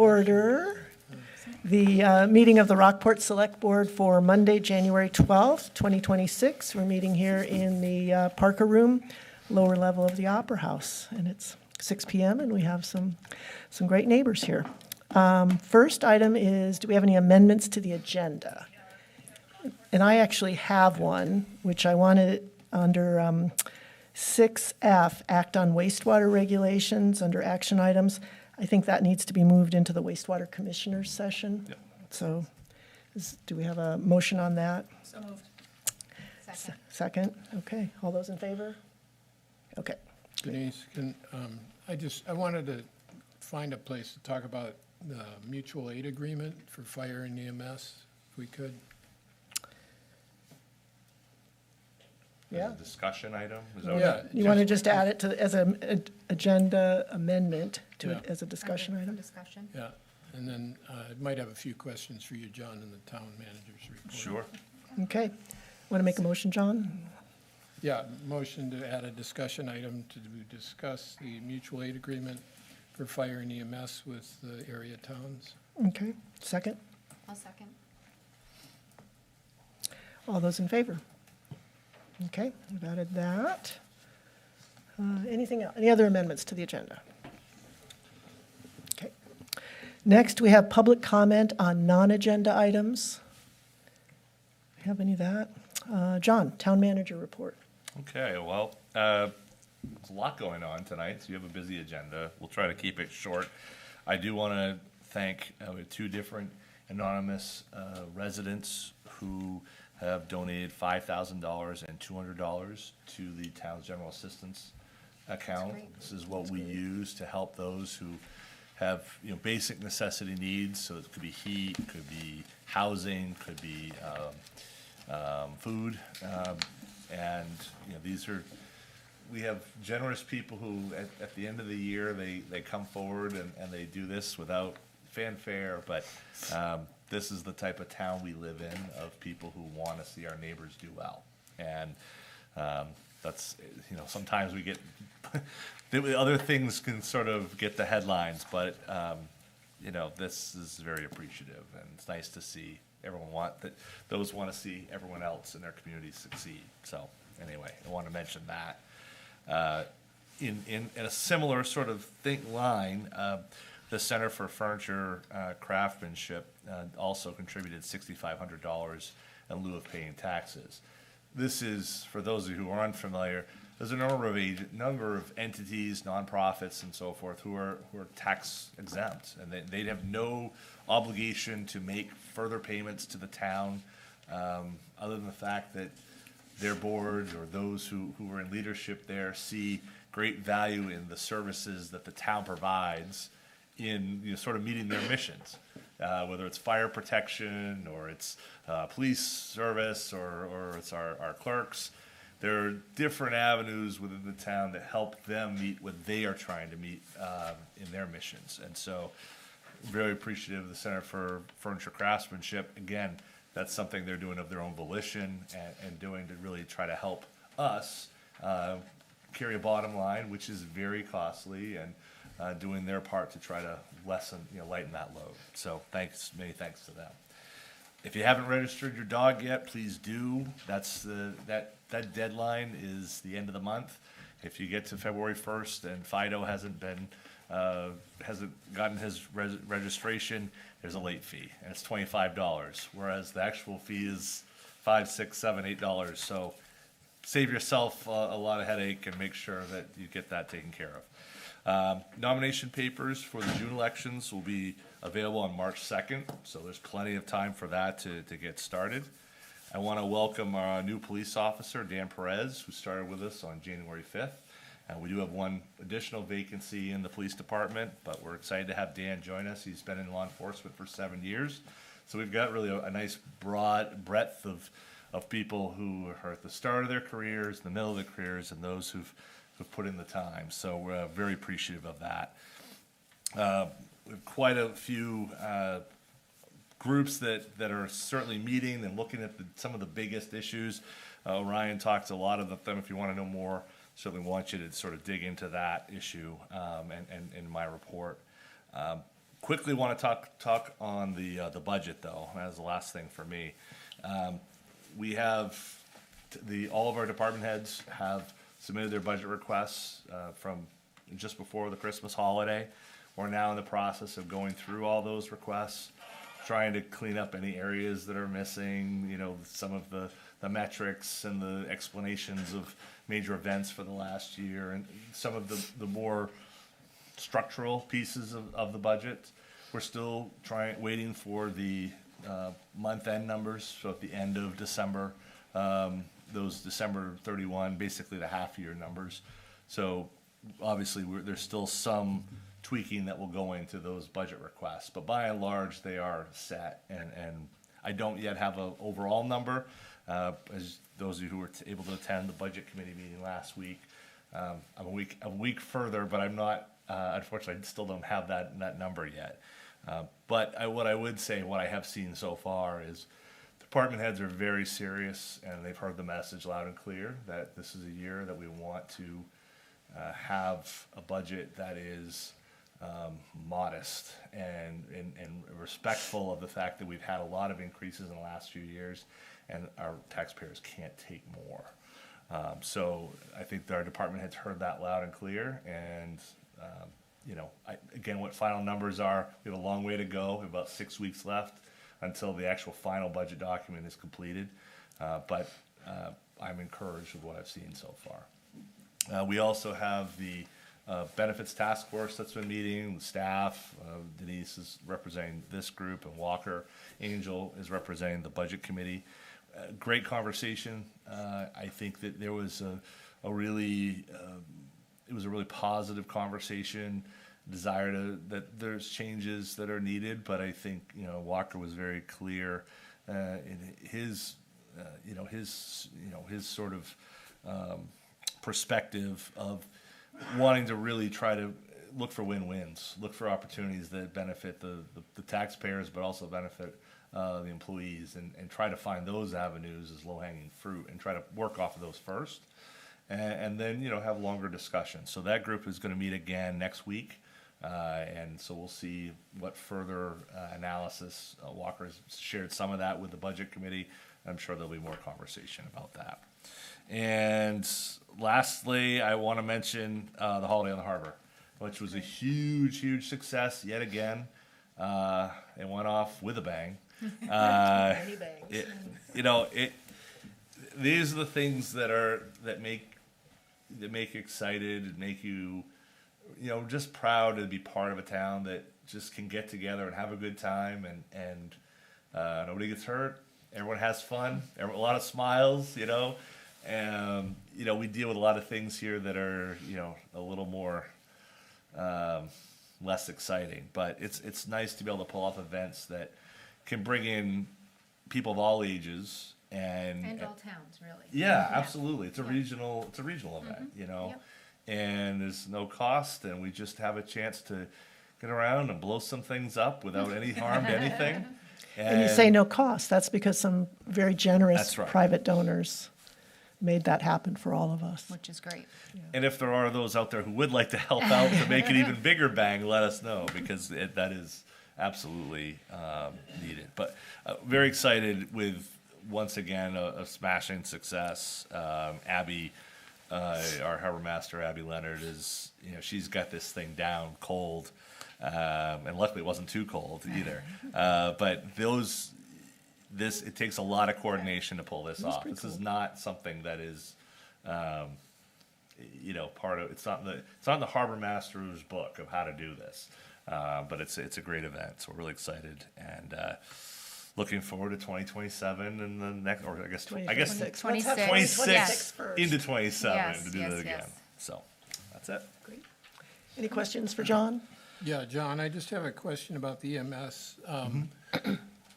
Order the meeting of the Rockport Select Board for Monday, January 12th, 2026. We're meeting here in the Parker Room, lower level of the Opera House, and it's 6 p.m. and we have some great neighbors here. First item is, do we have any amendments to the agenda? And I actually have one, which I wanted under 6F, Act on Wastewater Regulations, under action items. I think that needs to be moved into the wastewater commissioners session. Yep. So do we have a motion on that? So moved. Second. Second? Okay. All those in favor? Okay. Denise, I wanted to find a place to talk about the mutual aid agreement for fire and EMS, if we could. Yeah. As a discussion item? Is that Oh, what- yeah. You want to just add it to, as an agenda amendment to it Yeah. as a discussion For item? discussion. Yeah, and then I might have a few questions for you, John, in the town manager's report. Sure. Okay. Want to make a motion, John? Yeah, motion to add a discussion item to discuss the mutual aid agreement for fire and EMS with the area towns. Okay. Second? I'll second. All those in favor? Okay, we've added that. Anything else? Any other amendments to the agenda? Okay. Next, we have public comment on non-agenda items. Have any of that? John, town manager report. Okay, well, there's a lot going on tonight, so you have a busy agenda. We'll try to keep it short. I do want to thank we have two different anonymous residents who have donated $5,000 and $200 to the town's general assistance account. great. This is what we use to help those who have, basic necessity needs. So it could be heat, could be housing, could be food, and we have generous people who, at the end of the year, they come forward and they do this without fanfare, but this is the type of town we live in, of people who want to see our neighbors do well. And that's, sometimes we get, other things can sort of get the headlines, but, this is very appreciative, and it's nice to see those want to see everyone else in their community succeed. So anyway, I want to mention that. In a similar sort of line, the Center for Furniture Craftsmanship also contributed $6,500 in lieu of paying taxes. This is, for those of you who are unfamiliar, there's a number of entities, nonprofits, and so forth who are tax exempt, and they'd have no obligation to make further payments to the town, other than the fact that their board or those who are in leadership there see great value in the services that the town provides in sort of meeting their missions, whether it's fire protection or it's police service or it's our clerks. There are different avenues within the town that help them meet what they are trying to meet in their missions. And so very appreciative of the Center for Furniture Craftsmanship. Again, that's something they're doing of their own volition and doing to really try to help us carry a bottom line, which is very costly, and doing their part to try to lighten that load. So many thanks to them. If you haven't registered your dog yet, please do. That deadline is the end of the month. If you get to February 1st and Fido hasn't gotten his registration, there's a late fee, and it's $25, whereas the actual fee is $5, $6, $7, $8. So save yourself a lot of headache and make sure that you get that taken care of. Nomination papers for the June elections will be available on March 2nd, so there's plenty of time for that to get started. I want to welcome our new police officer, Dan Perez, who started with us on January 5th. We do have one additional vacancy in the police department, but we're excited to have Dan join us. He's been in law enforcement for 7 years. So we've got really a nice broad breadth of people who are at the start of their careers, in the middle of their careers, and those who've put in the time. So we're very appreciative of that. We have quite a few groups that are certainly meeting and looking at some of the biggest issues. Ryan talked a lot about them. If you want to know more, certainly want you to sort of dig into that issue and in my report. Quickly want to talk on the budget though, as the last thing for me. We have, all of our department heads have submitted their budget requests from just before the Christmas holiday. We're now in the process of going through all those requests, trying to clean up any areas that are missing, you know, some of the metrics and the explanations of major events for the last year, and some of the more structural pieces of the budget. We're still waiting for the month-end numbers, so at the end of December, those December 31, basically the half-year numbers. So obviously, there's still some tweaking that will go into those budget requests, but by and large, they are set, and I don't yet have an overall number. As those of you who were able to attend the budget committee meeting last week, I'm a week further, but I'm not, unfortunately, I still don't have that number yet. But what I would say, what I have seen so far is department heads are very serious, and they've heard the message loud and clear that this is a year that we want to have a budget that is modest and respectful of the fact that we've had a lot of increases in the last few years, and our taxpayers can't take more. So I think our department heads heard that loud and clear, and you know, again, what final numbers are, we have a long way to go. We have about 6 weeks left until the actual final budget document is completed, but I'm encouraged with what I've seen so far. We also have the benefits task force that's been meeting with staff. Denise is representing this group, and Walker Angel is representing the budget committee. Great conversation. I think that there was a really positive conversation. Desire that there's changes that are needed, but I think, you know, Walker was very clear in his sort of perspective of wanting to really try to look for win-wins, look for opportunities that benefit the taxpayers, but also benefit the employees, and try to find those avenues as low-hanging fruit and try to work off of those first, and then, you know, have longer discussions. So that group is going to meet again next week, and so we'll see what further analysis. Walker has shared some of that with the budget committee. I'm sure there'll be more conversation about that. And lastly, I want to mention the Holiday on the Harbor, which was a huge success yet again. It went off with a bang. Many bangs. These are the things that make you excited and make you, you know, just proud to be part of a town that just can get together and have a good time, and nobody gets hurt. Everyone has fun. A lot of smiles, you know. And, you know, we deal with a lot of things here that are, you know, a little more less exciting. But it's nice to be able to pull off events that can bring in people of all ages and all towns, really. Yeah, absolutely. It's a Yeah. regional event, you know. Yep. And there's no cost, and we just have a chance to get around and blow some things up without any harm to anything. And you say no cost, that's because some very generous That's right. private donors made that happen for all of us. Which is great. And if there are those out there who would like to help out to make it even bigger bang, let us know, because that is absolutely needed. But very excited with, once again, a smashing success. Abby, our harbor master, Abby Leonard, is, you know, she's got this thing down cold. And luckily it wasn't too cold either. But it takes a lot of coordination to pull this off. This is not something that is, you know, it's not in the harbor master's book of how to do this. But it's a great event, so we're really excited and looking forward to 2027 and the next, or I guess 2026. 26, 26 first. into 27 Yes, to do yes, that again. yes. So that's it. Great. Any questions for John? Yeah, John, I just have a question about the EMS.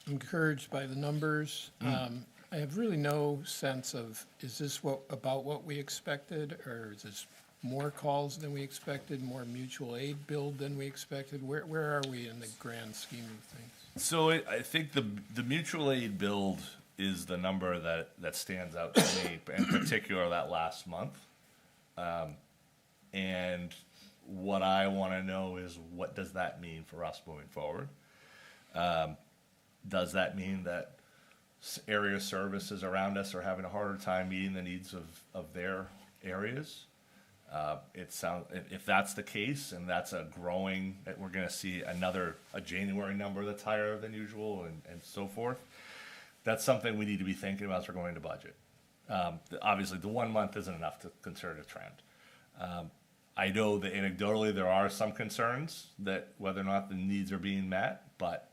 Encouraged by the numbers. I have really no sense of, is this about what we expected, or is this more calls than we expected, more mutual aid build than we expected? Where are we in the grand scheme of things? So I think the mutual aid build is the number that stands out to me, in particular that last month. And what I want to know is, what does that mean for us moving forward? Does that mean that area services around us are having a harder time meeting the needs of their areas? If that's the case, and that's that we're gonna see a January number that's higher than usual and so forth, that's something we need to be thinking about as we're going into budget. Obviously, the 1 month isn't enough to consider the trend. I know that anecdotally, there are some concerns that whether or not the needs are being met, but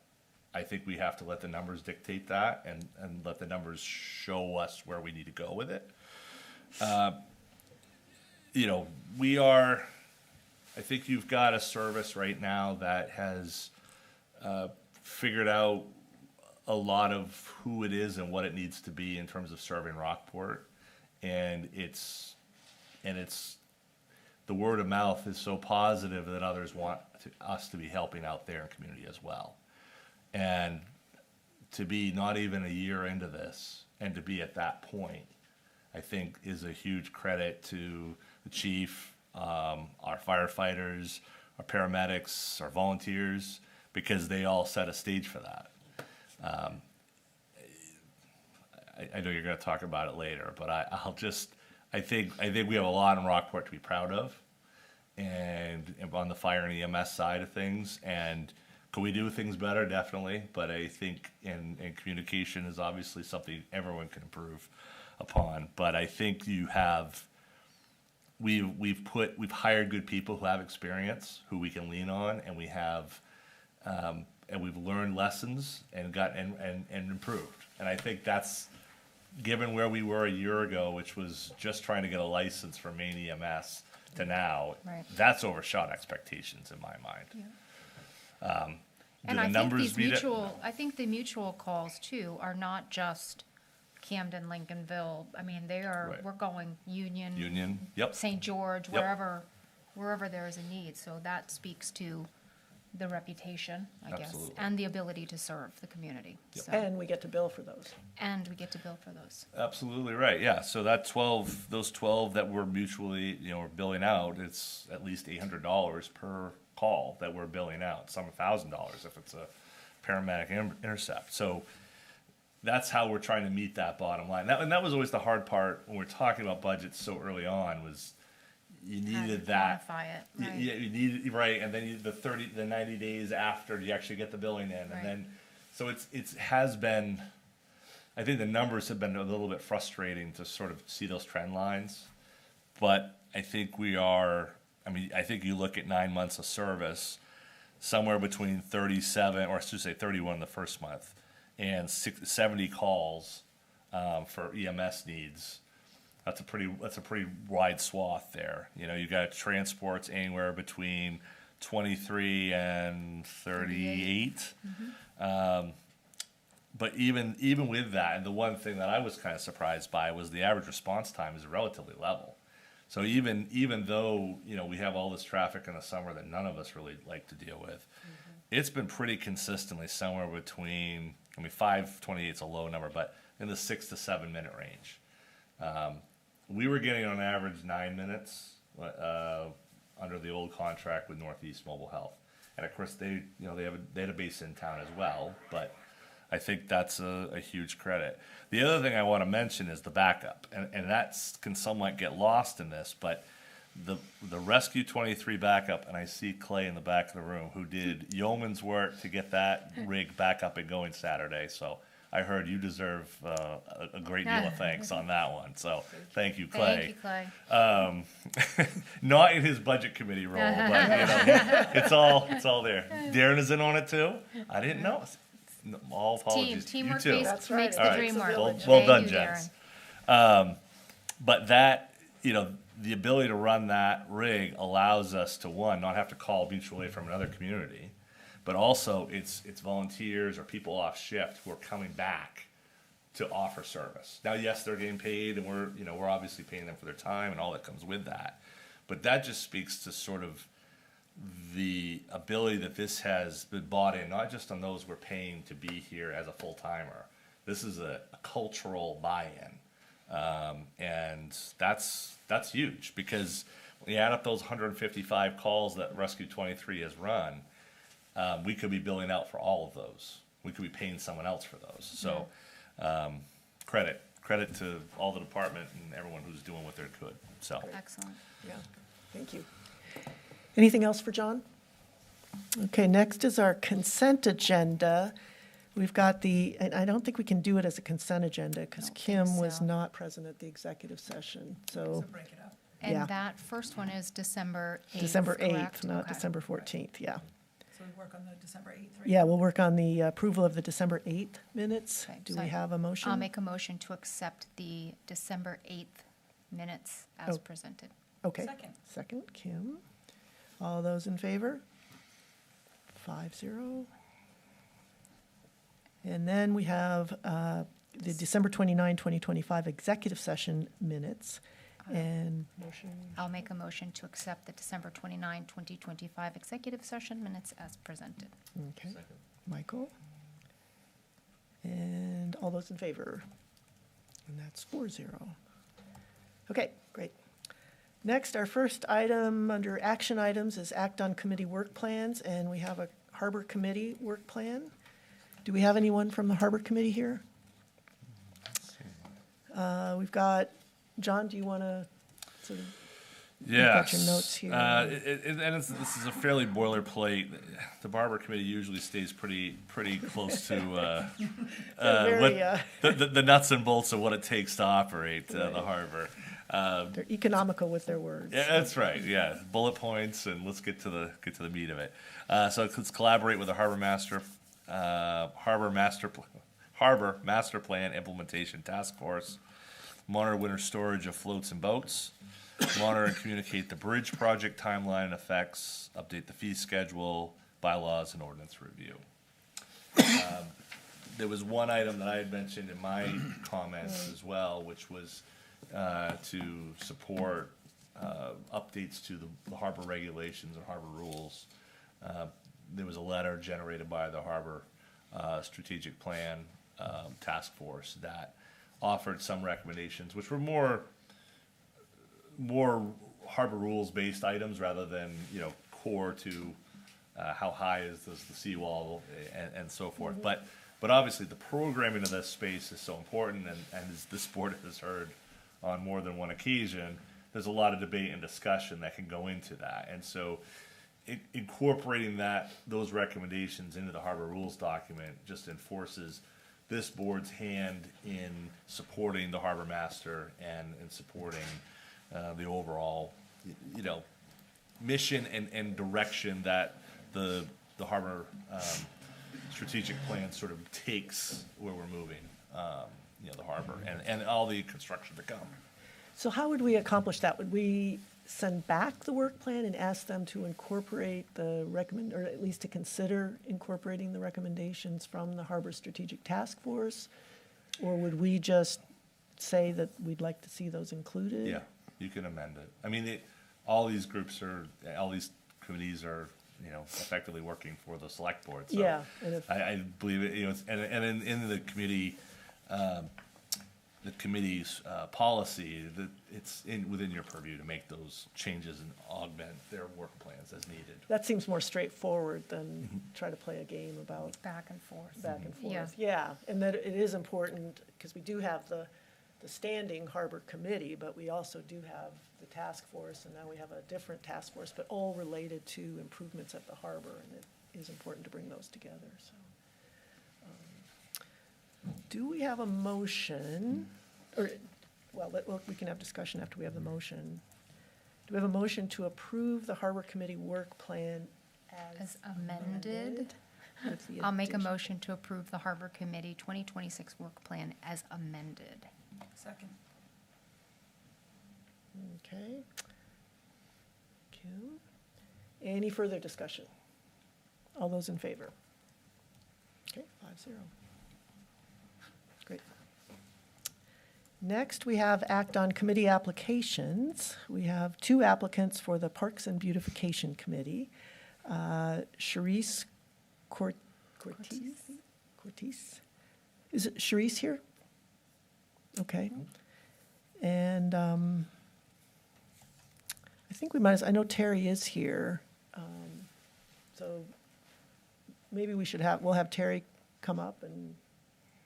I think we have to let the numbers dictate that and let the numbers show us where we need to go with it. I think you've got a service right now that has figured out a lot of who it is and what it needs to be in terms of serving Rockport. And it's the word of mouth is so positive that others want us to be helping out there in community as well. And to be not even a year into this and to be at that point, I think is a huge credit to the chief, our firefighters, our paramedics, our volunteers, because they all set a stage for that. I know you're going to talk about it later, but I think we have a lot in Rockport to be proud of, and on the fire and EMS side of things. And could we do things better? Definitely. But I think in communication is obviously something everyone can improve upon. But I think we've hired good people who have experience, who we can lean on, and we've learned lessons and improved. And I think that's, given where we were a year ago, which was just trying to get a license for Maine EMS, to now, Right. that's overshot expectations in my mind. Yeah. Do And the I think numbers meet it? I think the mutual calls too are not just Camden, Lincolnville. I mean, Right. we're going Union, yep. St. George, Yep. wherever there is a need. So that speaks to the reputation, I guess, Absolutely. and the ability to serve the community. Yep. So, And we get to bill for those. and we get to bill for those. Absolutely right, yeah. So those 12 that we're mutually, we're billing out, it's at least $800 per call that we're billing out. Some $1,000 if it's a paramedic intercept. So that's how we're trying to meet that bottom line. And that was always the hard part when we're talking about budgets so early on, was you How to needed that. quantify it, Y- right. Yeah, you needed, right, and then the 90 days after you actually get the billing in, Right. and then, so it has been, I think the numbers have been a little bit frustrating to sort of see those trend lines. But I think I think you look at 9 months of service, somewhere between 37, or I should say 31 the first month, and 70 calls for EMS needs. That's a pretty wide swath there. You got transports anywhere between 23 and 38. But even with that, and the one thing that I was kind of surprised by was the average response time is relatively level. So even though we have all this traffic in the summer that none of us really like to deal with, it's been pretty consistently somewhere between, 5:28 is a low number, but in the 6 to 7 minute range. We were getting on average 9 minutes under the old contract with Northeast Mobile Health, and of course they had a base in town as well. But I think that's a huge credit. The other thing I want to mention is the backup, and that can somewhat get lost in this, but the Rescue 23 backup, and I see Clay in the back of the room, who did yeoman's work to get that rig back up and going Saturday. So I heard you deserve a great deal of thanks on that one. So thank you, Clay. Thank you, Clay. Not in his budget committee role, but it's all there. Darren is in on it too. I didn't know. All apologies. Teamwork you too. makes, That's right. makes All the right. dream It's a work. village. Well done, Thank you, gents. Darren. But that, the ability to run that rig allows us to, one, not have to call mutual aid from another community, but also it's volunteers or people off shift who are coming back to offer service. Now, yes, they're getting paid, and we're obviously paying them for their time and all that comes with that. But that just speaks to sort of the ability that this has been bought in, not just on those we're paying to be here as a full-timer. This is a cultural buy-in. And that's huge, because When you add up those 155 calls that Rescue 23 has run, we could be billing out for all of those. We could be paying someone else for those. So, credit to all the department and everyone who's doing what they could, so. Excellent. Yeah, thank you. Anything else for John? Okay, next is our consent agenda. We've got and I don't think we can do it as a consent agenda because Don't think Kim was so. not present at the executive session, so And Yeah. that first one is December 8th, December correct? 8th, not Okay. December 14th, yeah. So we work on the December 8th, right? Yeah, we'll work on the approval of the December 8th minutes. Okay, Do so we have a motion? I'll make a motion to accept the December 8th minutes as Oh. presented. Okay. Second. Second, Kim. All those in favor? 5-0. And then we have the December 29, 2025 executive session minutes. And motion, I'll make a motion to accept the December 29, 2025 executive session minutes as presented. okay. Michael? And all those in favor? And that's 4-0. Okay, great. Next, our first item under action items is act on committee work plans, and we have a Harbor Committee work plan. Do we have anyone from the Harbor Committee here? We've got, John, do you want to sort of, Yes. got your notes here. This is a fairly boilerplate. The Harbor Committee usually stays pretty close to very, the nuts and bolts of what it takes to operate the harbor. they're economical with their words. Yeah, that's right. Yeah, bullet points, and let's get to the meat of it. So let's collaborate with the Harbor Master Plan Implementation Task Force. Monitor winter storage of floats and boats. Monitor and communicate the bridge project timeline and effects. Update the fee schedule, bylaws, and ordinance review. There was one item that I had mentioned in my comments as well, which was to support updates to the harbor regulations and harbor rules. There was a letter generated by the Harbor Strategic Plan Task Force that offered some recommendations, which were more harbor rules based items rather than, core to how high is the seawall and so forth. But obviously the programming of this space is so important, and as this board has heard on more than one occasion, there's a lot of debate and discussion that can go into that. And so incorporating those recommendations into the harbor rules document just enforces this board's hand in supporting the harbor master and in supporting the overall, mission and direction that the harbor strategic plan sort of takes where we're moving, the harbor and all the construction to come. So how would we accomplish that? Would we send back the work plan and ask them to incorporate or at least to consider incorporating the recommendations from the Harbor Strategic Task Force? Or would we just say that we'd like to see those included? Yeah, you can amend it. I mean, all these committees are, effectively working for the select board. So Yeah, and if- I believe it, and in the committee, the committee's policy, that it's within your purview to make those changes and augment their work plans as needed. That seems more straightforward than try to play a game about Back and forth. back and Yeah. forth. Yeah, and that it is important, because we do have the standing harbor committee, but we also do have the task force, and now we have a different task force, but all related to improvements at the harbor, and it is important to bring those together, so. Do we have a motion, or, we can have discussion after we have the motion. Do we have a motion to approve the harbor committee work plan As amended, with the I'll make a addition- motion to approve the Harbor Committee 2026 work plan as amended. Second. Okay. Kim? Any further discussion? All those in favor? Okay, 5-0. Great. Next, we have act on committee applications. We have 2 applicants for the Parks and Beautification Committee. Charisse Cortese? Is it Charisse here? Okay. And I think we might, I know Terry is here. So maybe we'll have Terry come up and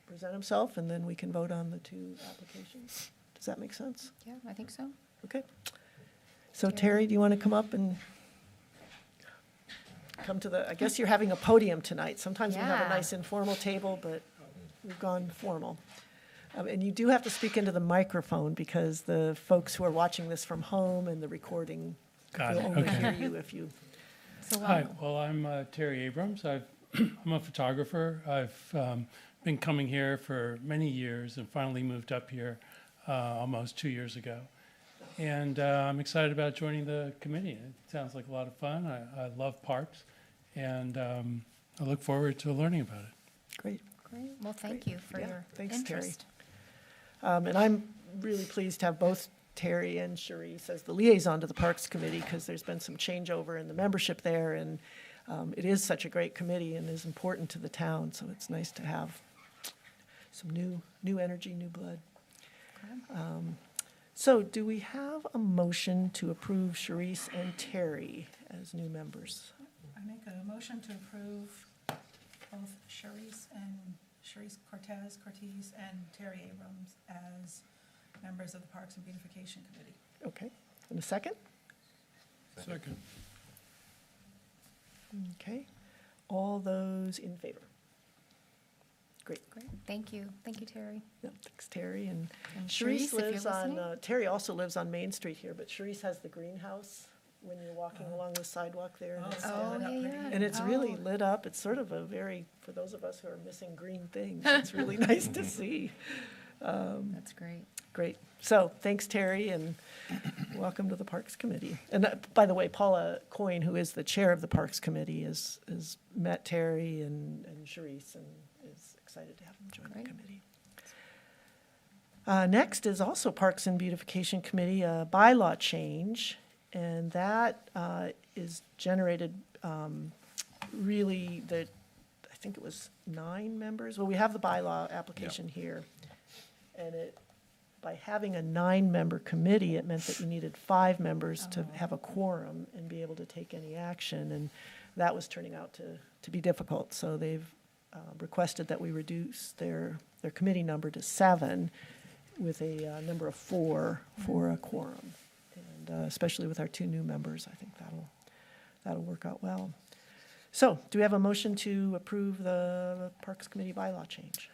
present himself, and then we can vote on the two applications. Does that make sense? Yeah, I think so. Okay. So Terry, do you want to come up and come to I guess you're having a podium tonight. Sometimes we have a Yeah. nice informal table, but we've gone formal. And you do have to speak into the microphone because the folks who are watching this from home and the recording Got will it, only okay. hear you if you, So, Hi, well, I'm Terry Abrams. I'm a photographer. I've been coming here for many years and finally moved up here almost 2 years ago. And I'm excited about joining the committee. It sounds like a lot of fun. I love parks, and I look forward to learning about it. great. great. Well, thank Great. you for Yeah, your thanks, Terry. interest. And I'm really pleased to have both Terry and Sharice as the liaison to the Parks Committee because there's been some changeover in the membership there, and it is such a great committee and is important to the town, so it's nice to have some new energy, new blood. So do we have a motion to approve Sharice and Terry as new members? I make a motion to approve both Sharice Cortez and Terry Abrams as members of the Parks and Beautification Committee. Okay, and a second? Second. Okay, all those in favor? Great. Great, thank you. Thank you, Terry. Yep, thanks, Terry. And And Sharice Sharice, if you're lives on, listening. Terry also lives on Main Street here, but Sharice has the greenhouse when you're walking along the sidewalk there. and it's- Oh, lit up yeah, pretty. yeah. And it's really Oh. lit up. It's sort of a very, for those of us who are missing green things, it's really nice to see. That's great. Great. So, thanks, Terry, and welcome to the Parks Committee. And by the way, Paula Coyne, who is the chair of the Parks Committee, has met Terry and Sharice and is excited to have them join the Great. committee. Next is also Parks and Beautification Committee, a bylaw change, and that is generated really I think it was 9 members. Well, we have the bylaw application here. And by having a 9-member committee, it meant that you needed 5 members to have a quorum and be able to take any action, and that was turning out to be difficult. So they've requested that we reduce their committee number to 7 with a number of 4 for a quorum. And especially with our 2 new members, I think that'll work out well. So, do we have a motion to approve the Parks Committee bylaw change?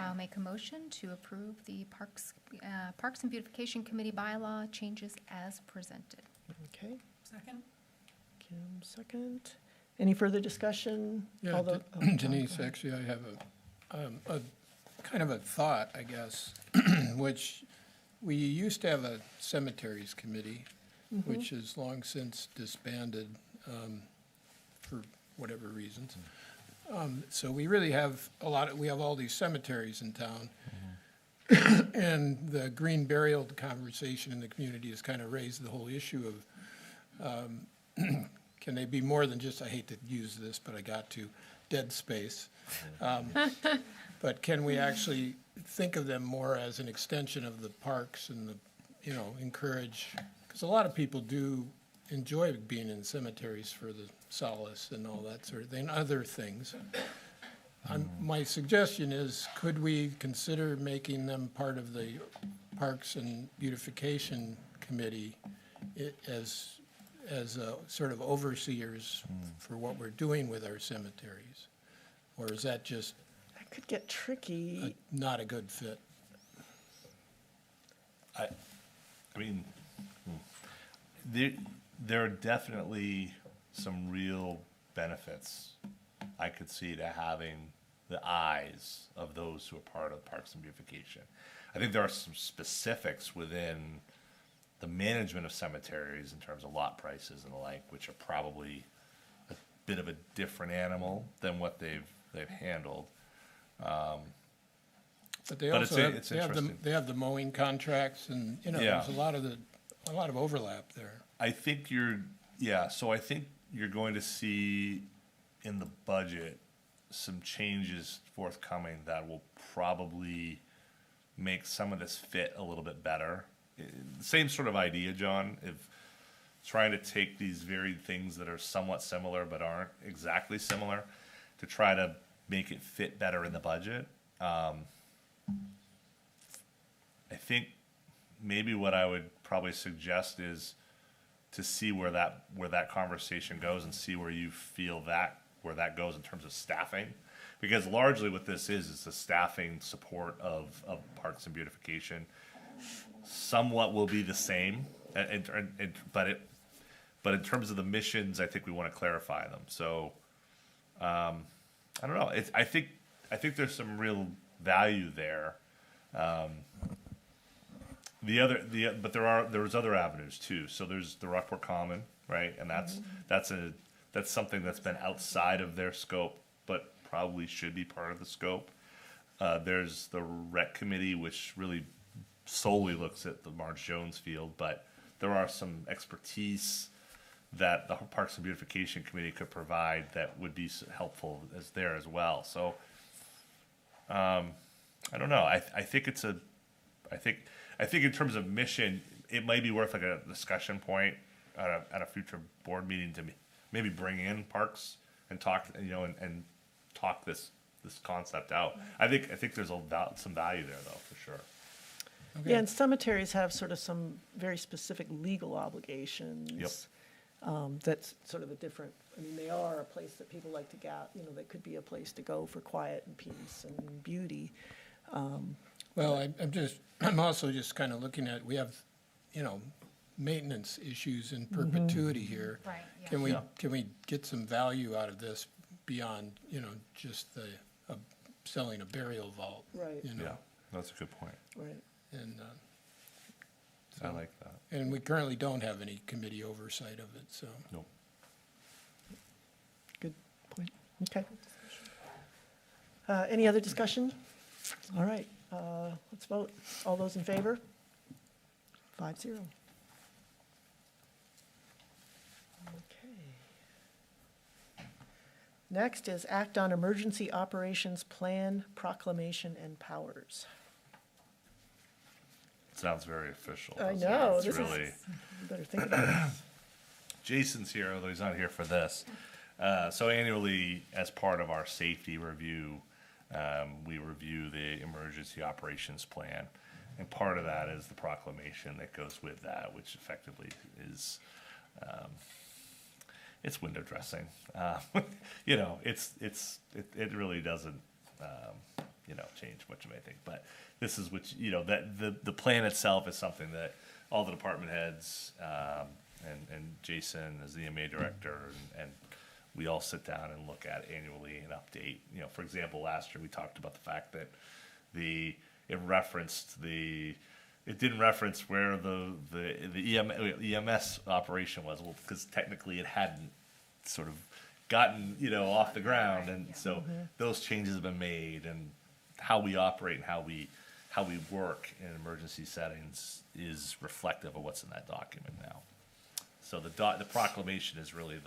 I'll make a motion to approve the Parks and Beautification Committee bylaw changes as presented. Okay, Second? Kim, second. Any further discussion? Yeah, Although- oh, John, Denise, go ahead. actually, I have a kind of a thought, I guess, which we used to have a cemeteries committee, which is long since disbanded for whatever reasons. So we really have we have all these cemeteries in town. And the green burial conversation in the community has kind of raised the whole issue of, can they be more than just, I hate to use this, but I got to, dead space? But can we actually think of them more as an extension of the parks and encourage, because a lot of people do enjoy being in cemeteries for the solace and all that sort of thing, other things. My suggestion is, could we consider making them part of the Parks and Beautification Committee as sort of overseers for what we're doing with our cemeteries? Or is that just That could get tricky. not a good fit? I mean, there are definitely some real benefits I could see to having the eyes of those who are part of Parks and Beautification. I think there are some specifics within the management of cemeteries in terms of lot prices and the like, which are probably a bit of a different animal than what they've handled. But they But also it's interesting. they have the mowing contracts and, Yeah. there's a lot of overlap there. I think so I think you're going to see in the budget some changes forthcoming that will probably make some of this fit a little bit better. Same sort of idea, John. trying to take these varied things that are somewhat similar but aren't exactly similar to try to make it fit better in the budget. I think maybe what I would probably suggest is to see where that conversation goes and see where you feel where that goes in terms of staffing. Because largely what this is the staffing support of Parks and Beautification. Somewhat will be the same, but in terms of the missions, I think we want to clarify them. So, I don't know. I think there's some real value there. But there's other avenues too. So there's the Rockport Common, right? And that's something that's been outside of their scope, but probably should be part of the scope. There's the Rec Committee, which really solely looks at the Marge Jones Field, but there are some expertise that the Parks and Beautification Committee could provide that would be helpful as there as well. So, I don't know. I think in terms of mission, it might be worth like a discussion point at a future board meeting to maybe bring in parks and talk, and talk this concept out. I think there's some value there though, for sure. Okay. Yeah, and cemeteries have sort of some very specific legal obligations. Yep. That's sort of a different, they are a place that people like to they could be a place to go for quiet and peace and beauty. Well, I'm also just kind of looking at, we have, maintenance issues in perpetuity here. Right, yeah. Can we get some value out of this beyond, just selling a burial vault? Right. Yeah, that's a good point. Right. And, I like that. and we currently don't have any committee oversight of it, so. Nope. Good point. Okay. Any other discussion? All right, let's vote. All those in favor? 5-0. Okay. Next is act on emergency operations plan, proclamation, and powers. Sounds very official. I doesn't it? know, It's this is- really. You better think about this. Jason's here, although he's not here for this. So annually, as part of our safety review, we review the emergency operations plan. And part of that is the proclamation that goes with that, which effectively is, it's window dressing. It really doesn't, change much of anything. But this is that the plan itself is something that all the department heads, and Jason as the EMA director, and we all sit down and look at annually and update. For example, last year we talked about the fact that it didn't reference where the EMS operation was, because technically it hadn't sort of gotten off the ground, and so those changes have been made, and how we operate and how we work in emergency settings is reflective of what's in that document now. So the proclamation is really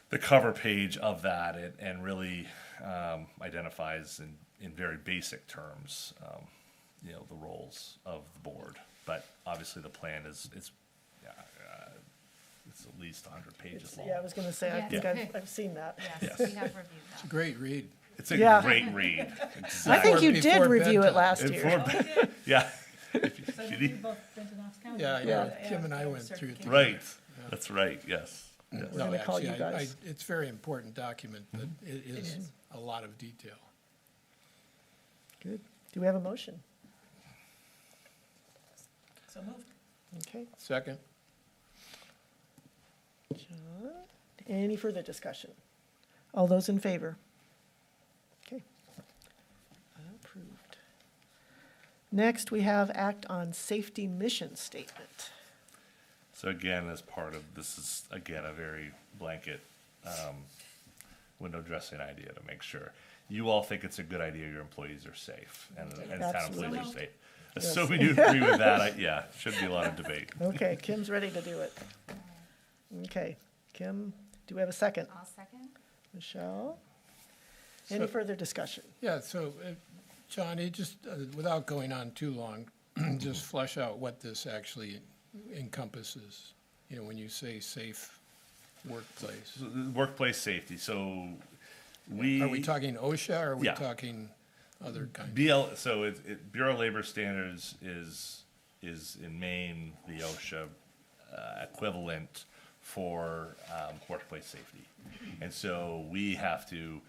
the cover page of that, and really identifies in very basic terms, the roles of the board. But obviously the plan is it's at least 100 pages long. Yeah, I was going to say, I Yes. think Yeah. I've seen that. Yes, Yes. we have reviewed It's a that. great read. It's a Yeah. great read. I think you did Before review it bedtime. last year. Yeah. So If then you we need- both went to Knox County. Yeah, I know. Yeah. Kim and I went through it. Certification. Right. That's right. Yes. We're No, gonna call actually, you guys. it's a very important document, but it is a lot of detail. Good. Do we have a motion? So moved. Okay. Second? John, any further discussion? All those in favor? Okay. Approved. Next, we have act on safety mission statement. So again, as part of, this is, again, a very blanket window dressing idea to make sure. You all think it's a good idea your employees are safe and town employees are Absolutely. safe. Assuming you agree with that, should be a lot of debate. Okay, Kim's ready to do it. Okay, Kim, do we have a second? I'll second. Michelle? Any So- further discussion? Yeah, so, John, without going on too long, just flesh out what this actually encompasses. You know, when you say safe workplace, Workplace safety, so are we talking OSHA or are we Yeah. talking other kinds? So Bureau of Labor Standards is in Maine, the OSHA equivalent for workplace safety. And so we have to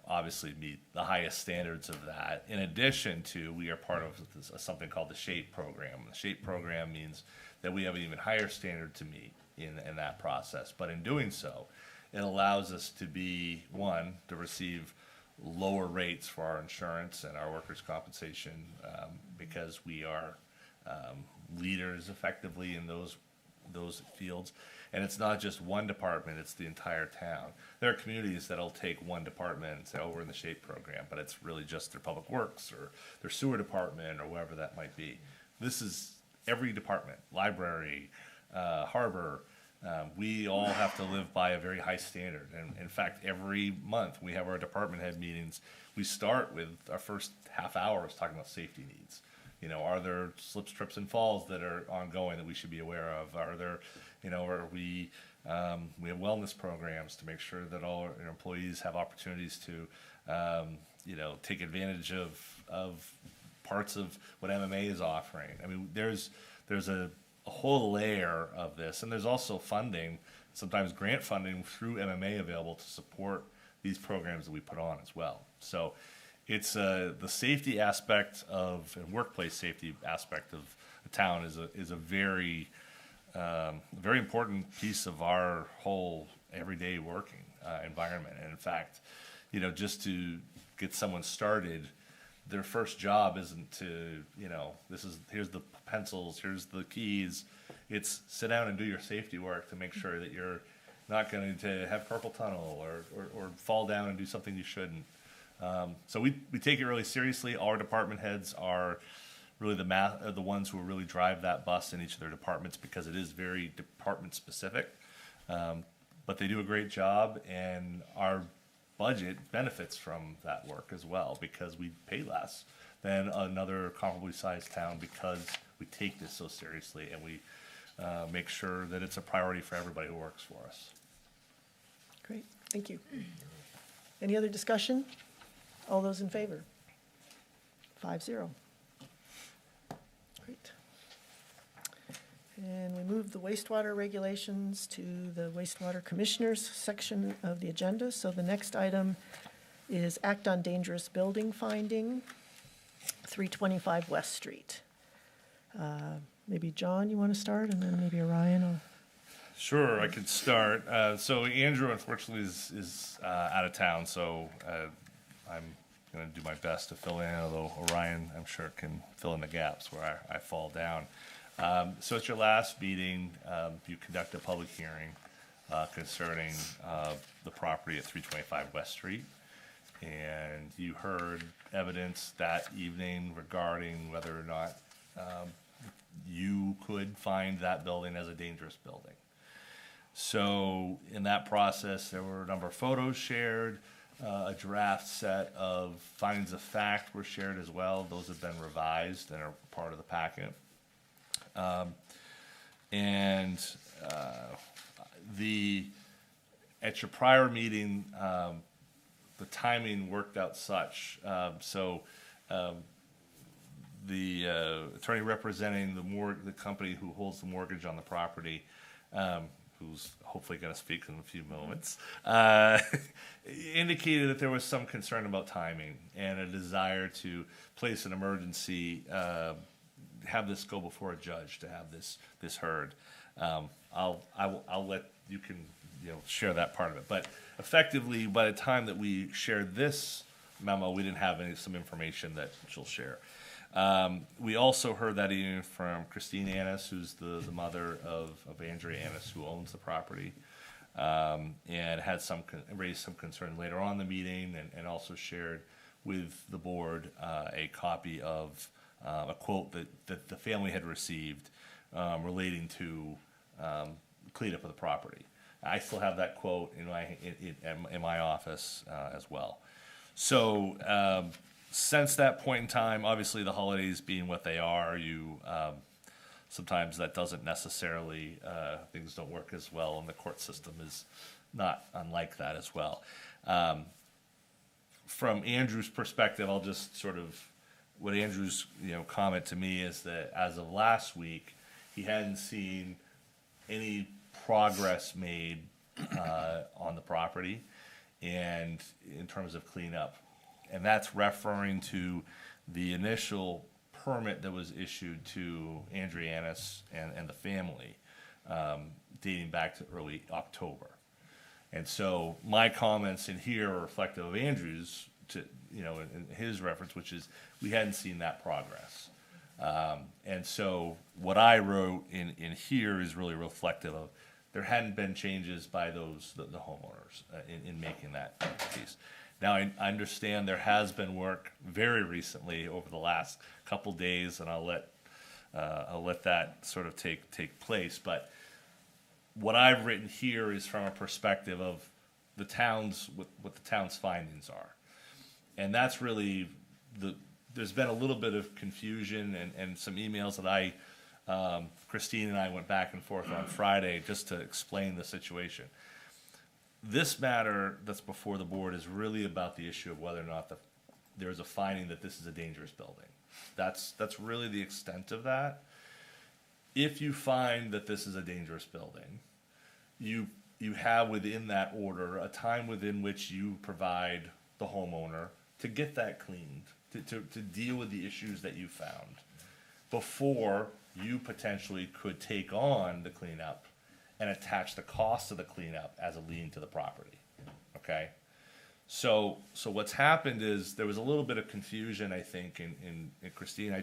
obviously meet the highest standards of that. In addition to, we are part of something called the SHAPE program. The SHAPE program means that we have an even higher standard to meet in that process. But in doing so, it allows us to be, one, to receive lower rates for our insurance and our workers' compensation because we are leaders effectively in those fields. And it's not just one department, it's the entire town. There are communities that'll take one department and say, oh, we're in the SHAPE program, but it's really just their public works or their sewer department or whatever that might be. This is every department, library, harbor. We all have to live by a very high standard. And in fact, every month we have our department head meetings. We start with our first half hour is talking about safety needs. You know, are there slips, trips, and falls that are ongoing that we should be aware of? Are there, you know, we have wellness programs to make sure that all our employees have opportunities to, you know, take advantage of parts of what MMA is offering. I mean, there's a whole layer of this, and there's also funding, sometimes grant funding through MMA available to support these programs that we put on as well. So it's the safety aspect of, and workplace safety aspect of the town is a very very important piece of our whole everyday working environment. And in fact, you know, just to get someone started, their first job isn't to, you know, here's the pencils, here's the keys. It's sit down and do your safety work to make sure that you're not going to have carpal tunnel or fall down and do something you shouldn't. So we take it really seriously. All our department heads are really the ones who really drive that bus in each of their departments because it is very department specific. But they do a great job, and our budget benefits from that work as well because we pay less than another comparably sized town because we take this so seriously and we make sure that it's a priority for everybody who works for us. Great, thank you. Any other discussion? All those in favor? 5-0. Great. And we move the wastewater regulations to the wastewater commissioners section of the agenda. So the next item is act on dangerous building finding, 325 West Street. Maybe John, you want to start, and then maybe Orion will. Sure, I could start. So Andrew, unfortunately, is out of town, so I'm going to do my best to fill in, although Orion, I'm sure, can fill in the gaps where I fall down. So at your last meeting, you conducted a public hearing concerning the property at 325 West Street. And you heard evidence that evening regarding whether or not you could find that building as a dangerous building. So in that process, there were a number of photos shared. A draft set of findings of fact were shared as well. Those have been revised and are part of the packet. At your prior meeting, the timing worked out such. The attorney representing the company who holds the mortgage on the property, who's hopefully going to speak in a few moments, indicated that there was some concern about timing and a desire to place an emergency, have this go before a judge to have this heard. I'll let you can share that part of it. But effectively, by the time that we shared this memo, we didn't have some information that she'll share. We also heard that evening from Christine Annis, who's the mother of Andrea Annis, who owns the property, and had raised some concern later on in the meeting, and also shared with the board a copy of a quote that the family had received relating to cleanup of the property. I still have that quote in my office as well. So since that point in time, obviously the holidays being what they are, sometimes that doesn't necessarily, things don't work as well, and the court system is not unlike that as well. From Andrew's perspective, I'll just sort of, what Andrew's, comment to me is that as of last week, he hadn't seen any progress made on the property and in terms of cleanup. And that's referring to the initial permit that was issued to Andrianis and the family, dating back to early October. And so my comments in here are reflective of Andrew's, in his reference, which is we hadn't seen that progress. And so what I wrote in here is really reflective of there hadn't been changes by the homeowners in making that piece. Now, I understand there has been work very recently over the last couple days, and I'll let that sort of take place. But what I've written here is from a perspective of the town's, what the town's findings are. And that's really there's been a little bit of confusion and some emails that Christine and I went back and forth on Friday just to explain the situation. This matter that's before the board is really about the issue of whether or not there's a finding that this is a dangerous building. That's really the extent of that. If you find that this is a dangerous building, you have within that order a time within which you provide the homeowner to get that cleaned, to deal with the issues that you found before you potentially could take on the cleanup and attach the cost of the cleanup as a lien to the property, okay? So what's happened is there was a little bit of confusion, I think, in Christine.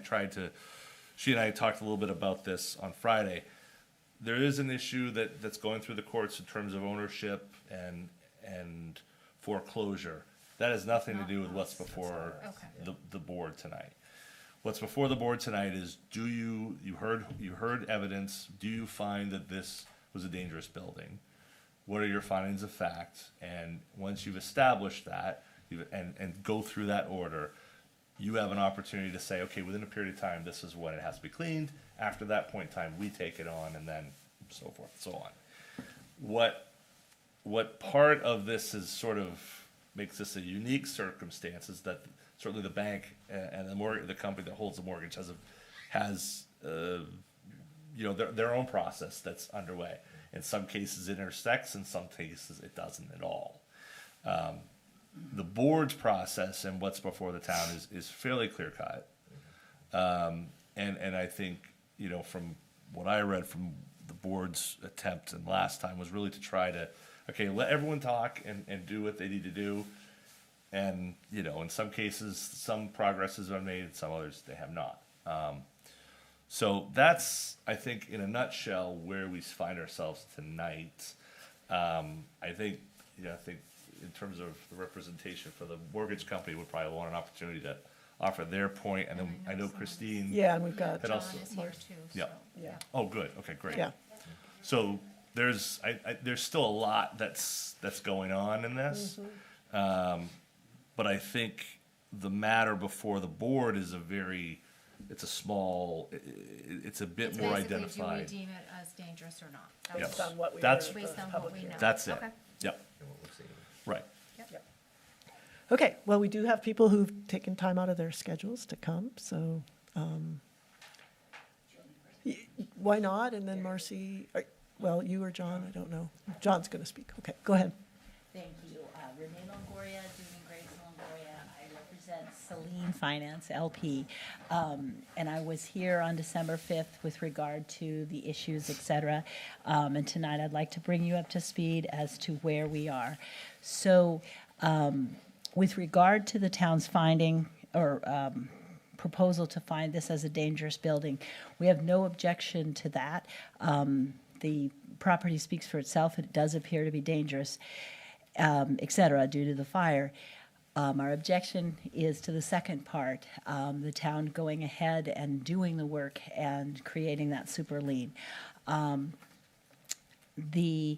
She and I talked a little bit about this on Friday. There is an issue that's going through the courts in terms of ownership and foreclosure. That has nothing to do with what's before the board tonight. What's before the board tonight is, you heard evidence, do you find that this was a dangerous building? What are your findings of fact? And once you've established that, and go through that order, you have an opportunity to say, okay, within a period of time, this is when it has to be cleaned. After that point in time, we take it on, and then so forth and so on. What part of this is sort of makes this a unique circumstance is that certainly the bank and the company that holds the mortgage has their own process that's underway. In some cases it intersects, in some cases it doesn't at all. The board's process and what's before the town is fairly clear cut. And I think, from what I read from the board's attempt and last time was really to try to, okay, let everyone talk and do what they need to do. And, in some cases, some progress has been made, some others they have not. So that's, I think, in a nutshell, where we find ourselves tonight. I think in terms of the representation for the mortgage company would probably want an opportunity to offer their point, and then I know Christine. Yeah, and we've got, had John also- is here too, so. Yeah. yeah, Oh, good. Okay, great. yeah. So there's still a lot that's going on in this. But I think the matter before the board is it's a bit more Basically, identified. do we deem it as dangerous or not? That Yes. was- Based on what we That's- heard at Based the on what public we hearing. know. That's it. Okay. Yep. Right. Yep. Okay, well, we do have people who've taken time out of their schedules to come, so, why not? And then Marcy, you or John, I don't know. John's gonna speak. Okay, go ahead. Thank you. Renee Longoria, doing Great Longoria. I represent Celine Finance LP. And I was here on December 5th with regard to the issues, et cetera. And tonight I'd like to bring you up to speed as to where we are. So with regard to the town's finding or proposal to find this as a dangerous building, we have no objection to that. The property speaks for itself. It does appear to be dangerous, et cetera, due to the fire. Our objection is to the second part, the town going ahead and doing the work and creating that super lien. The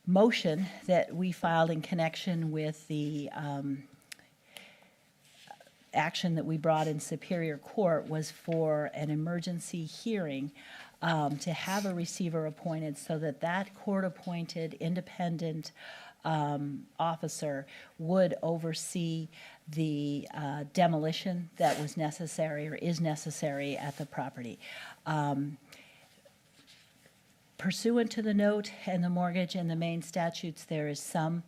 motion that we filed in connection with the action that we brought in Superior Court was for an emergency hearing to have a receiver appointed so that that court-appointed independent officer would oversee the demolition that was necessary or is necessary at the property. Pursuant to the note and the mortgage and the main statutes, there is some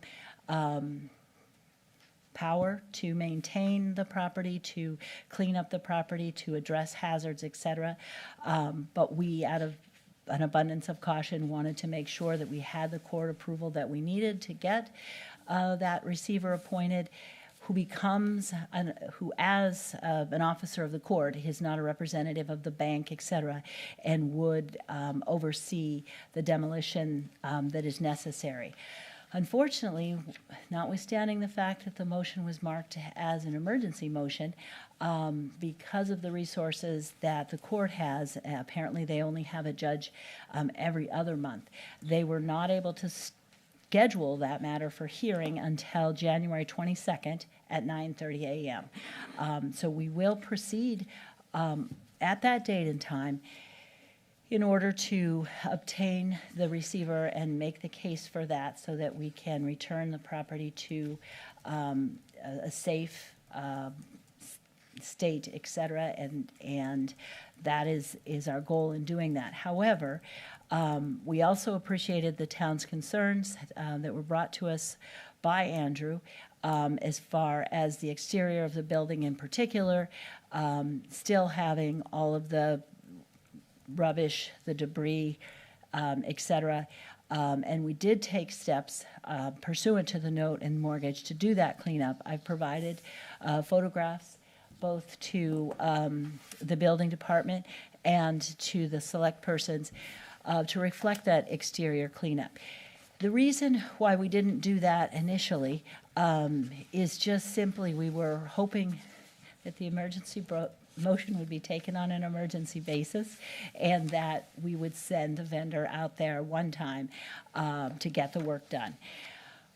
power to maintain the property, to clean up the property, to address hazards, et cetera. But we, out of an abundance of caution, wanted to make sure that we had the court approval that we needed to get that receiver appointed, who becomes, who as an officer of the court, is not a representative of the bank, et cetera, and would oversee the demolition that is necessary. Unfortunately, notwithstanding the fact that the motion was marked as an emergency motion, because of the resources that the court has, apparently they only have a judge every other month. They were not able to schedule that matter for hearing until January 22nd at 9:30 a.m. So we will proceed at that date and time in order to obtain the receiver and make the case for that so that we can return the property to a safe state, et cetera, and that is our goal in doing that. However, we also appreciated the town's concerns that were brought to us by Andrew as far as the exterior of the building in particular, still having all of the rubbish, the debris, et cetera. And we did take steps pursuant to the note and mortgage to do that cleanup. I've provided photographs both to the building department and to the select persons to reflect that exterior cleanup. The reason why we didn't do that initially is just simply we were hoping that the emergency motion would be taken on an emergency basis and that we would send the vendor out there one time to get the work done.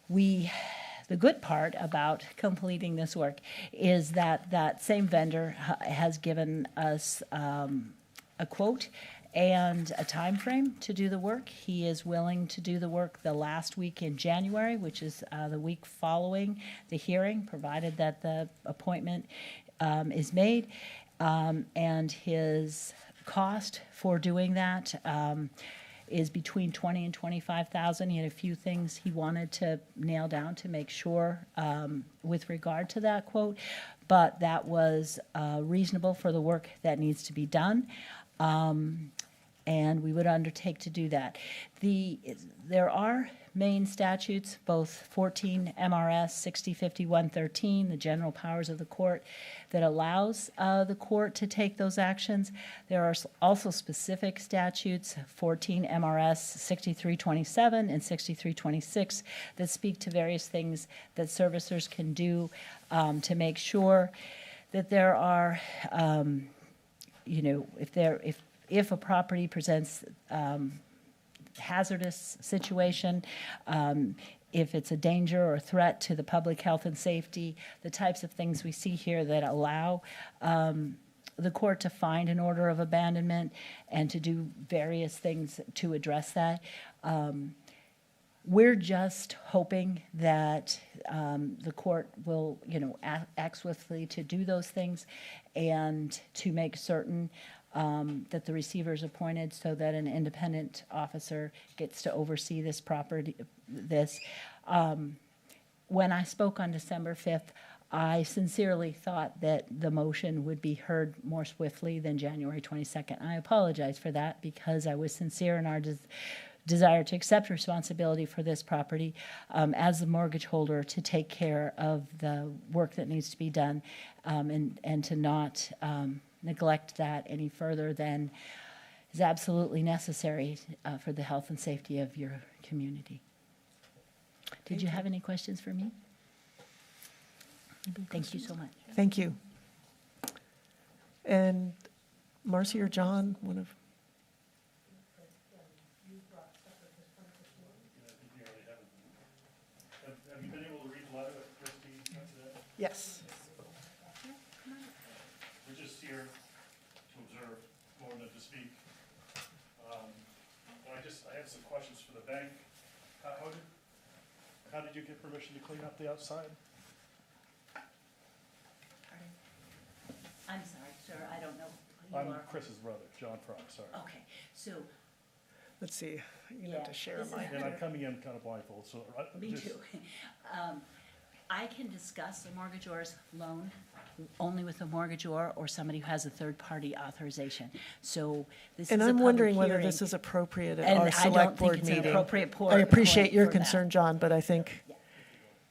The good part about completing this work is that that same vendor has given us a quote and a time frame to do the work. He is willing to do the work the last week in January, which is the week following the hearing, provided that the appointment is made. And his cost for doing that is between $20,000 and $25,000. He had a few things he wanted to nail down to make sure with regard to that quote, but that was reasonable for the work that needs to be done. And we would undertake to do that. There are main statutes, both 14 MRS 605113, the general powers of the court, that allows the court to take those actions. There are also specific statutes, 14 MRS 6327 and 6326, that speak to various things that servicers can do to make sure that there are, if a property presents hazardous situation, if it's a danger or a threat to the public health and safety, the types of things we see here that allow the court to find an order of abandonment and to do various things to address that. We're just hoping that the court will, act swiftly to do those things and to make certain that the receiver is appointed so that an independent officer gets to oversee this property. When I spoke on December 5th, I sincerely thought that the motion would be heard more swiftly than January 22nd. I apologize for that because I was sincere in our desire to accept responsibility for this property as the mortgage holder, to take care of the work that needs to be done and to not neglect that any further than is absolutely necessary for the health and safety of your community. Did you have any questions for me? Thank you so much. Thank you. And Marcy or John, one of... Have you been able to read the letter that Christie sent today? Yes. here to observe more than to speak. I had some questions for the bank. How did you get permission to clean up the outside? I'm sorry, sir, I don't know who you I'm are. Chris's brother, John Frock, sorry. Okay, so, Let's see, you have to Yeah, share this is- mine. And I'm coming in kind of blindfold, so. me just- too. I can discuss a mortgagor's loan only with a mortgagor or somebody who has a third-party authorization. So this is a And I'm public wondering whether hearing, this is appropriate at and our I don't select think board it's an meeting. appropriate I appreciate point your for that. concern, John, but I think,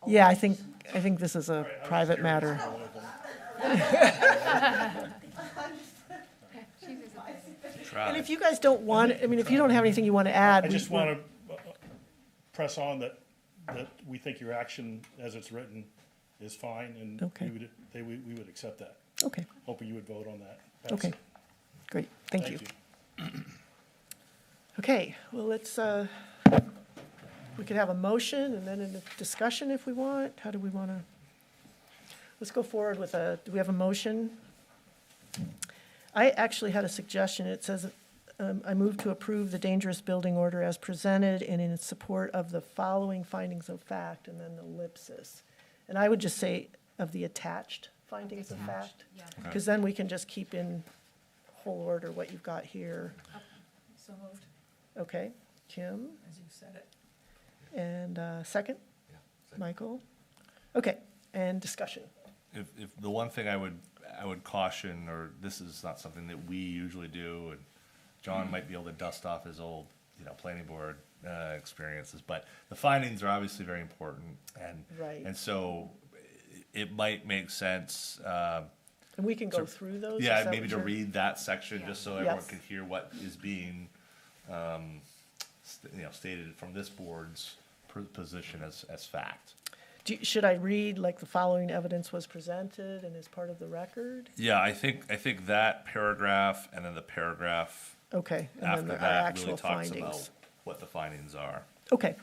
yeah, I think this is a private matter. And if you guys don't want, I mean, if you don't have anything you want to add. I just want to press on that we think your action as it's written is fine, and Okay. we would accept that. Okay, Hoping you would vote on that. okay, great, thank you. Okay, well, we could have a motion and then a discussion if we want. How do we want to? Let's go forward with do we have a motion? I actually had a suggestion. It says, I move to approve the dangerous building order as presented and in support of the following findings of fact, and then the ellipsis. And I would just say of the attached findings of fact, Yeah. because then we can just keep in whole order what you've got here. So moved, Okay, Kim, as you said it. and second? Michael? Okay, and discussion. If the one thing I would caution, or this is not something that we usually do, and John might be able to dust off his old, planning board experiences, but the findings are obviously very important, and Right. and so it might make sense. And we can go through those? Is Yeah, that maybe what to you're- read that section, just so everyone Yes. can hear what is being, stated from this board's position as fact. Should I read, like, the following evidence was presented and is part of the record? Yeah, I think that paragraph and then the paragraph Okay, and then after our that actual really talks about findings. what the findings are. Okay.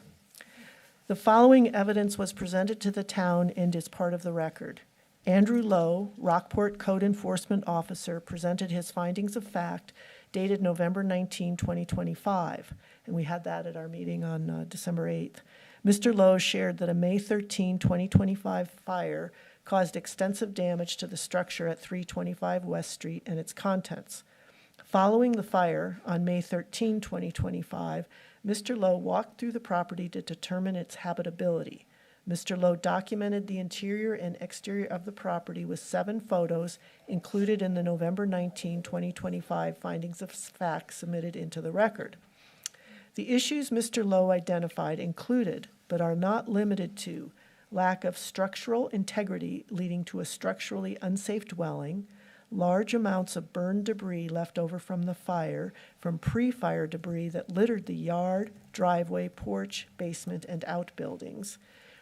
The following evidence was presented to the town and is part of the record. Andrew Lowe, Rockport Code Enforcement Officer, presented his findings of fact dated November 19, 2025, and we had that at our meeting on December 8th. Mr. Lowe shared that a May 13, 2025 fire caused extensive damage to the structure at 325 West Street and its contents. Following the fire on May 13, 2025, Mr. Lowe walked through the property to determine its habitability. Mr. Lowe documented the interior and exterior of the property with 7 photos included in the November 19, 2025 findings of fact submitted into the record. The issues Mr. Lowe identified included, but are not limited to, lack of structural integrity leading to a structurally unsafe dwelling, large amounts of burned debris left over from the fire, from pre-fire debris that littered the yard, driveway, porch, basement, and outbuildings,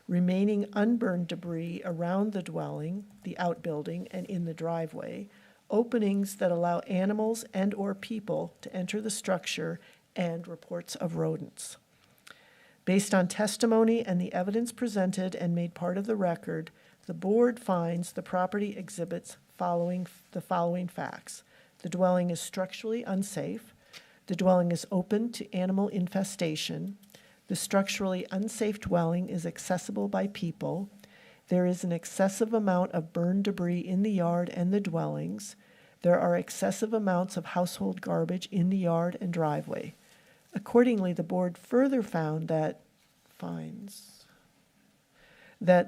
remaining unburned debris around the dwelling, the outbuilding, and in the driveway, openings that allow animals and/or people to enter the structure, and reports of rodents. Based on testimony and the evidence presented and made part of the record, the board finds the property exhibits the following facts. The dwelling is structurally unsafe. The dwelling is open to animal infestation. The structurally unsafe dwelling is accessible by people. There is an excessive amount of burned debris in the yard and the dwellings. There are excessive amounts of household garbage in the yard and driveway. Accordingly, the board further found that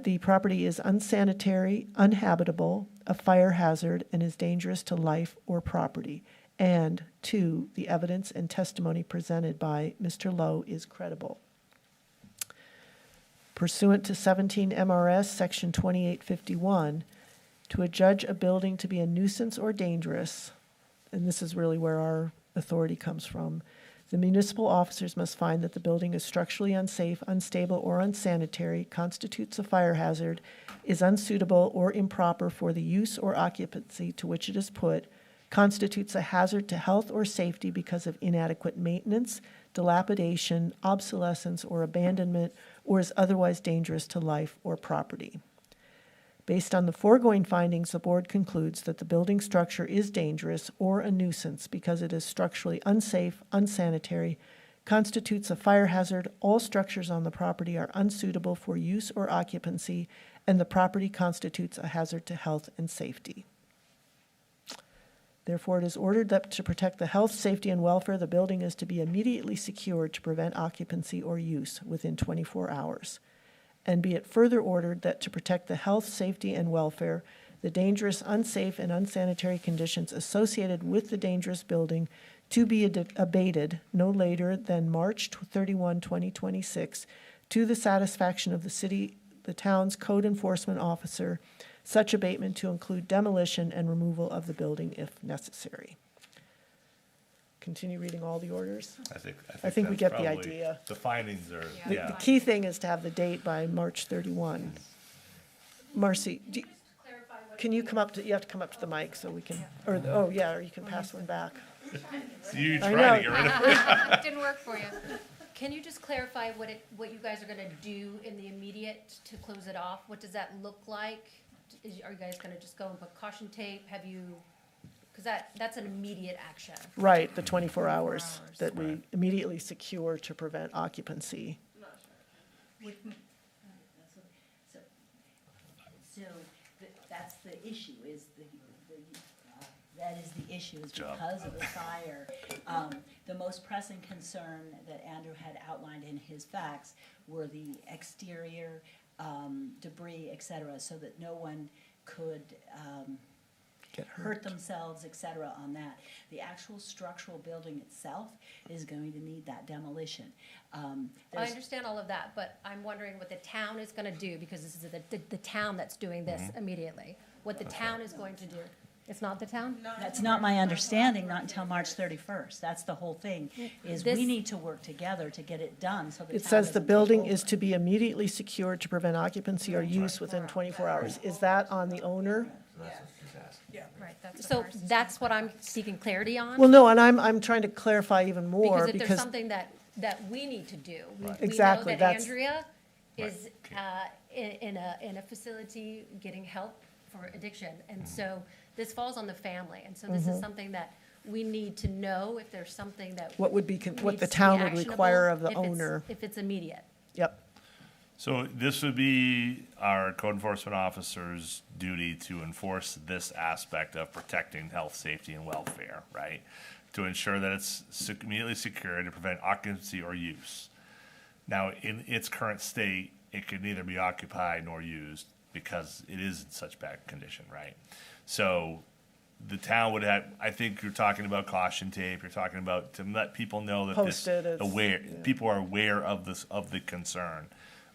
the property is unsanitary, uninhabitable, a fire hazard, and is dangerous to life or property. And 2, the evidence and testimony presented by Mr. Lowe is credible. Pursuant to 17 MRS Section 2851, to adjudge a building to be a nuisance or dangerous, and this is really where our authority comes from, the municipal officers must find that the building is structurally unsafe, unstable, or unsanitary, constitutes a fire hazard, is unsuitable or improper for the use or occupancy to which it is put, constitutes a hazard to health or safety because of inadequate maintenance, dilapidation, obsolescence, or abandonment, or is otherwise dangerous to life or property. Based on the foregoing findings, the board concludes that the building structure is dangerous or a nuisance because it is structurally unsafe, unsanitary, constitutes a fire hazard, all structures on the property are unsuitable for use or occupancy, and the property constitutes a hazard to health and safety. Therefore, it is ordered that to protect the health, safety, and welfare, the building is to be immediately secured to prevent occupancy or use within 24 hours. And be it further ordered that to protect the health, safety, and welfare, the dangerous, unsafe, and unsanitary conditions associated with the dangerous building to be abated no later than March 31, 2026, to the satisfaction of the town's code enforcement officer, such abatement to include demolition and removal of the building if necessary. Continue reading all the orders. I think we that's get the probably- idea. The findings are, The yeah. key thing is to have the date by March 31. Marcy, can you come up to, you have to come up to the mic so we can, or you can pass one back. So you I trying know. to get rid of it? Didn't work for you. Can you just clarify what you guys are gonna do in the immediate to close it off? What does that look like? Are you guys gonna just go and put caution tape? Have you, because that's an immediate action. Right, the 24 hours hours. that we immediately secure to prevent occupancy. So that's the issue, is that is the issue, is Job. because of the fire. The most pressing concern that Andrew had outlined in his facts were the exterior debris, et cetera, so that no one could Get hurt themselves, et cetera, on that. The actual structural building itself is going to need that demolition. I There's- understand all of that, but I'm wondering what the town is gonna do, because this is the town that's doing this immediately. What the town is going to do. It's not the town? That's not my understanding, not until March 31st. That's the whole thing, is we This- need to work together to get it done, so the It town says the doesn't take building over. is to be immediately secured to prevent occupancy or use within 24 hours. Is that on the owner? Right, that's what So Marcy's that's what I'm seeking clarity on. Well, no, and I'm trying to clarify even more Because if there's because, something that we need to do. Exactly, We know that that's- Andrea is in a facility getting help for addiction. And so this falls on the family. And so this is something that we need to know if there's something that. what would be, what needs the to be town would actionable, require of the if it's- owner. If it's immediate. Yep, So this would be our code enforcement officer's duty to enforce this aspect of protecting health, safety, and welfare, right? To ensure that it's immediately secured to prevent occupancy or use. Now, in its current state, it could neither be occupied nor used because it is in such bad condition, right? So the town would have, I think you're talking about caution tape, you're talking about to let people know that this, Posted as- aware, people are aware of this, of the concern.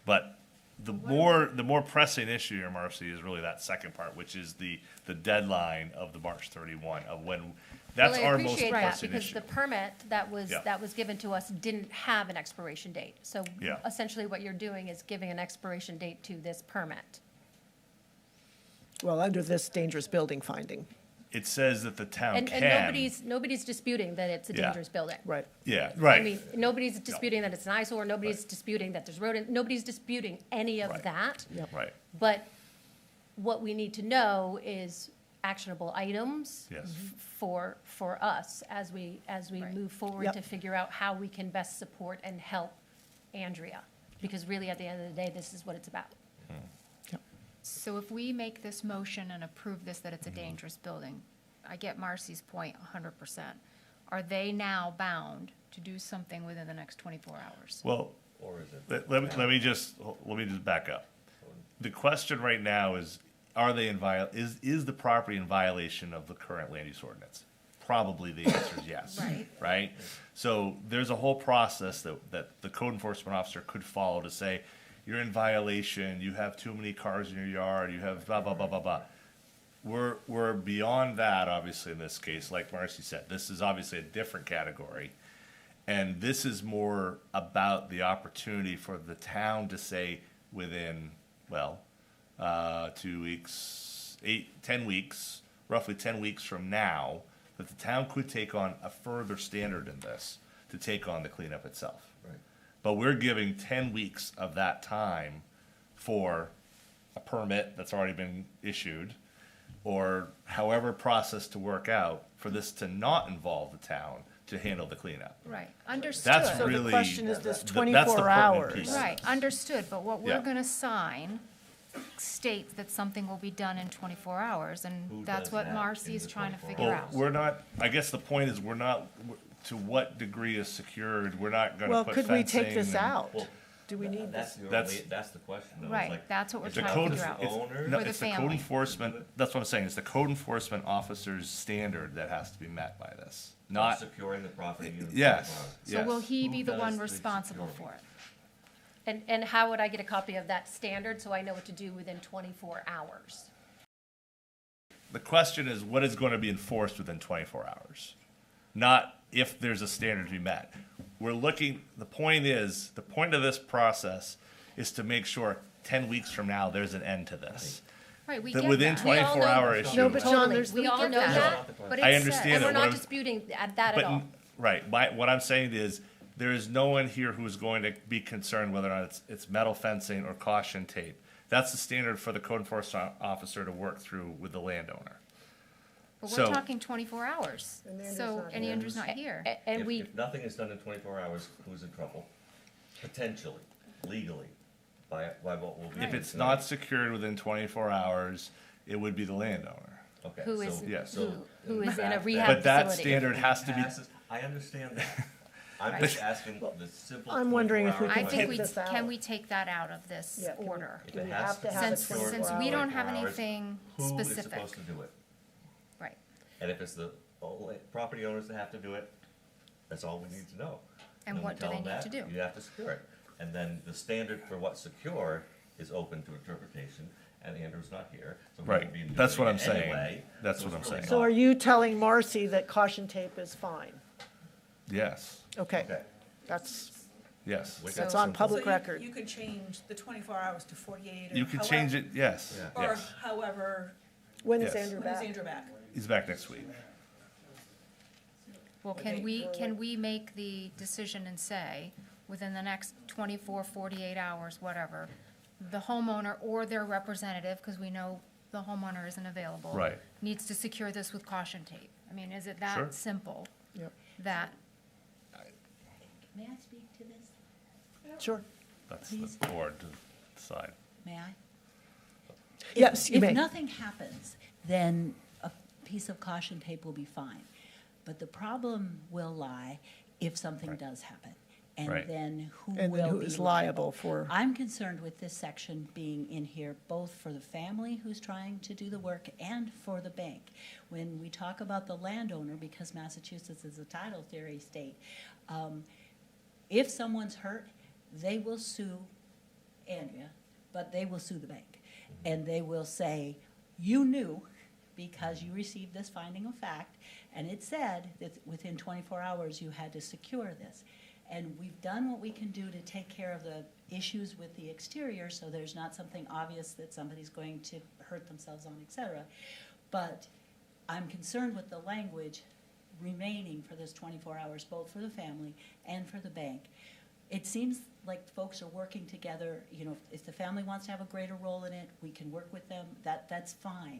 But the more pressing issue here, Marcy, is really that second part, which is the deadline of the March 31 of when, that's Well, I our most appreciate that, pressing because issue. the permit that was Yeah. given to us didn't have an expiration date. So Yeah. essentially what you're doing is giving an expiration date to this permit. well, under this dangerous building finding, It says that the town And can. nobody's disputing that it's a Yeah. dangerous building. right. Yeah, I right. mean, nobody's disputing that it's an eyesore, nobody's disputing that there's rodent, nobody's disputing any of Right. that. Yep. Right, But what we need to know is actionable items yes. for us as we Right. move forward Yep. to figure out how we can best support and help Andrea. Because really, at the end of the day, this is what it's about. So if we make this motion and approve this, that it's a dangerous building, I get Marcy's point 100%. Are they now bound to do something within the next 24 hours? Well, let me just back up. The question right now is, are they is the property in violation of the current land use ordinance? Probably the answer is yes. Right. Right? So there's a whole process that the code enforcement officer could follow to say, you're in violation, you have too many cars in your yard, you have blah, blah, blah, blah, blah. We're beyond that, obviously, in this case, like Marcy said, this is obviously a different category. And this is more about the opportunity for the town to say within, 2 weeks, 10 weeks, roughly 10 weeks from now, that the town could take on a further standard in this to take on the cleanup itself. Right. But we're giving 10 weeks of that time for a permit that's already been issued, or however process to work out for this to not involve the town to handle the cleanup. Right, understood. That's So the really. question is this that's the 24 pertinent hours. piece. Right, understood, but what Yeah. we're gonna sign states that something will be done in 24 hours, and that's does what that Marcy in is the trying to 24 figure Well, out. we're not, I guess the point is, we're not, to what degree is secured, we're not gonna Well, put could we take this fencing and- out? Well, Do we need That's this? the That's- only, that's the question, though. is Right, like, that's what we're if The trying to code, figure out. it's, owner- no, For the it's the code family. enforcement, that's what I'm saying, it's the code enforcement officer's standard that has to be met by this, for not, securing the property in 24 yes, hours. So will yes. he Who be the does one the responsible security? for it? And how would I get a copy of that standard so I know what to do within 24 hours? The question is, what is gonna be enforced within 24 hours? Not if there's a standard to be met. We're looking, the point of this process is to make sure 10 weeks from now, there's an end to this. Right, we That get within that. 24-hour issue. No, but John, Totally. there's We the- all get know that. that, but I it's, understand and that. we're What not I'm- disputing that at But, all. right, what I'm saying is, there is no one here who is going to be concerned whether or not it's metal fencing or caution tape. That's the standard for the code enforcement officer to work through with the landowner. But so- we're talking 24 hours, And Andrew's so, not and here. Andrew's not here. And If- we, If nothing is done in 24 hours, who's in trouble? Potentially, legally, by what will be. If it's not secured within 24 hours, it would be the landowner. Okay, who is, so- yes. who is in a That- rehab But that facility. standard has to be, passes- I understand that. I'm just asking the simple. I'm wondering if we 24 can I take think we, this out. can we take that out of this Yeah, can we- order? Do If we it has have to to have be it Since, secured since 24 we hours? don't have 24 hours, anything Who is specific. supposed to do it? Right, And if it's the only property owners that have to do it, that's all we need to know. And then we what do tell they them need that, to do? You have to secure it. And then the standard for what's secure is open to interpretation, and Andrew's not here, so he Right, won't be doing that's what it I'm saying. anyway. That's So what it's I'm really saying. So not- are you telling Marcy that caution tape is fine? yes, Okay, Okay. that's yes. that's So- on public So you- record. You could change the 24 hours to 48 or You can change it, yes, Yeah. Or yes. however, When is Yes. Andrew when is back? Andrew back? He's back next week. well, can we make the decision and say, within the next 24, 48 hours, whatever, the homeowner or their representative, because we know the homeowner isn't available. Right. Needs to secure this with caution tape. I mean, is it Sure. that simple? Yep. That, May I speak to this? Sure. That's Please. the board to decide. May I? Yes, you may. If nothing happens, then a piece of caution tape will be fine. But the problem will lie if something does happen. And Right. then who And will then be who is liable for, I'm concerned with this section being in here, both for the family who's trying to do the work and for the bank. When we talk about the landowner, because Massachusetts is a title theory state, if someone's hurt, they will sue Andrea, but they will sue the bank. And they will say, you knew because you received this finding of fact, and it said that within 24 hours you had to secure this. And we've done what we can do to take care of the issues with the exterior, so there's not something obvious that somebody's going to hurt themselves on, et cetera. But I'm concerned with the language remaining for this 24 hours, both for the family and for the bank. It seems like folks are working together, you know, if the family wants to have a greater role in it, we can work with them, that's fine.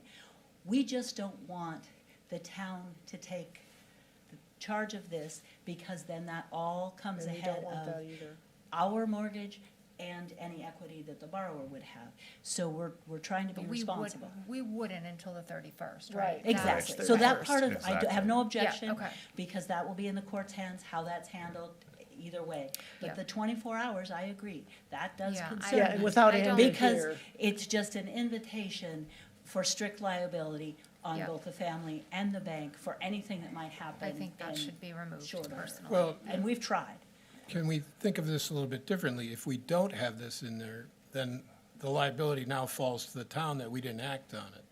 We just don't want the town to take the charge of this, because then that all comes and we ahead don't want that of either. our mortgage and any equity that the borrower would have. So we're trying to be but we would, responsible. we wouldn't until the 31st, Right. right? Exactly. That's So that 31st. part of, I do- have no objection, okay. because that will be in the court's hands, how that's handled, either way. Yeah. But the 24 hours, I agree, that does Yeah, I- concern me. Yeah, and without I don't- Andrew Because here. it's just an invitation for strict liability on Yeah. both the family and the bank for anything that might happen. I think that in should be removed short order. personally. Well, And we've tried. can we think of this a little bit differently? If we don't have this in there, then the liability now falls to the town that we didn't act on it.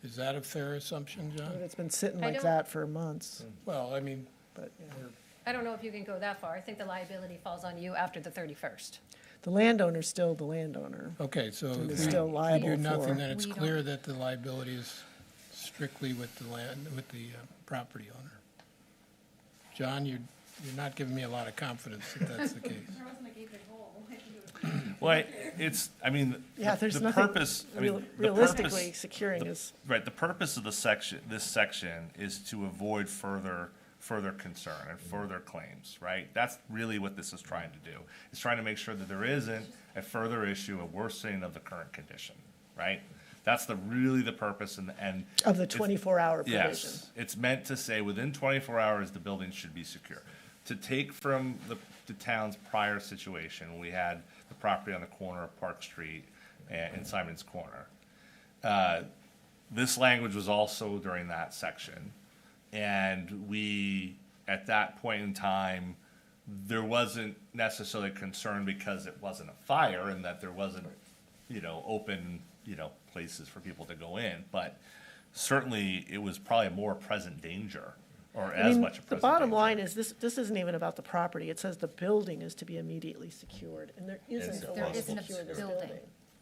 Is that a fair assumption, But John? it's been sitting I like don't- that for months, Well, I mean, but, yeah. I don't know if you can go that far. I think the liability falls on you after the 31st. The landowner's still the landowner. okay, so And if is we still liable do nothing, for- then it's We don't- clear that the liability is strictly with the land, with the property owner. John, you're not giving me a lot of confidence that that's the case. Well, it's, I mean, Yeah, there's the nothing purpose, I mean, the realistically purpose, securing is, right, the purpose of this section is to avoid further concern and further claims, right? That's really what this is trying to do. It's trying to make sure that there isn't a further issue, a worsening of the current condition, right? That's really the purpose and. of the it's- 24-hour provision. Yes, it's meant to say within 24 hours, the building should be secure. To take from the town's prior situation, we had the property on the corner of Park Street and Simon's Corner. This language was also during that section. And we, at that point in time, there wasn't necessarily concern because it wasn't a fire and that there wasn't, open, places for people to go in. But certainly, it was probably a more present danger, or I as mean, much a present the danger. bottom line is, this isn't even about the property. It says the building is to be immediately secured, and there isn't a There way to isn't a secure this building.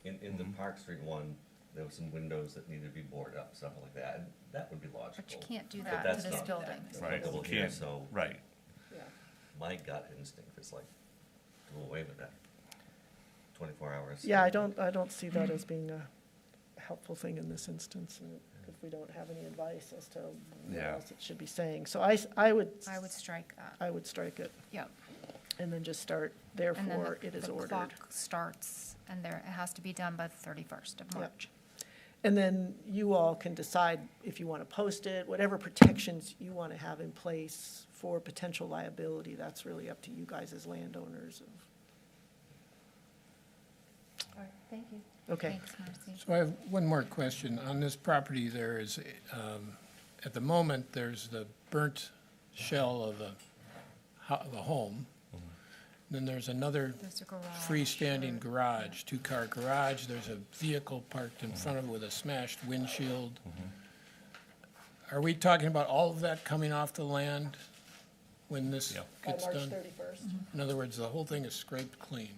building. In the Park Street one, there were some windows that needed to be boarded up, something like that, and that would be logical. But you can't do But that to that's this not- building. Right, you applicable here, can't, so right. Yeah. my gut instinct is like, do away with that. 24 hours. Yeah, I don't see that as being a helpful thing in this instance, and if we don't have any advice as to what Yeah. else it should be saying. So I would, I would strike that. I would strike it, Yep. and then just start, And then therefore, it is the ordered. clock starts, and it has to be done by the 31st of Yep. March. And then you all can decide if you want to post it, whatever protections you want to have in place for potential liability, that's really up to you guys as landowners. All right, thank you. Okay, Thanks, Marcy. So I have one more question. On this property, there is, at the moment, there's the burnt shell of the home. Then there's another There's a garage. freestanding garage, two-car garage. There's a vehicle parked in front of it with a smashed windshield. Are we talking about all of that coming off the land when this Yeah. by gets March done? 31st. In other words, the whole thing is scraped clean.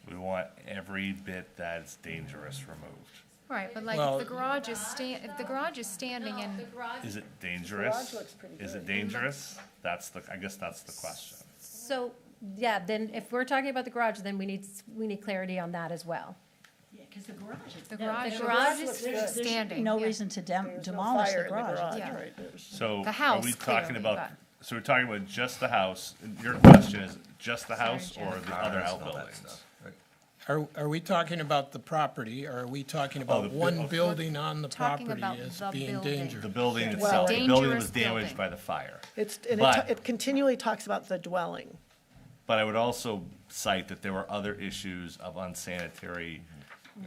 We want every bit that's dangerous removed. Right, but like Well- if the garage is if the garage is standing No, the in, garage, Is it dangerous? looks pretty Is good. it dangerous? I guess that's the question. so, yeah, then if we're talking about the garage, then we need clarity on that as well. Yeah, because the garage is. The garage The garage is looks good. standing, No yeah. reason to There's no demolish fire the in the garage. Yeah. right? There's- So The are house, we talking clearly, about, but- so we're talking about just the house? Your question is just the house Jim. or the other Cars and all that outbuildings? stuff, right? Are we talking about the property, or are we talking Oh, about one building on the talking property about as the being building. dangerous? The building It's a itself, the building dangerous was damaged building. by the fire. And But- it continually talks about the dwelling. But I would also cite that there were other issues of unsanitary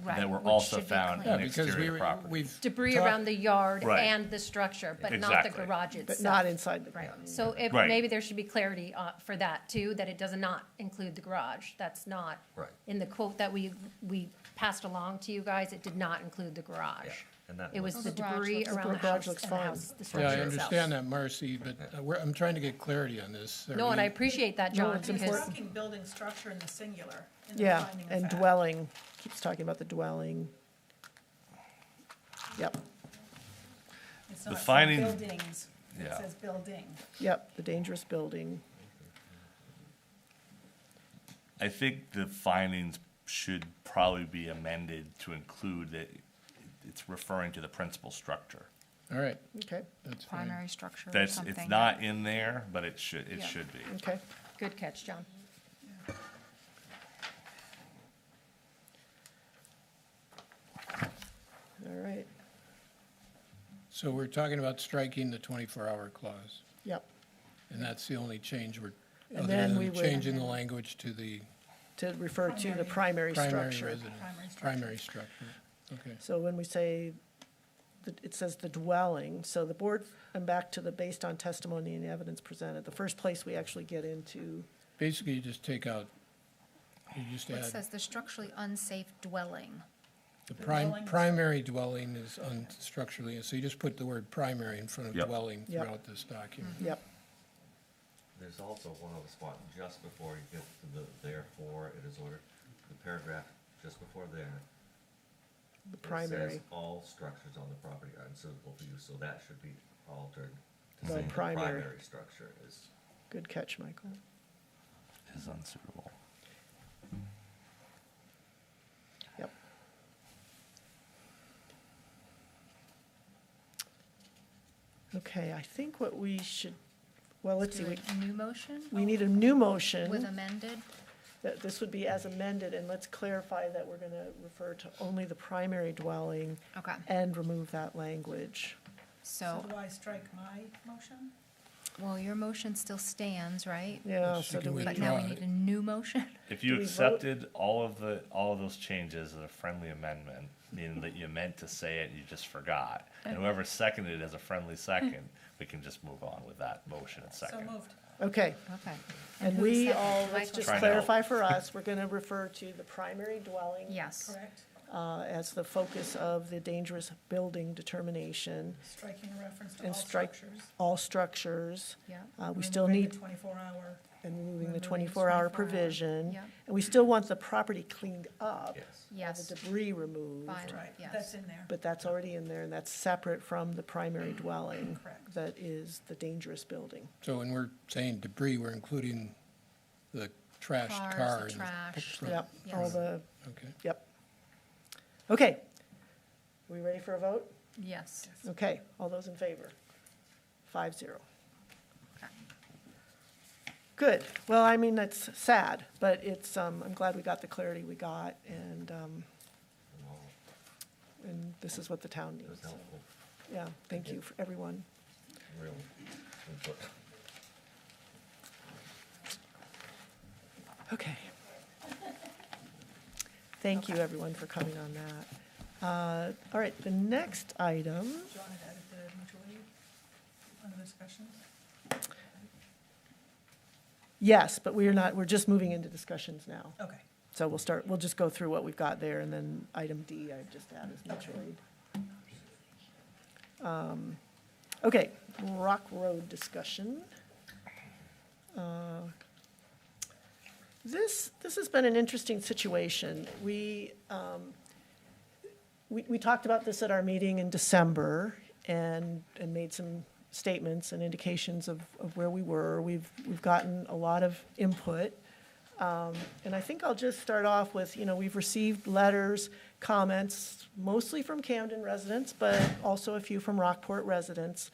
Right, that were which also should be found clean. Yeah, in because exterior property. we've. Debris talked- around the yard Right. and the structure, but not the Exactly. garage itself. But not inside the. Right, so Right. maybe there should be clarity for that too, that it does not include the garage. That's not. Right. In the quote that we passed along to you guys, it did not include the garage. Yeah, and that It was was- the Oh, the garage debris looks- around the The garage house and looks the fine. house, the Yeah, structure I itself. understand that, Marcy, but I'm trying to get clarity on this. Are No, and we- I appreciate that, No, John, it's because, He's important. talking building structure in the singular, in the Yeah, finding of and fact. dwelling, keeps talking about the dwelling. Yep, It's The not saying finding- buildings, it Yeah. says building. yep, the dangerous building. I think the findings should probably be amended to include that it's referring to the principal structure. All right, Okay, that's fine. primary structure or That's, something. it's not in there, but it should Yeah. be. okay. good catch, John. All right, So we're talking about striking the 24-hour clause, yep. and that's the only change we're, And other then than we would- changing the language to the To refer to the primary primary structure. residence, primary structure. Okay. So when we say, it says the dwelling, so the board, and back to the based on testimony and evidence presented, the first place we actually get into, Basically, you just take out, you just It add, says the structurally unsafe dwelling. the dwelling is- primary dwelling is unstructurally, so you just put the word primary in front of Yep. dwelling Yep. throughout this document. yep, There's also one other spot, just before you get to the therefore it is ordered, the paragraph just before there. the It primary, says all structures on the property are unsuitable for use, so that should be altered to The say the primary. primary structure is. good catch, Michael. Is unsuitable. Okay, I think what we should, well, let's see, Do we, a new motion we need a new with motion, amended? that this would be as amended, and let's clarify that we're gonna refer to only the primary dwelling Okay, and remove that language. So so, do I strike my motion? well, your motion still stands, right? Yeah, Yes, so you do can we, But now we Withdraw need it. a new motion? If you Do we vote? accepted all of those changes as a friendly amendment, meaning that you meant to say it, you just forgot, and whoever seconded it as a friendly second, we can just move on with that motion and So second. moved. okay. Okay. And who we seconded? all, let's Michael just Trying to clarify for us, we're gonna refer to the primary dwelling Yes. Correct? as the focus of the dangerous building determination, Striking a reference to And all strike- structures. all structures. Yeah, We still removing need, the 24-hour. and removing the removing 24-hour 24-hour, provision. yeah. And we still want the property cleaned up, Yes. all yes, the debris removed. fine, Right, yes. that's in there. But that's already in there, and that's separate from the primary dwelling. Correct. That is the dangerous building. So when we're saying debris, we're including the trashed Cars, car. the and- trash. Yep, all Yes. the, Okay. yep. Okay. Are we ready for a vote? Yes. Okay, all those in favor? 5-0. Okay. Good. Well, I mean, that's sad, but it's, I'm glad we got the clarity we got, and this is what the town It was needs. So, helpful, yeah, thank you for everyone. really. Input. Okay. Thank you, everyone, for coming on that. All right, the next item, Do you want to edit the mutual aid on the discussions? yes, but we're just moving into discussions now. Okay. So we'll just go through what we've got there, and then item D, I just add as mutual aid. Okay, Rock Road discussion. This has been an interesting situation. We talked about this at our meeting in December and made some statements and indications of where we were. We've gotten a lot of input. And I think I'll just start off with, we've received letters, comments, mostly from Camden residents, but also a few from Rockport residents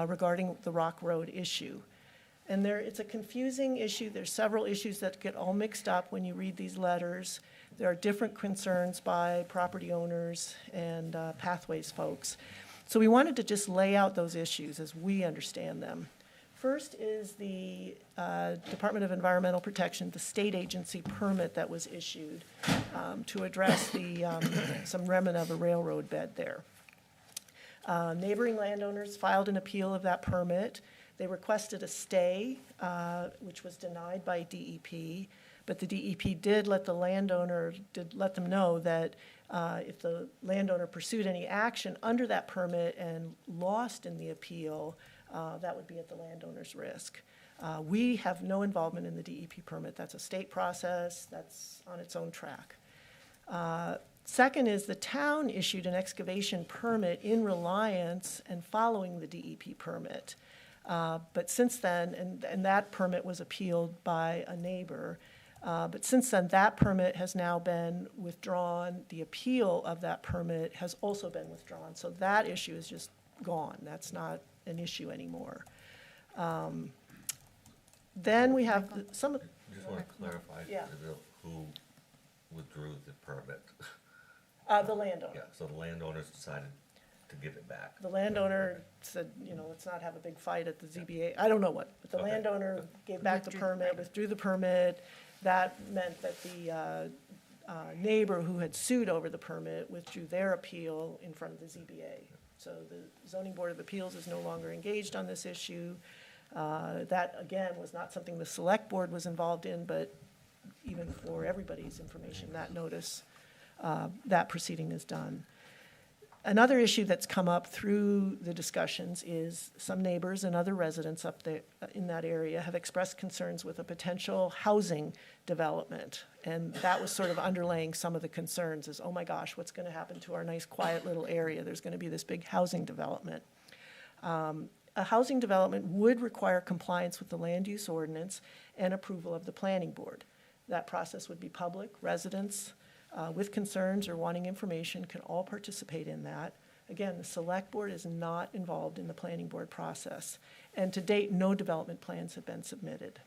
regarding the Rock Road issue. And it's a confusing issue. There's several issues that get all mixed up when you read these letters. There are different concerns by property owners and pathways folks. So we wanted to just lay out those issues as we understand them. First is the Department of Environmental Protection, the state agency permit that was issued to address some remnant of a railroad bed there. Neighboring landowners filed an appeal of that permit. They requested a stay, which was denied by DEP, but the DEP did let them know that if the landowner pursued any action under that permit and lost in the appeal, that would be at the landowner's risk. We have no involvement in the DEP permit. That's a state process. That's on its own track. Second is the town issued an excavation permit in reliance and following the DEP permit. But since then, and that permit was appealed by a neighbor, but since then, that permit has now been withdrawn. The appeal of that permit has also been withdrawn. So that issue is just gone. That's not an issue anymore. Then we have some, Just want to clarify, Yeah. who withdrew the permit? the landowner. Yeah, so the landowners decided to give it back. The landowner said, let's not have a big fight at the ZBA. I don't know what, but the Okay. landowner gave back the permit, withdrew the permit. That meant that the neighbor who had sued over the permit withdrew their appeal in front of the ZBA. So the Zoning Board of Appeals is no longer engaged on this issue. That, again, was not something the Select Board was involved in, but even for everybody's information, that notice, that proceeding is done. Another issue that's come up through the discussions is some neighbors and other residents up there in that area have expressed concerns with a potential housing development. And that was sort of underlaying some of the concerns is, oh my gosh, what's going to happen to our nice quiet little area? There's going to be this big housing development. A housing development would require compliance with the land use ordinance and approval of the planning board. That process would be public. Residents with concerns or wanting information can all participate in that. Again, the select board is not involved in the planning board process, and to date, no development plans have been submitted.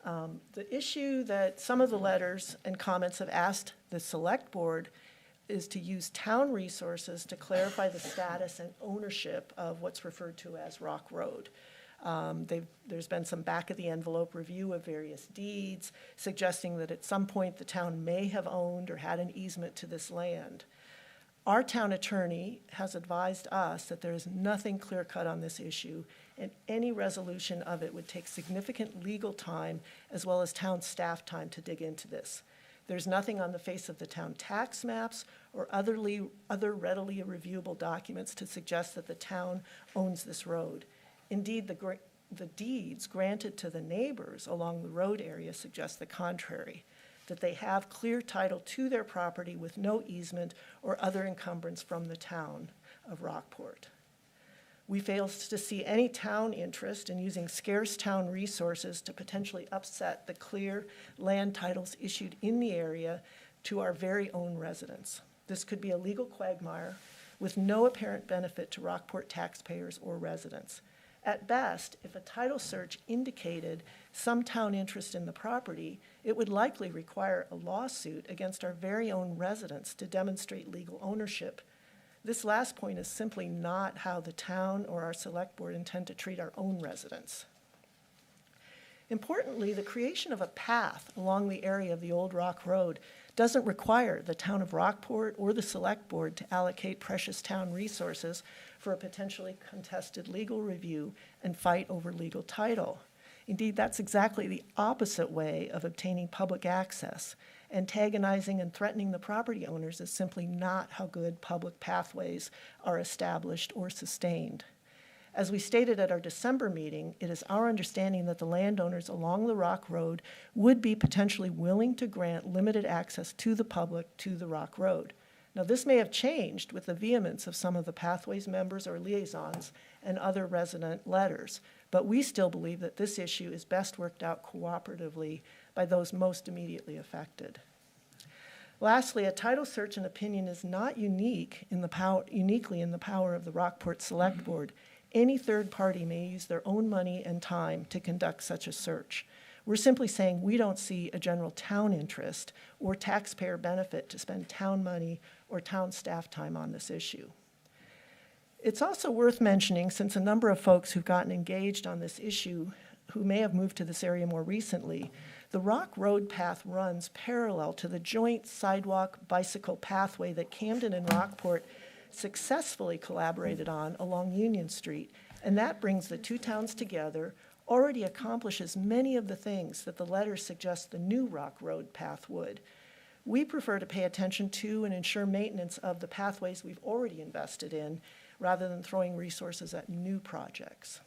The issue that some of the letters and comments have asked the select board is to use town resources to clarify the status and ownership of what's referred to as Rock Road. There's been some back-of-the-envelope review of various deeds, suggesting that at some point the town may have owned or had an easement to this land. Our town attorney has advised us that there is nothing clear-cut on this issue, and any resolution of it would take significant legal time as well as town staff time to dig into this. There's nothing on the face of the town tax maps or other readily reviewable documents to suggest that the town owns this road. Indeed, the deeds granted to the neighbors along the road area suggest the contrary, that they have clear title to their property with no easement or other encumbrance from the town of Rockport. We fail to see any town interest in using scarce town resources to potentially upset the clear land titles issued in the area to our very own residents. This could be a legal quagmire with no apparent benefit to Rockport taxpayers or residents. At best, if a title search indicated some town interest in the property, it would likely require a lawsuit against our very own residents to demonstrate legal ownership. This last point is simply not how the town or our select board intend to treat our own residents. Importantly, the creation of a path along the area of the Old Rock Road doesn't require the town of Rockport or the select board to allocate precious town resources for a potentially contested legal review and fight over legal title. Indeed, that's exactly the opposite way of obtaining public access. Antagonizing and threatening the property owners is simply not how good public pathways are established or sustained. As we stated at our December meeting, it is our understanding that the landowners along the Rock Road would be potentially willing to grant limited access to the public to the Rock Road. Now, this may have changed with the vehemence of some of the Pathways members or liaisons and other resident letters, but we still believe that this issue is best worked out cooperatively by those most immediately affected. Lastly, a title search and opinion is not uniquely in the power of the Rockport Select Board. Any third party may use their own money and time to conduct such a search. We're simply saying we don't see a general town interest or taxpayer benefit to spend town money or town staff time on this issue. It's also worth mentioning, since a number of folks who've gotten engaged on this issue who may have moved to this area more recently, the Rock Road path runs parallel to the joint sidewalk bicycle pathway that Camden and Rockport successfully collaborated on along Union Street, and that brings the two towns together, already accomplishes many of the things that the letter suggests the new Rock Road path would. We prefer to pay attention to and ensure maintenance of the pathways we've already invested in, rather than throwing resources at new projects.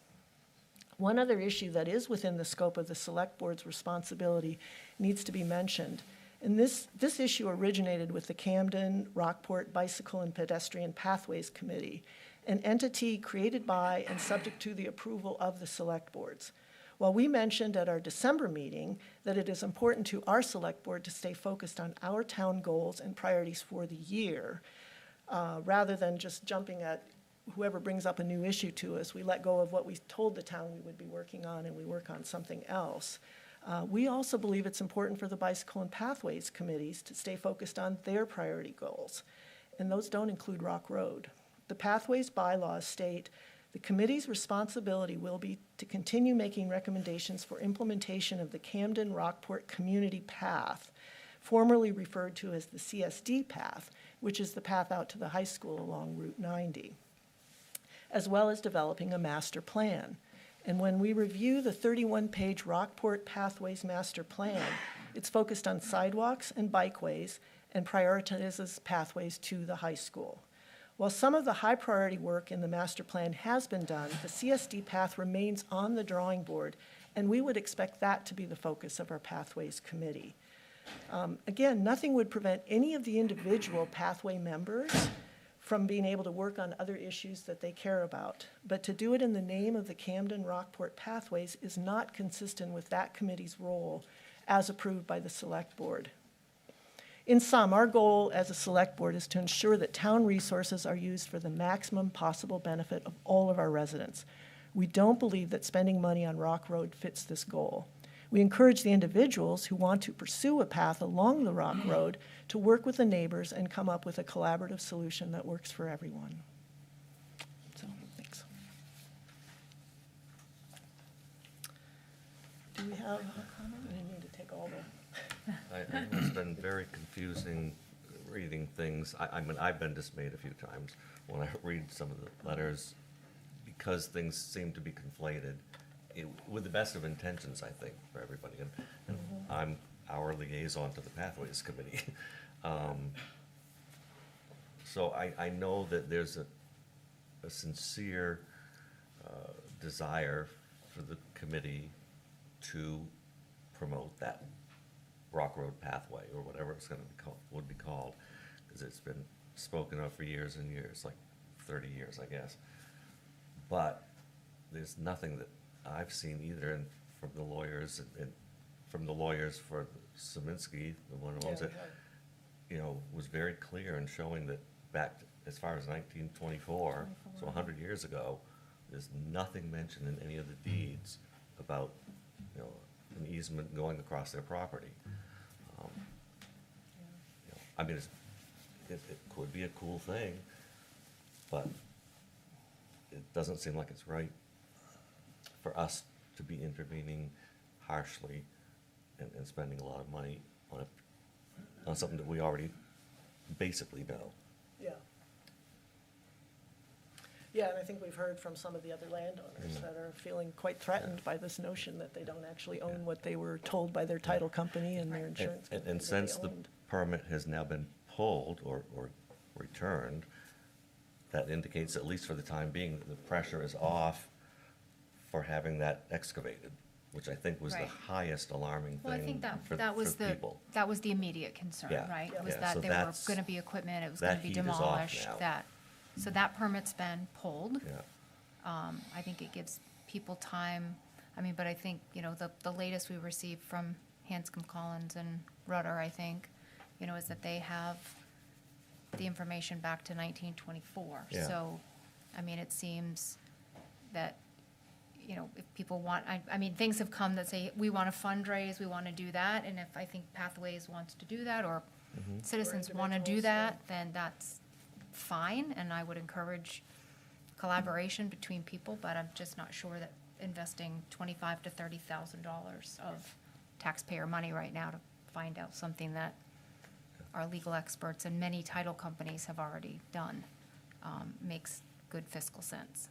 One other issue that is within the scope of the Select Board's responsibility needs to be mentioned. And this issue originated with the Camden Rockport Bicycle and Pedestrian Pathways Committee, an entity created by and subject to the approval of the Select Boards. While we mentioned at our December meeting that it is important to our Select Board to stay focused on our town goals and priorities for the year, rather than just jumping at whoever brings up a new issue to us, we let go of what we told the town we would be working on and we work on something else. We also believe it's important for the Bicycle and Pathways committees to stay focused on their priority goals, and those don't include Rock Road. The Pathways bylaws state the committee's responsibility will be to continue making recommendations for implementation of the Camden Rockport Community Path, formerly referred to as the CSD path, which is the path out to the high school along Route 90, as well as developing a master plan. And when we review the 31-page Rockport Pathways Master Plan, it's focused on sidewalks and bikeways and prioritizes pathways to the high school. While some of the high-priority work in the master plan has been done, the CSD path remains on the drawing board, and we would expect that to be the focus of our Pathways Committee. Again, nothing would prevent any of the individual pathway members from being able to work on other issues that they care about. But to do it in the name of the Camden Rockport Pathways is not consistent with that committee's role as approved by the Select Board. In sum, our goal as a select board is to ensure that town resources are used for the maximum possible benefit of all of our residents. We don't believe that spending money on Rock Road fits this goal. We encourage the individuals who want to pursue a path along the Rock Road to work with the neighbors and come up with a collaborative solution that works for everyone. So, thanks. Do we have a comment? I didn't mean to take all the. It's been very confusing reading things. I mean, I've been dismayed a few times when I read some of the letters because things seem to be conflated with the best of intentions, I think, for everybody. And I'm our liaison to the Pathways Committee. So I know that there's a sincere desire for the committee to promote that Rock Road pathway, or whatever it's gonna be called, would be called, because it's been spoken of for years and years, like 30 years, I guess. But there's nothing that I've seen either, and from the lawyers, and from the lawyers for Szymanski, the one who owns it, you know, was very clear in showing that back as far as 1924, so 100 years ago, there's nothing mentioned in any of the deeds about, you know, an easement going across their property. You know, I mean, it could be a cool thing, but it doesn't seem like it's right for us to be intervening harshly and spending a lot of money on something that we already basically know. Yeah. Yeah, and I think we've heard from some of the other landowners that are feeling quite threatened by this notion that they don't actually own what they were told by their title company and their insurance company And that since they the owned. permit has now been pulled or returned, that indicates, at least for the time being, that the pressure is off for having that excavated, which I think was the Right. highest alarming Well, I think thing for that was people. that was the immediate concern, Yeah. right? Yeah. Was Yeah, that so there were that's- gonna be equipment, it was that gonna be heat is off demolished, now. so that permit's been pulled. Yeah, I think it gives people time, I mean, but I think, you know, the latest we received from Hanscom Collins and Rudder, I think, you know, is that they have the information back to 1924. Yeah. So, I mean, it seems that, you know, if people want, I mean, things have come that say, we want to fundraise, we want to do that, and if I think Pathways wants to do that, or citizens want to do individuals, that, then that's fine, and I would encourage collaboration between people, but I'm just not sure that investing $25,000 to $30,000 of taxpayer money right now to find out something that our legal experts and many title companies have already done makes good fiscal sense.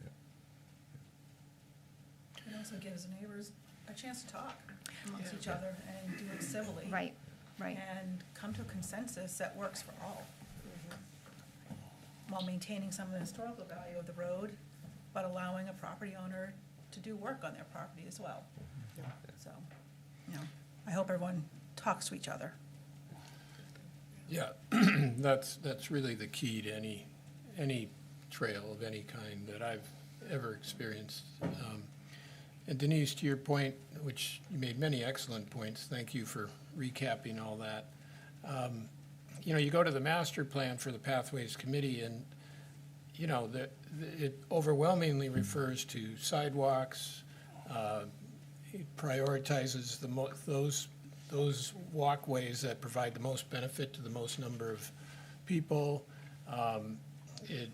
It also gives neighbors a chance to talk amongst each other and do it civilly. Right, right. And come to a consensus that works for all. While maintaining some of the historical value of the road, but allowing a property owner to do work on their property as well. So, you know, I hope everyone talks to each other. Yeah, that's really the key to any trail of any kind that I've ever experienced. And Denise, to your point, which you made many excellent points, thank you for recapping all that. You know, you go to the master plan for the Pathways Committee and, you know, it overwhelmingly refers to sidewalks. It prioritizes those walkways that provide the most benefit to the most number of people. It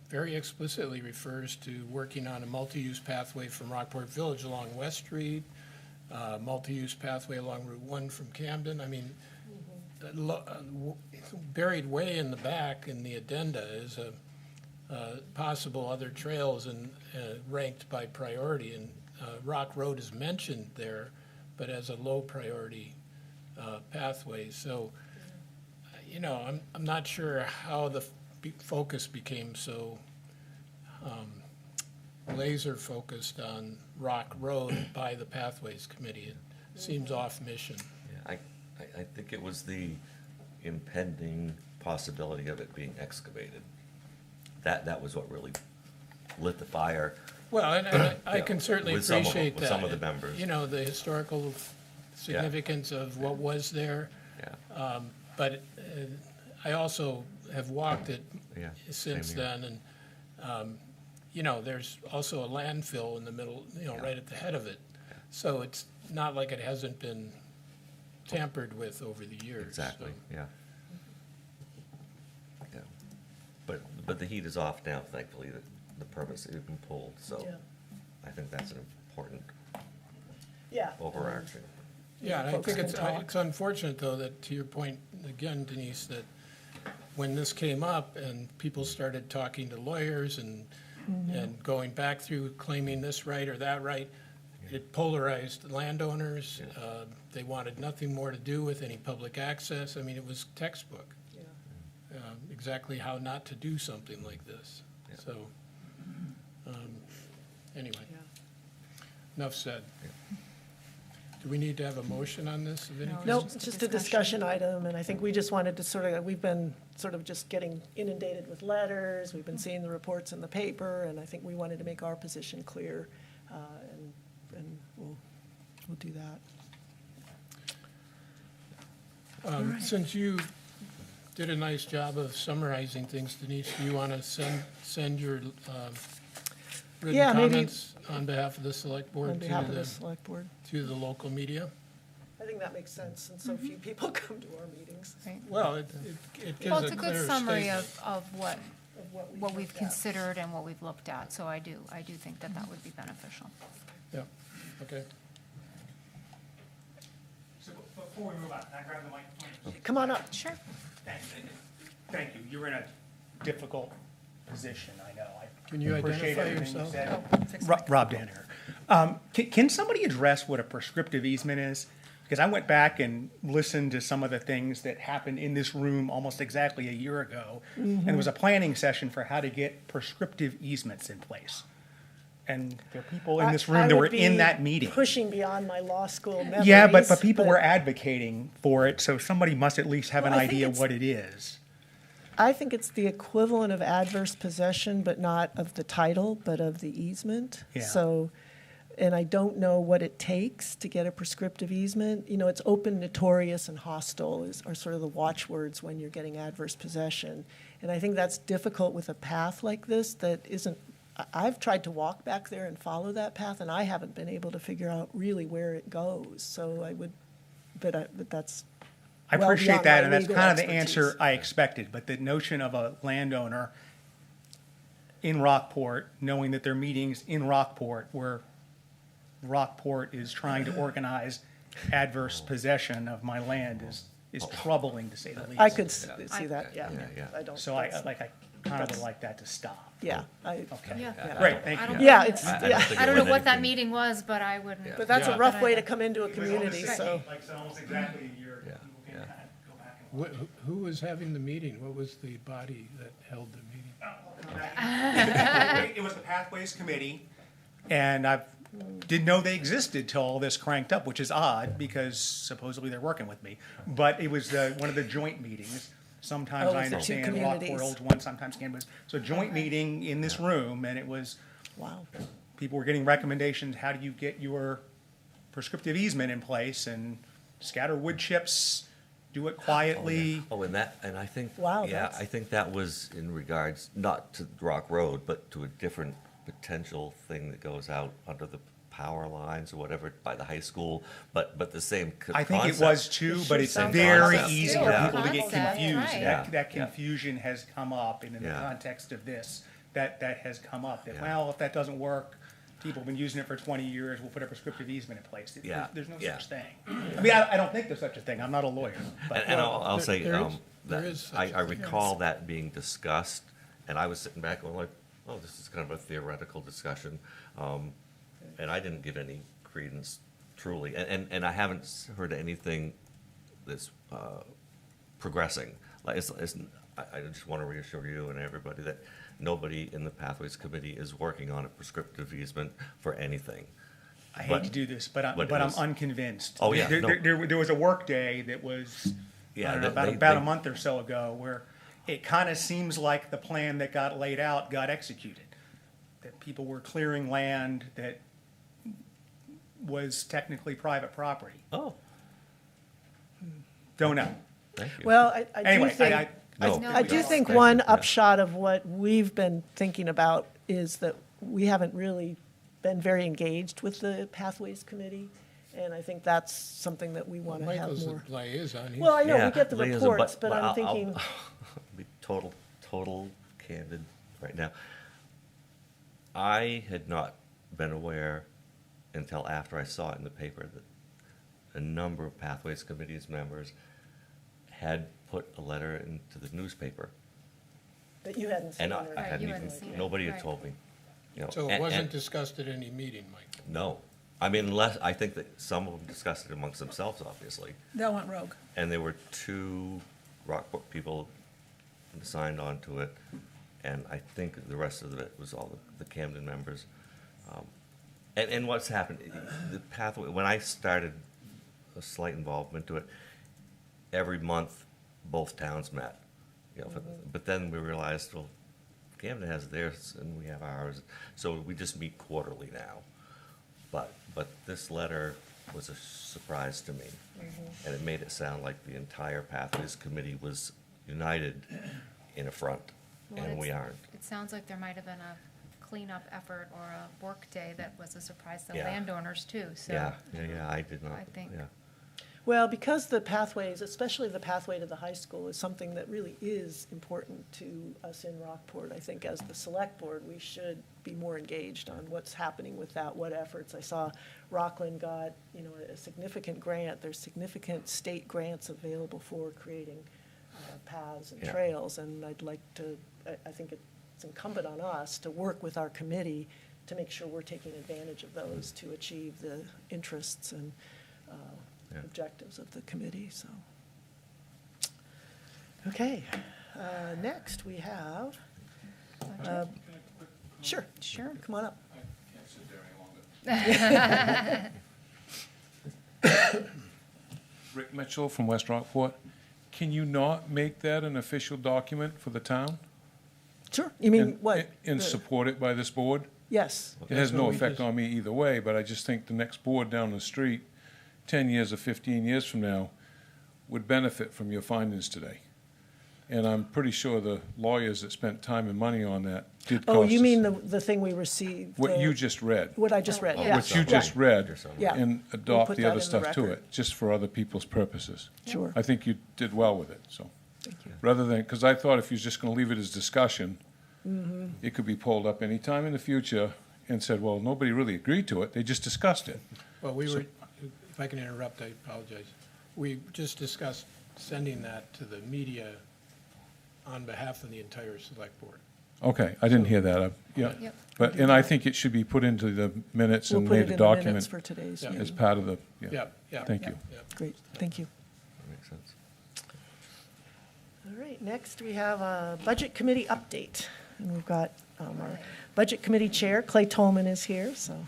very explicitly refers to working on a multi-use pathway from Rockport Village along West Street, multi-use pathway along Route 1 from Camden. I mean, buried way in the back in the addenda is possible other trails and ranked by priority. And Rock Road is mentioned there, but as a low priority pathway. So, you know, I'm not sure how the focus became so laser focused on Rock Road by the Pathways Committee. It seems off mission. yeah, I think it was the impending possibility of it being excavated. That was what really lit the fire. Well, and I Yeah, can certainly with some of them- appreciate with that. some of the members. You know, the historical significance of what was there. Yeah, But I also have walked it Yeah, since same here. then, and, you know, there's also a landfill in the middle, you know, right at the head of it. So it's not like it hasn't been tampered with over the years. Exactly, so. yeah. Yeah. But the heat is off now, thankfully, the permits have been pulled, so Yeah. I think that's an important Yeah. overarching. Yeah, and I Folks think can it's, talk. it's unfortunate, though, that, to your point, again, Denise, that when this came up and people started talking to lawyers and going back through claiming this right or that right, it polarized landowners. They wanted nothing more to do with any public access. I mean, it was textbook, Yeah. exactly how not to do something like this. Yeah. So, anyway, Yeah. enough said. Do we need to have a motion on this of any No. kind? Nope, just a just a discussion item, and I think we just wanted to sort of, we've been sort of just getting inundated with letters, we've been seeing the reports in the paper, and I think we wanted to make our position clear, and we'll do that. Since you did a nice job of summarizing things, Denise, do you want to send your written Yeah, maybe- comments on behalf of the select board On behalf of the select board. to the local media? I think that makes sense, since so few people come to our meetings. Right. Well, it gives Well, a it's a clear good summary statement. of what, Of what we've looked at. considered and what we've looked at, so I do think that that would be beneficial. Yeah, okay. So before we move on, can I grab the microphone? Come on up. Sure. Thank you. You're in a difficult position, I know. I Can you appreciate identify everything you yourself? said. Rob Danaher. Can somebody address what a prescriptive easement is? Because I went back and listened to some of the things that happened in this room almost exactly a year ago. And it was a planning session for how to get prescriptive easements in place. And there are people in this I room that would were in be that meeting. Pushing beyond my law school memories. Yeah, but people were advocating for it, so somebody must at least have an Well, I think idea it's- what it is. I think it's the equivalent of adverse possession, but not of the title, but of the easement. Yeah. So, and I don't know what it takes to get a prescriptive easement. You know, it's open, notorious, and hostile are sort of the watchwords when you're getting adverse possession. And I think that's difficult with a path like this that isn't, I've tried to walk back there and follow that path, and I haven't been able to figure out really where it goes. So I would, but that's I well appreciate beyond that, my and that's legal kind of the expertise. answer I expected, but the notion of a landowner in Rockport, knowing that there are meetings in Rockport where Rockport is trying to organize adverse possession of my land is troubling, to say the least. I could see that, yeah. Yeah. I don't. So I that's- kind of would like that to stop. Yeah, Okay. Yeah. Great, thank I you. don't- yeah, it's, I don't yeah, think I it don't know was what that anything- meeting was, but I wouldn't. but that's a Yeah. rough way to come into a community, Like so. I said, almost exactly a year, Yeah, people can yeah. kind of go back and watch. Who was having the meeting? What was the body that held the meeting? It was the Pathways Committee, and I didn't know they existed till all this cranked up, which is odd, because supposedly they're working with me. But it was one of the joint meetings. Sometimes Oh, I it was the two understand communities. Rockport holds one, sometimes Canvas. So a joint meeting in this room, and it was, Wow. people were getting recommendations, how do you get your prescriptive easement in place, and scatter wood chips, do it quietly. Oh, and I think, Wow, yeah, that's- I think that was in regards, not to Rock Road, but to a different potential thing that goes out under the power lines or whatever by the high school, but the same I think it concept. was too, It but sure it's sounds very awesome. easy Still for a people to get concept, confused. right. Yeah, That yeah. confusion has come up, and in the Yeah. context of this, that has come up. That, Yeah. well, if that doesn't work, people have been using it for 20 years, we'll put a prescriptive easement in place. Yeah, There's no yeah. such thing. I mean, I don't think there's such a thing. I'm not a lawyer. But And I'll there- say, there is- there that is such I a thing. recall that being discussed, and I was sitting back going like, oh, this is kind of a theoretical discussion. And I didn't give any credence truly, and I haven't heard anything that's progressing. Like, I just want to reassure you and everybody that nobody in the Pathways Committee is working on a prescriptive easement for anything. I hate But- to do this, but I'm but it was- unconvinced. Oh, yeah, no. There was a work day that was, Yeah, I don't know, they- about a they- month or so ago, where it kind of seems like the plan that got laid out got executed. That people were clearing land that was technically private property. Oh, Don't know. Thank you. Well, I do Anyway, think, No, I do think thank one you, yeah. upshot of what we've been thinking about is that we haven't really been very engaged with the Pathways Committee, and I think that's something that we want to have Michael's more. the liaison. Well, I know, Yeah, we get the liaison, reports, but I'm I'll- thinking, be total candid right now. I had not been aware until after I saw it in the paper that a number of Pathways Committee's members had put a letter into the newspaper. that you hadn't seen And or. I hadn't you even, hadn't seen it, nobody had right. told me, you know. So it and- wasn't and- discussed at any meeting, Mike? No. I mean, unless, I think that some of them discussed it amongst themselves, obviously. They all went rogue. And there were 2 Rockport people that signed on to it, and I think the rest of it was all the Camden members. And what's happened, the pathway, when I started a slight involvement to it, every month, both towns met, you know, but then we realized, well, Camden has theirs and we have ours, so we just meet quarterly now. But this letter was a surprise to me, and it made it sound like the entire Pathways Committee was united in a front, Well, and we it's- aren't. It sounds like there might have been a cleanup effort or a work day that was a surprise to Yeah. landowners too, so. Yeah, I did not, I think- yeah. Well, because the pathways, especially the pathway to the high school, is something that really is important to us in Rockport, I think as the select board, we should be more engaged on what's happening with that, what efforts. I saw Rockland got, you know, a significant grant. There's significant state grants available for creating paths and Yeah. trails, and I'd like to, I think it's incumbent on us to work with our committee to make sure we're taking advantage of those to achieve the interests and Yeah. objectives of the committee, so. Okay, next we have, sure, Sure. come on up. Rick Mitchell from West Rockport. Can you not make that an official document for the town? Sure, you mean And- what? And The- support it by this board? Yes, It has That's no what we effect just- on me either way, but I just think the next board down the street, 10 years or 15 years from now, would benefit from your findings today. And I'm pretty sure the lawyers that spent time and money on that did cost oh, you us- mean the thing we received? What the- you just read. What I just read, Oh, yeah. What you yeah, just read, Yeah. and We'll adopt put the that other in the stuff to record. it, just for other people's purposes. Sure, I think you did well with it, so. thank you. Rather than, because I thought if you're just going to leave it as discussion, Mm-hmm. it could be pulled up any time in the future and said, well, nobody really agreed to it, they just discussed it. Well, we were, if I can interrupt, I apologize. We just discussed sending that to the media on behalf of the entire select board. Okay, I didn't hear that, yeah. Yep. But, and I think it should be put into the minutes We'll and put it made in a the document minutes for today's Yeah. as meeting. part of the, yeah. Yeah, yeah. Thank you. yeah. Great, thank you. That makes sense. All right, next we have a Budget Committee update. And we've got our Budget Committee Chair, Clay Tolman, is here, so.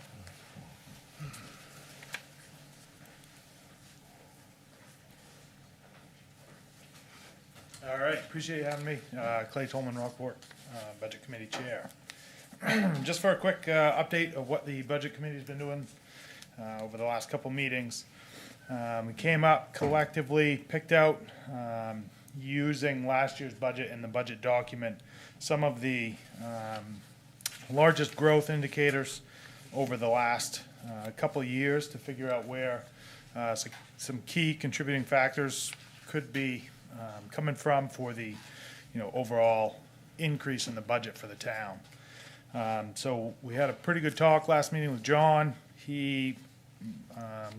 All right, appreciate you having me. Clay Tolman, Rockport, Budget Committee Chair. Just for a quick update of what the Budget Committee's been doing over the last couple meetings. We came up collectively, picked out, using last year's budget and the budget document, some of the largest growth indicators over the last couple of years to figure out where some key contributing factors could be coming from for the, overall increase in the budget for the town. So we had a pretty good talk last meeting with John. He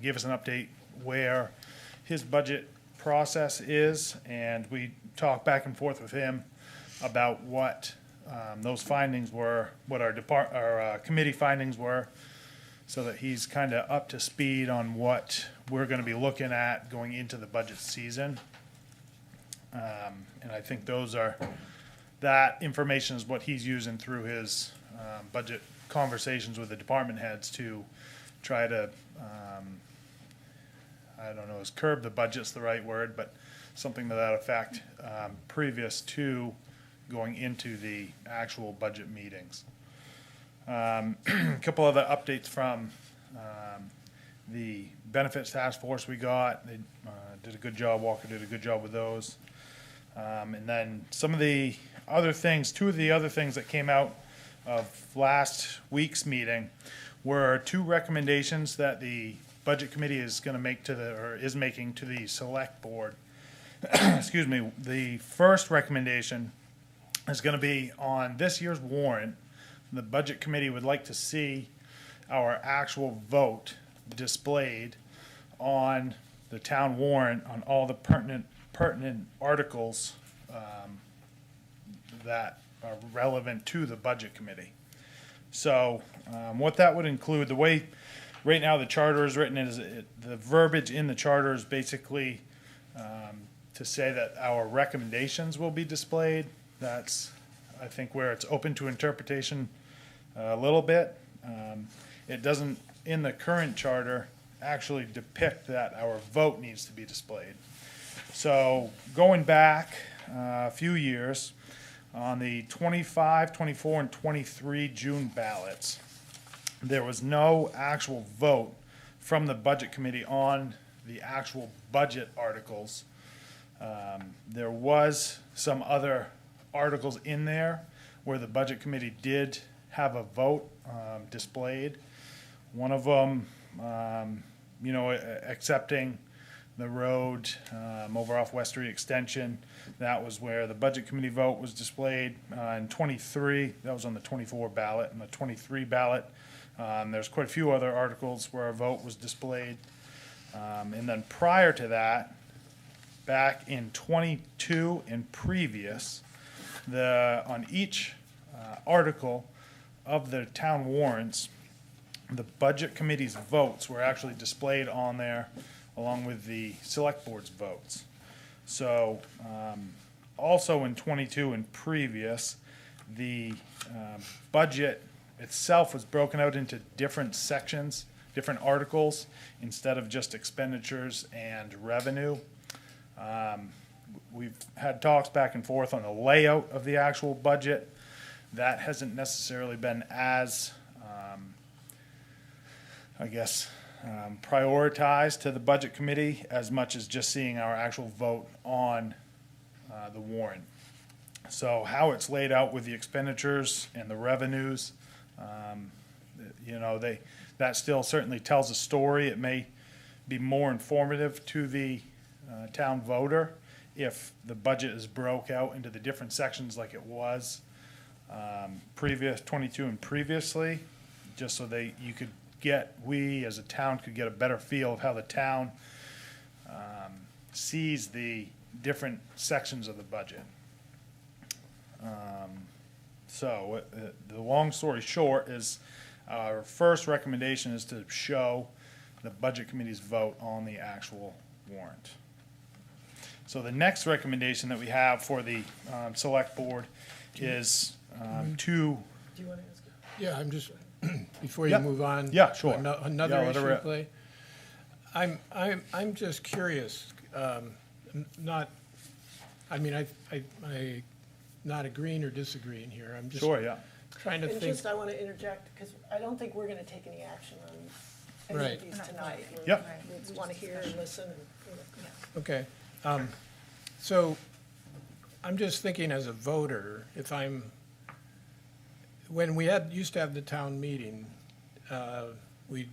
gave us an update where his budget process is, and we talked back and forth with him about what those findings were, what our committee findings were, so that he's kind of up to speed on what we're going to be looking at going into the budget season. And I think that information is what he's using through his budget conversations with the department heads to try to, I don't know, is curb the budget's the right word, but something to that effect, previous to going into the actual budget meetings. A couple other updates from the benefits task force we got. They did a good job, Walker did a good job with those. And then some of the other things, two of the other things that came out of last week's meeting were two recommendations that the Budget Committee is gonna make is making to the Select Board. Excuse me, the first recommendation is gonna be on this year's warrant. The Budget Committee would like to see our actual vote displayed on the town warrant on all the pertinent articles that are relevant to the Budget Committee. So what that would include, the way right now the charter is written is the verbiage in the charter is basically to say that our recommendations will be displayed. That's, I think, where it's open to interpretation a little bit. It doesn't, in the current charter, actually depict that our vote needs to be displayed. So going back a few years, on the 25, 24, and 23 June ballots, there was no actual vote from the Budget Committee on the actual budget articles. There was some other articles in there where the Budget Committee did have a vote displayed. One of them, accepting the road over off West Street Extension. That was where the Budget Committee vote was displayed. In 23, that was on the 24 ballot. And the 23 ballot, there's quite a few other articles where a vote was displayed. And then prior to that, back in 22 and previous, on each article of the town warrants, the Budget Committee's votes were actually displayed on there along with the Select Board's votes. So also in 22 and previous, the budget itself was broken out into different sections, different articles, instead of just expenditures and revenue. We've had talks back and forth on the layout of the actual budget. That hasn't necessarily been as, prioritized to the Budget Committee as much as just seeing our actual vote on the warrant. So how it's laid out with the expenditures and the revenues, that still certainly tells a story. It may be more informative to the town voter if the budget is broke out into the different sections like it was previous 22 and previously, just so we as a town could get a better feel of how the town sees the different sections of the budget. The long story short is our first recommendation is to show the Budget Committee's vote on the actual warrant. So the next recommendation that we have for the Select Board is to. Do you want to ask? Yeah, I'm just, before you Yep. move on. Yeah, sure. Another Yeah, let her issue, rip. Clay. I'm just curious, not agreeing or disagreeing here. I'm just Sure, yeah. trying to And think. just, I want to interject, because I don't think we're going to take any action on any Right. of these tonight. Yep. We want to hear and listen and, Okay, so I'm just thinking as a voter, when we used to have the town meeting, we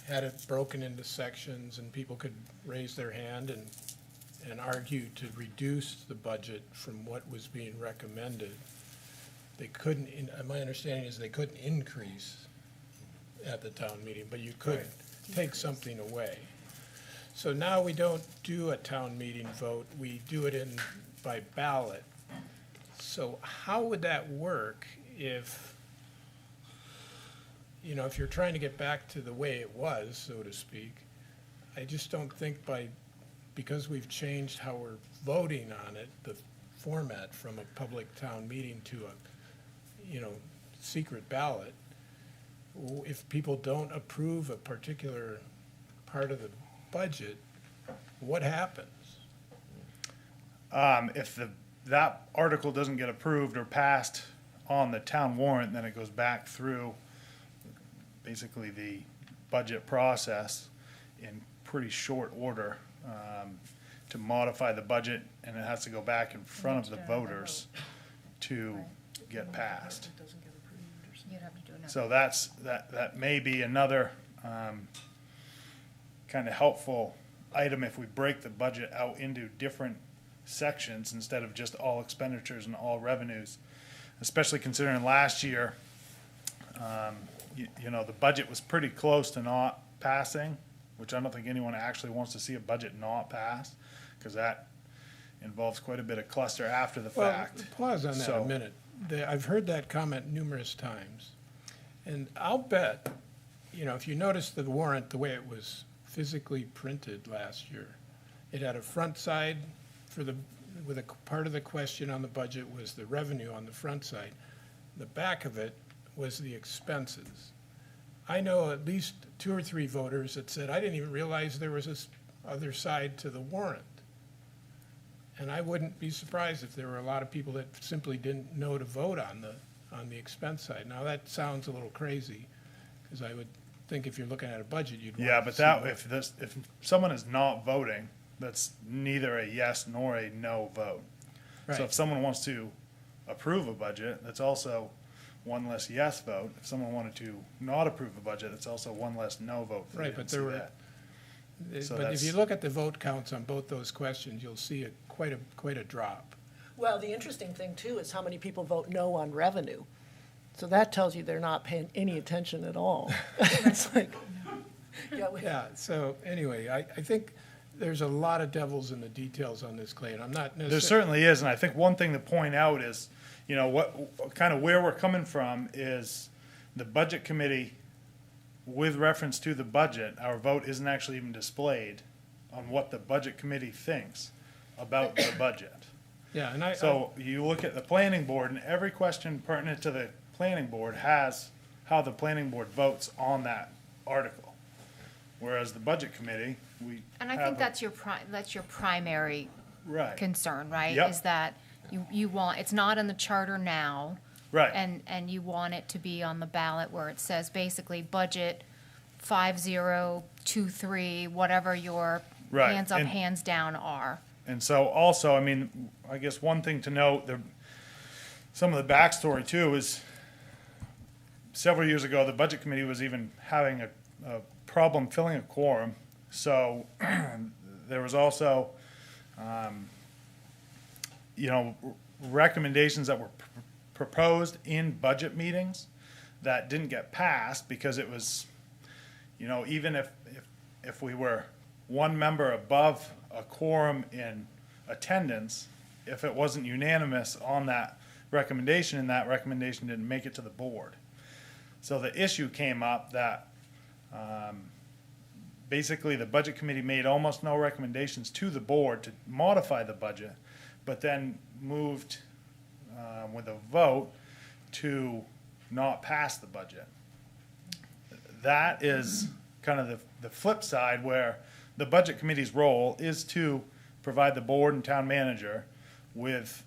had it broken into sections and people could raise their hand and argue to reduce the budget from what was being recommended. They couldn't, my understanding is they couldn't increase at the town meeting, but you could take something away. So now we don't do a town meeting vote, we do it by ballot. So how would that work if you're trying to get back to the way it was, so to speak? I just don't think because we've changed how we're voting on it, the format from a public town meeting to a, secret ballot, if people don't approve a particular part of the budget, what happens? If that article doesn't get approved or passed on the town warrant, then it goes back through basically the budget process. in pretty short order, to modify the budget, and it has to go back in front of the voters to get passed. You'd have to do another. So that may be another, kind of helpful item if we break the budget out into different sections instead of just all expenditures and all revenues, especially considering last year, you know, the budget was pretty close to not passing, which I don't think anyone actually wants to see a budget not pass, because that involves quite a bit of cluster after the Well, fact. pause on that So- a minute. I've heard that comment numerous times. And I'll bet, you know, if you notice the warrant, the way it was physically printed last year, it had a front side with a part of the question on the budget was the revenue on the front side. The back of it was the expenses. I know at least 2 or 3 voters that said, I didn't even realize there was this other side to the warrant. And I wouldn't be surprised if there were a lot of people that simply didn't know to vote on the expense side. Now, that sounds a little crazy, because I would think if you're looking at a budget, you'd want Yeah, to but see that, what- if someone is not voting, that's neither a yes nor a no vote. So Right. if someone wants to approve a budget, that's also one less yes vote. If someone wanted to not approve a budget, that's also one less no vote. if they Right, didn't but see there were- that. So But if you that's- look at the vote counts on both those questions, you'll see quite a drop. Well, the interesting thing too is how many people vote no on revenue. So that tells you they're not paying any attention at all. It's like, Yeah, so anyway, I think there's a lot of devils in the details on this, Clay, and I'm not There necessarily. certainly is, and I think one thing to point out is, you know, what, kind of where we're coming from is the budget committee, with reference to the budget, our vote isn't actually even displayed on what the budget committee thinks about the budget. Yeah, and So you look at the planning board, and every question pertinent to the planning board has how the planning board votes on that article. Whereas the budget committee, we And I have think a- that's your primary Right, concern, right? Yep. Is that you want, it's not in the charter now. right. And you want it to be on the ballot where it says basically budget 5023, whatever your Right, hands up, and- hands down are. And so also, I mean, I guess one thing to note, some of the backstory too is several years ago, the budget committee was even having a problem filling a quorum. So there was also, you know, recommendations that were proposed in budget meetings that didn't get passed because it was, you know, even if we were one member above a quorum in attendance, if it wasn't unanimous on that recommendation, and that recommendation didn't make it to the board. So the issue came up that, basically the budget committee made almost no recommendations to the board to modify the budget, but then moved, with a vote to not pass the budget. That is kind of the flip side, where the budget committee's role is to provide the board and town manager with,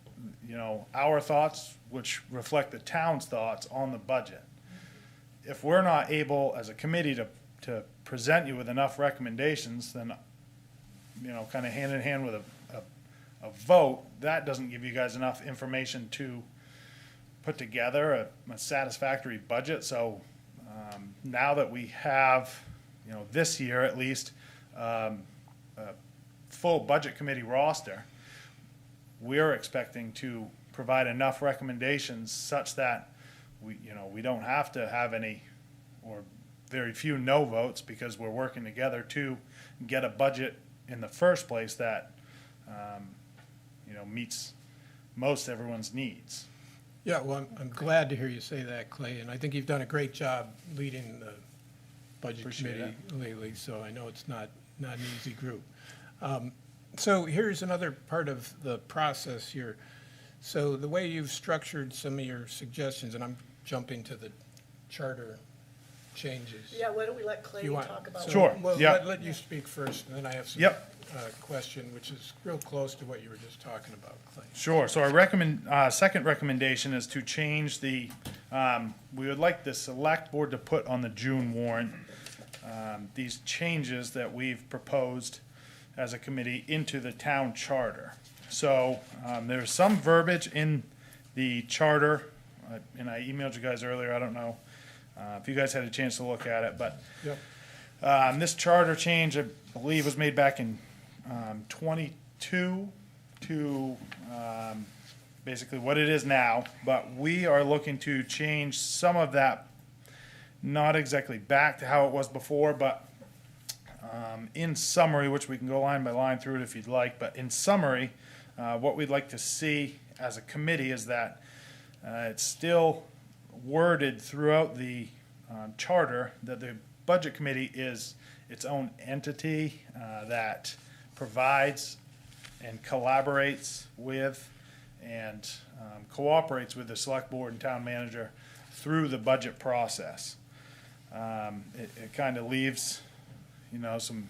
you know, our thoughts, which reflect the town's thoughts on the budget. If we're not able, as a committee, to present you with enough recommendations, then, you know, kind of hand in hand with a vote, that doesn't give you guys enough information to put together a satisfactory budget. So, now that we have, you know, this year at least, a full budget committee roster, we're expecting to provide enough recommendations such that we don't have to have any or very few no votes, because we're working together to get a budget in the first place that, meets most everyone's needs. Yeah, well, I'm glad to hear you say that, Clay, and I think you've done a great job leading the budget Appreciate committee lately, so I know it's not an easy group. So here's another part of the process here. So the way you've structured some of your suggestions, and I'm jumping to the charter changes. yeah, why don't we let Clay You want- talk about? so- Sure, Well, yeah. let you speak first, and then I have some Yep. question, which is real close to what you were just talking about, Clay. Sure, so our second recommendation is to change we would like the select board to put on the June warrant, these changes that we've proposed as a committee into the town charter. So there's some verbiage in the charter, and I emailed you guys earlier, I don't know if you guys had a chance to look at it, but Yep. this charter change, I believe, was made back in 22 to basically what it is now, but we are looking to change some of that, not exactly back to how it was before, but in summary, which we can go line by line through it if you'd like, but in summary, what we'd like to see as a committee is that it's still worded throughout the charter that the budget committee is its own entity that provides and collaborates with and cooperates with the select board and town manager through the budget process. It kind of leaves, some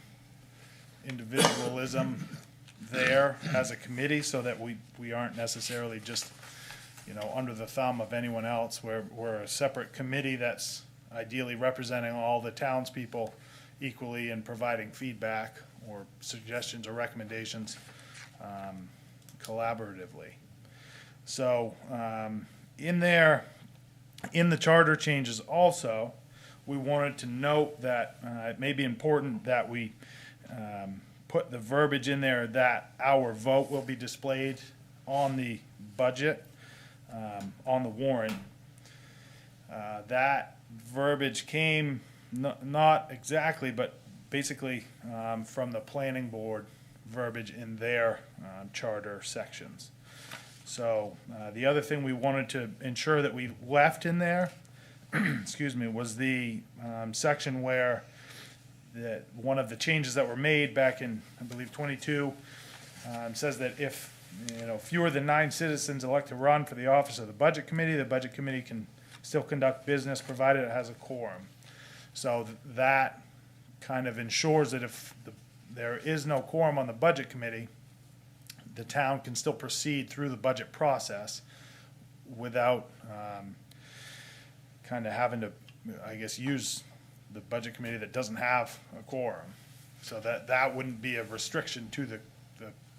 individualism there as a committee so that we aren't necessarily just, under the thumb of anyone else. We're a separate committee that's ideally representing all the townspeople equally and providing feedback or suggestions or recommendations collaboratively. So in the charter changes also, we wanted to note that it may be important that we put the verbiage in there that our vote will be displayed on the budget, on the warrant. That verbiage came not exactly, but basically from the planning board verbiage in their charter sections. So the other thing we wanted to ensure that we left in there, excuse me, was the section where one of the changes that were made back in, I believe, 22 says that if fewer than 9 citizens elect to run for the office of the budget committee can still conduct business provided it has a quorum. So that kind of ensures that if there is no quorum on the budget committee, the town can still proceed through the budget process without kind of having to, I guess, use the budget committee that doesn't have a quorum. So that wouldn't be a restriction to the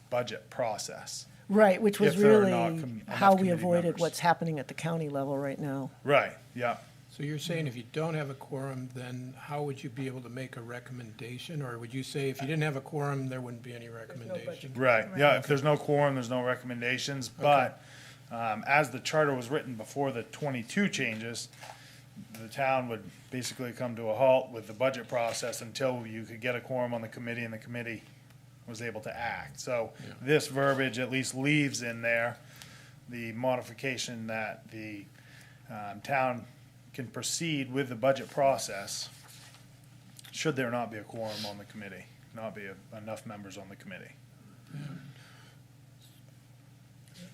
budget process. Right, which was If there are really not enough how we committee avoided members. what's happening at the county level right now. Right, yeah. So you're saying if you don't have a quorum, then how would you be able to make a recommendation? Or would you say if you didn't have a quorum, there wouldn't be any recommendation? Right, yeah, if there's no quorum, there's no recommendations, but as the charter was written before the 22 changes, the town would basically come to a halt with the budget process until you could get a quorum on the committee and the committee was able to act. So this verbiage at least leaves in there the modification that the town can proceed with the budget process should there not be a quorum on the committee, not be enough members on the committee.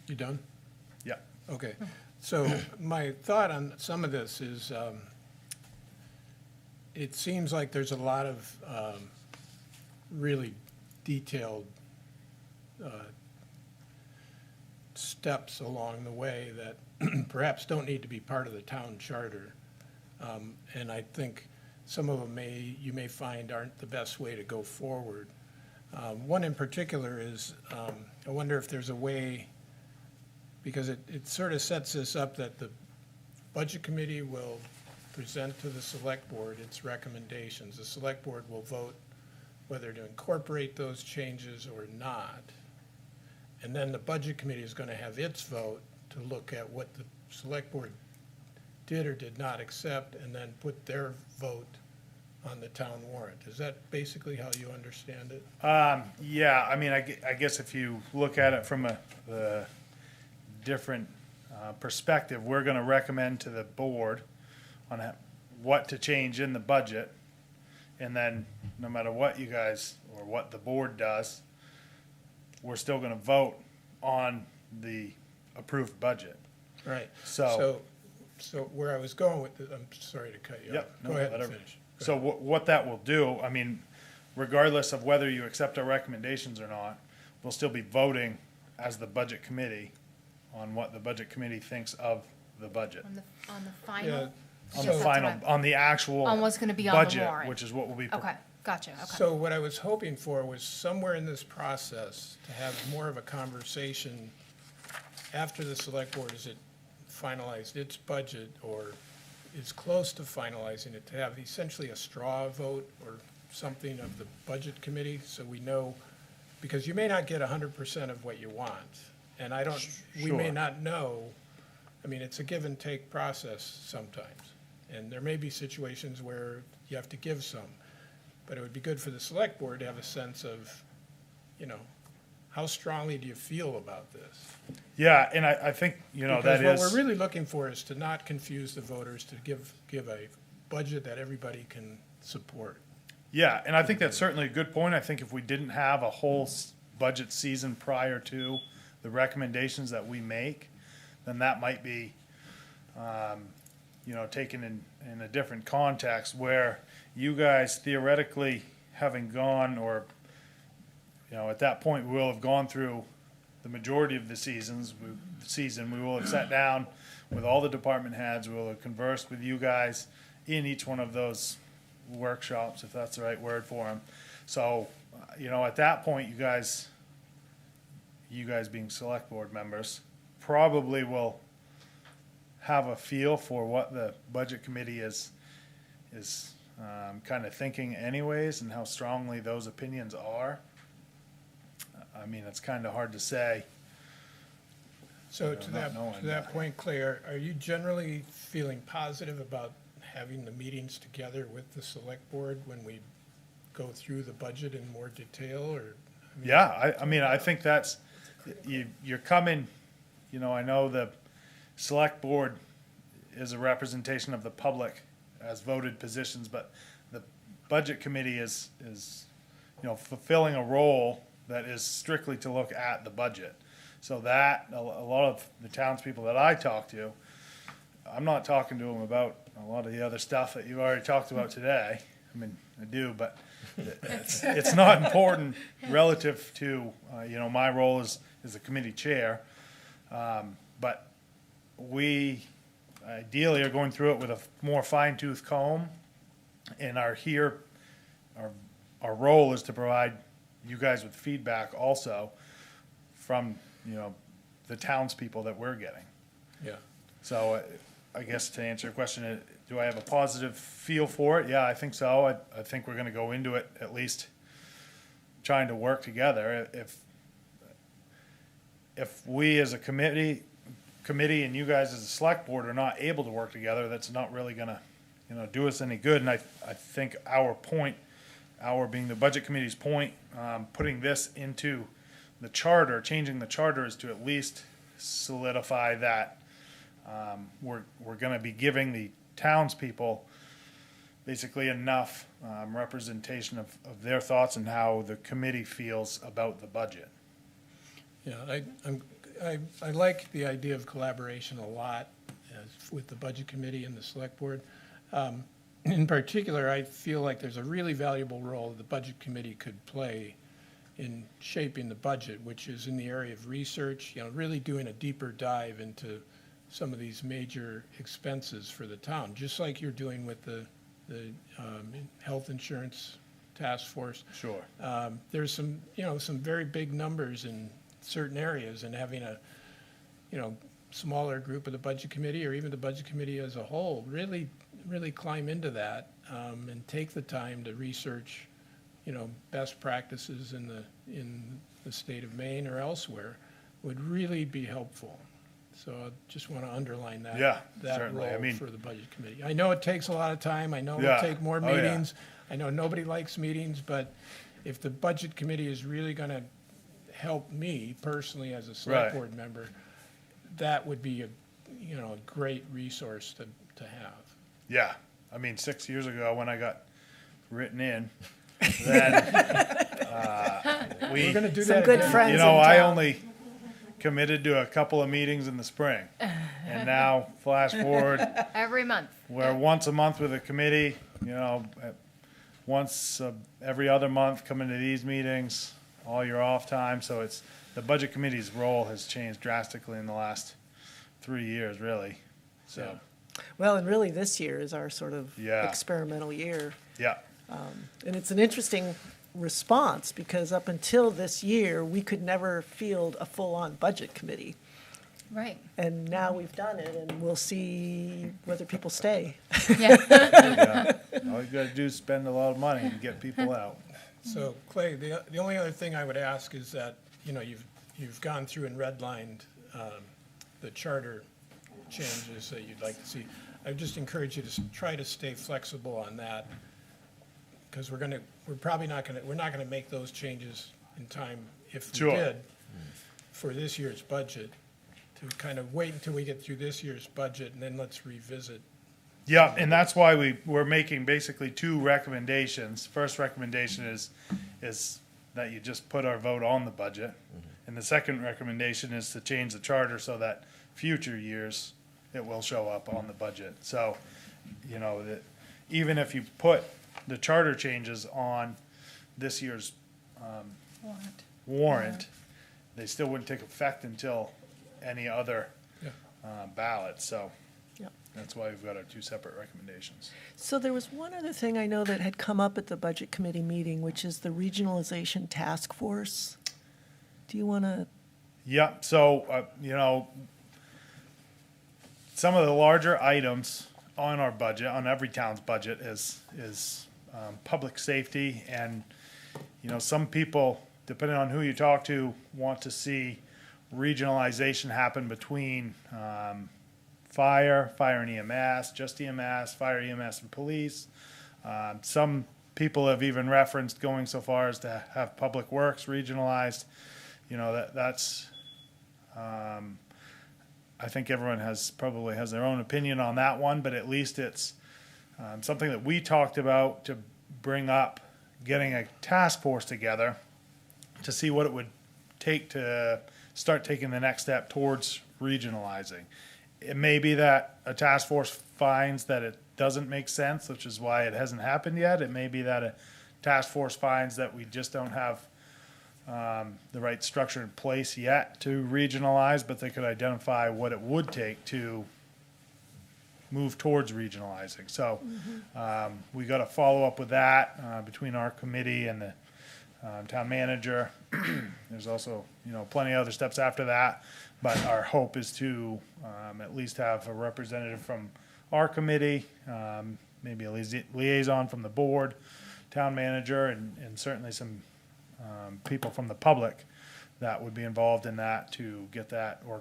You done? Yeah. Okay. So my thought on some of this is, it seems like there's a lot of really detailed steps along the way that perhaps don't need to be part of the town charter. And I think some of them you may find aren't the best way to go forward. One in particular is, I wonder if there's a way, because it sort of sets this up that the budget committee will present to the select board its recommendations. The select board will vote whether to incorporate those changes or not. And then the budget committee is going to have its vote to look at what the select board did or did not accept and then put their vote on the town warrant. Is that basically how you understand it? Yeah, I mean, I guess if you look at it from a different perspective, we're gonna recommend to the board on what to change in the budget. And then, no matter what you guys, or what the board does, we're still gonna vote on the approved budget. Right. So- So where I was going with it, I'm sorry to cut you off. Yep, no, Go ahead let and her- finish. So what that will do, I mean, regardless of whether you accept our recommendations or not, we'll still be voting as the budget committee on what the budget committee thinks of the budget. On the final? on Yes, the that's final, what on the actual On what's gonna be on the budget, warrant. which is what will be. Okay, gotcha, okay. So what I was hoping for was somewhere in this process to have more of a conversation after the select board has finalized its budget or is close to finalizing it, to have essentially a straw vote or something of the budget committee, so we know, because you may not get 100% of what you want. And we may Sure. not know, I mean, it's a give and take process sometimes. And there may be situations where you have to give some. But it would be good for the select board to have a sense of, you know, how strongly do you feel about this? Yeah, and I think, you know, that Because is. what we're really looking for is to not confuse the voters, to give a budget that everybody can support. Yeah, and I think that's certainly a good point. I think if we didn't have a whole budget season prior to the recommendations that we make, then that might be, you know, taken in a different context where you guys theoretically having gone, or, you know, at that point, we will have gone through the majority of the season. We will have sat down with all the department heads. We will have conversed with you guys in each one of those workshops, if that's the right word for them. So, you know, at that point, you guys being select board members, probably will have a feel for what the budget committee is kind of thinking anyways, and how strongly those opinions are. I mean, it's kind of hard to say. So know, to not that, knowing to that point, Claire, are you generally feeling positive about having the meetings together with the select board when we go through the budget in more detail, or? I mean, Yeah, I mean, I think that's, you're coming, you know, I know the select board is a representation of the public as voted positions, but the budget committee is, you know, fulfilling a role that is strictly to look at the budget. So that, a lot of the townspeople that I talk to, I'm not talking to them about a lot of the other stuff that you've already talked about today. I mean, I do, but it's not important relative to, you know, my role as the committee chair. But we ideally are going through it with a more fine-tooth comb, and our role is to provide you guys with feedback also from, you know, the townspeople that we're getting. Yeah. So I guess to answer your question, do I have a positive feel for it? Yeah, I think so. I think we're gonna go into it at least trying to work together. If we as a committee and you guys as a select board are not able to work together, that's not really gonna, you know, do us any good. And I think our point, our being the budget committee's point, putting this into the charter, changing the charter, is to at least solidify that we're going to be giving the townspeople basically enough representation of their thoughts and how the committee feels about the budget. Yeah, I like the idea of collaboration a lot with the budget committee and the select board. In particular, I feel like there's a really valuable role the budget committee could play in shaping the budget, which is in the area of research, you know, really doing a deeper dive into some of these major expenses for the town, just like you're doing with the health insurance task force. Sure. There's some, you know, some very big numbers in certain areas, and having a, you know, smaller group of the budget committee, or even the budget committee as a whole, really climb into that and take the time to research, you know, best practices in the state of Maine or elsewhere would really be helpful. So I just want to underline that. Yeah, that certainly. role I mean- for the budget committee. I know it takes a lot of time. I know Yeah. it'll take more Oh, yeah. meetings. I know nobody likes meetings, but if the budget committee is really going to help me personally as a select Right. board member, that would be a, you know, a great resource to have. Yeah, I mean, 6 years ago when I got written in, then We're going to do Some that good again. friends. you know, in I town. only committed to a couple of meetings in the spring. And now, flash forward, Every month. we're once a month with a committee, you know, once every other month coming to these meetings, all your off time. So it's, the budget committee's role has changed drastically in the last 3 years, really. So, Well, and really this year is our sort of Yeah. experimental year. Yeah, And it's an interesting response because up until this year, we could never field a full-on budget committee. Right. And now we've done it and we'll see whether people stay. Yeah. yeah. All you gotta do is spend a lot of money and get people out. So Clay, the only other thing I would ask is that, you know, you've gone through and redlined the charter changes that you'd like to see. I would just encourage you to try to stay flexible on that, because we're not gonna make those changes in time if we Sure. did for this year's budget, to kind of wait until we get through this year's budget and then let's revisit. Yeah, and that's why we're making basically two recommendations. First recommendation is that you just put our vote on the budget. And the second recommendation is to change the charter so that future years it will show up on the budget. So, you know, that even if you put the charter changes on this year's warrant, they still wouldn't take effect until any other Yeah. ballot. So Yep. that's why we've got our two separate recommendations. So there was one other thing I know that had come up at the Budget Committee meeting, which is the Regionalization Task Force. Do you want to, Yeah, so, you know, some of the larger items on our budget, on every town's budget is public safety. And, you know, some people, depending on who you talk to, want to see regionalization happen between fire and EMS, just EMS, fire, EMS, and police. Some people have even referenced going so far as to have public works regionalized. You know, that's, I think everyone probably has their own opinion on that one, but at least it's something that we talked about to bring up, getting a task force together to see what it would take to start taking the next step towards regionalizing. It may be that a task force finds that it doesn't make sense, which is why it hasn't happened yet. It may be that a task force finds that we just don't have the right structure in place yet to regionalize, but they could identify what it would take to move towards regionalizing. So we got to follow up with that between our committee and the town manager. There's also, you know, plenty of other steps after that, but our hope is to at least have a representative from our committee, maybe a liaison from the board, town manager, and certainly some people from the public that would be involved in that to get that or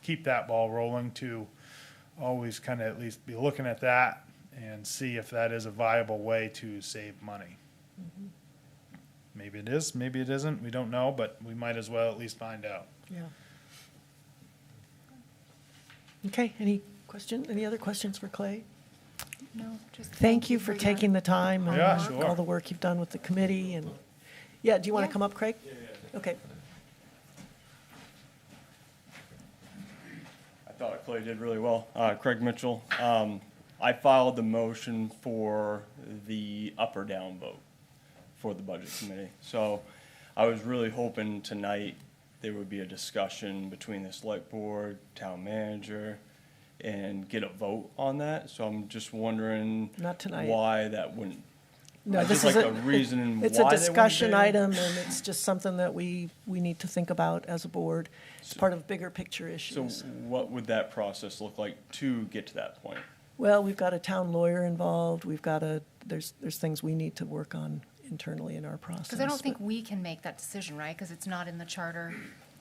keep that ball rolling, to always kind of at least be looking at that and see if that is a viable way to save money. Maybe it is, maybe it isn't, we don't know, but we might as well at least find out. yeah. Okay, any other questions for Clay? No, just Thank you for your- taking the time and Yeah, sure. all the work you've done with the committee and, yeah, do you want to Yeah. come up, Craig? Okay. I thought Clay did really well. Craig Mitchell. I filed the motion for the up or down vote for the budget committee. So I was really hoping tonight there would be a discussion between the select board, town manager, and get a vote on that. So I'm just wondering Not tonight. why that wouldn't. No, I'd this just is like a reason it's why a they discussion wouldn't be. item, and it's just something that we need to think about as a board. It's part of bigger picture So issues. what would that process look like to get to that point? Well, we've got a town lawyer involved, there's things we need to work on internally in our process. Because I don't think but- we can make that decision, right? Because it's not in the charter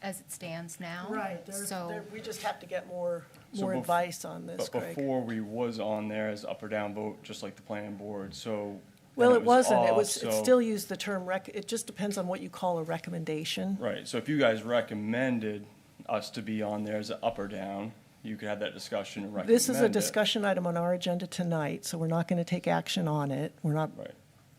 as it stands now. So, we just have to get more So bef- advice on this, But Craig. before we was on there as up or down vote, just like the planning board, so. Well, then it wasn't, it off, was, it so- still used the term it just depends on what you call a recommendation. Right, so if you guys recommended us to be on there as a up or down, you could have that discussion and recommend This is a it. discussion item on our agenda tonight, so we're not gonna take action on it. We're not, Right,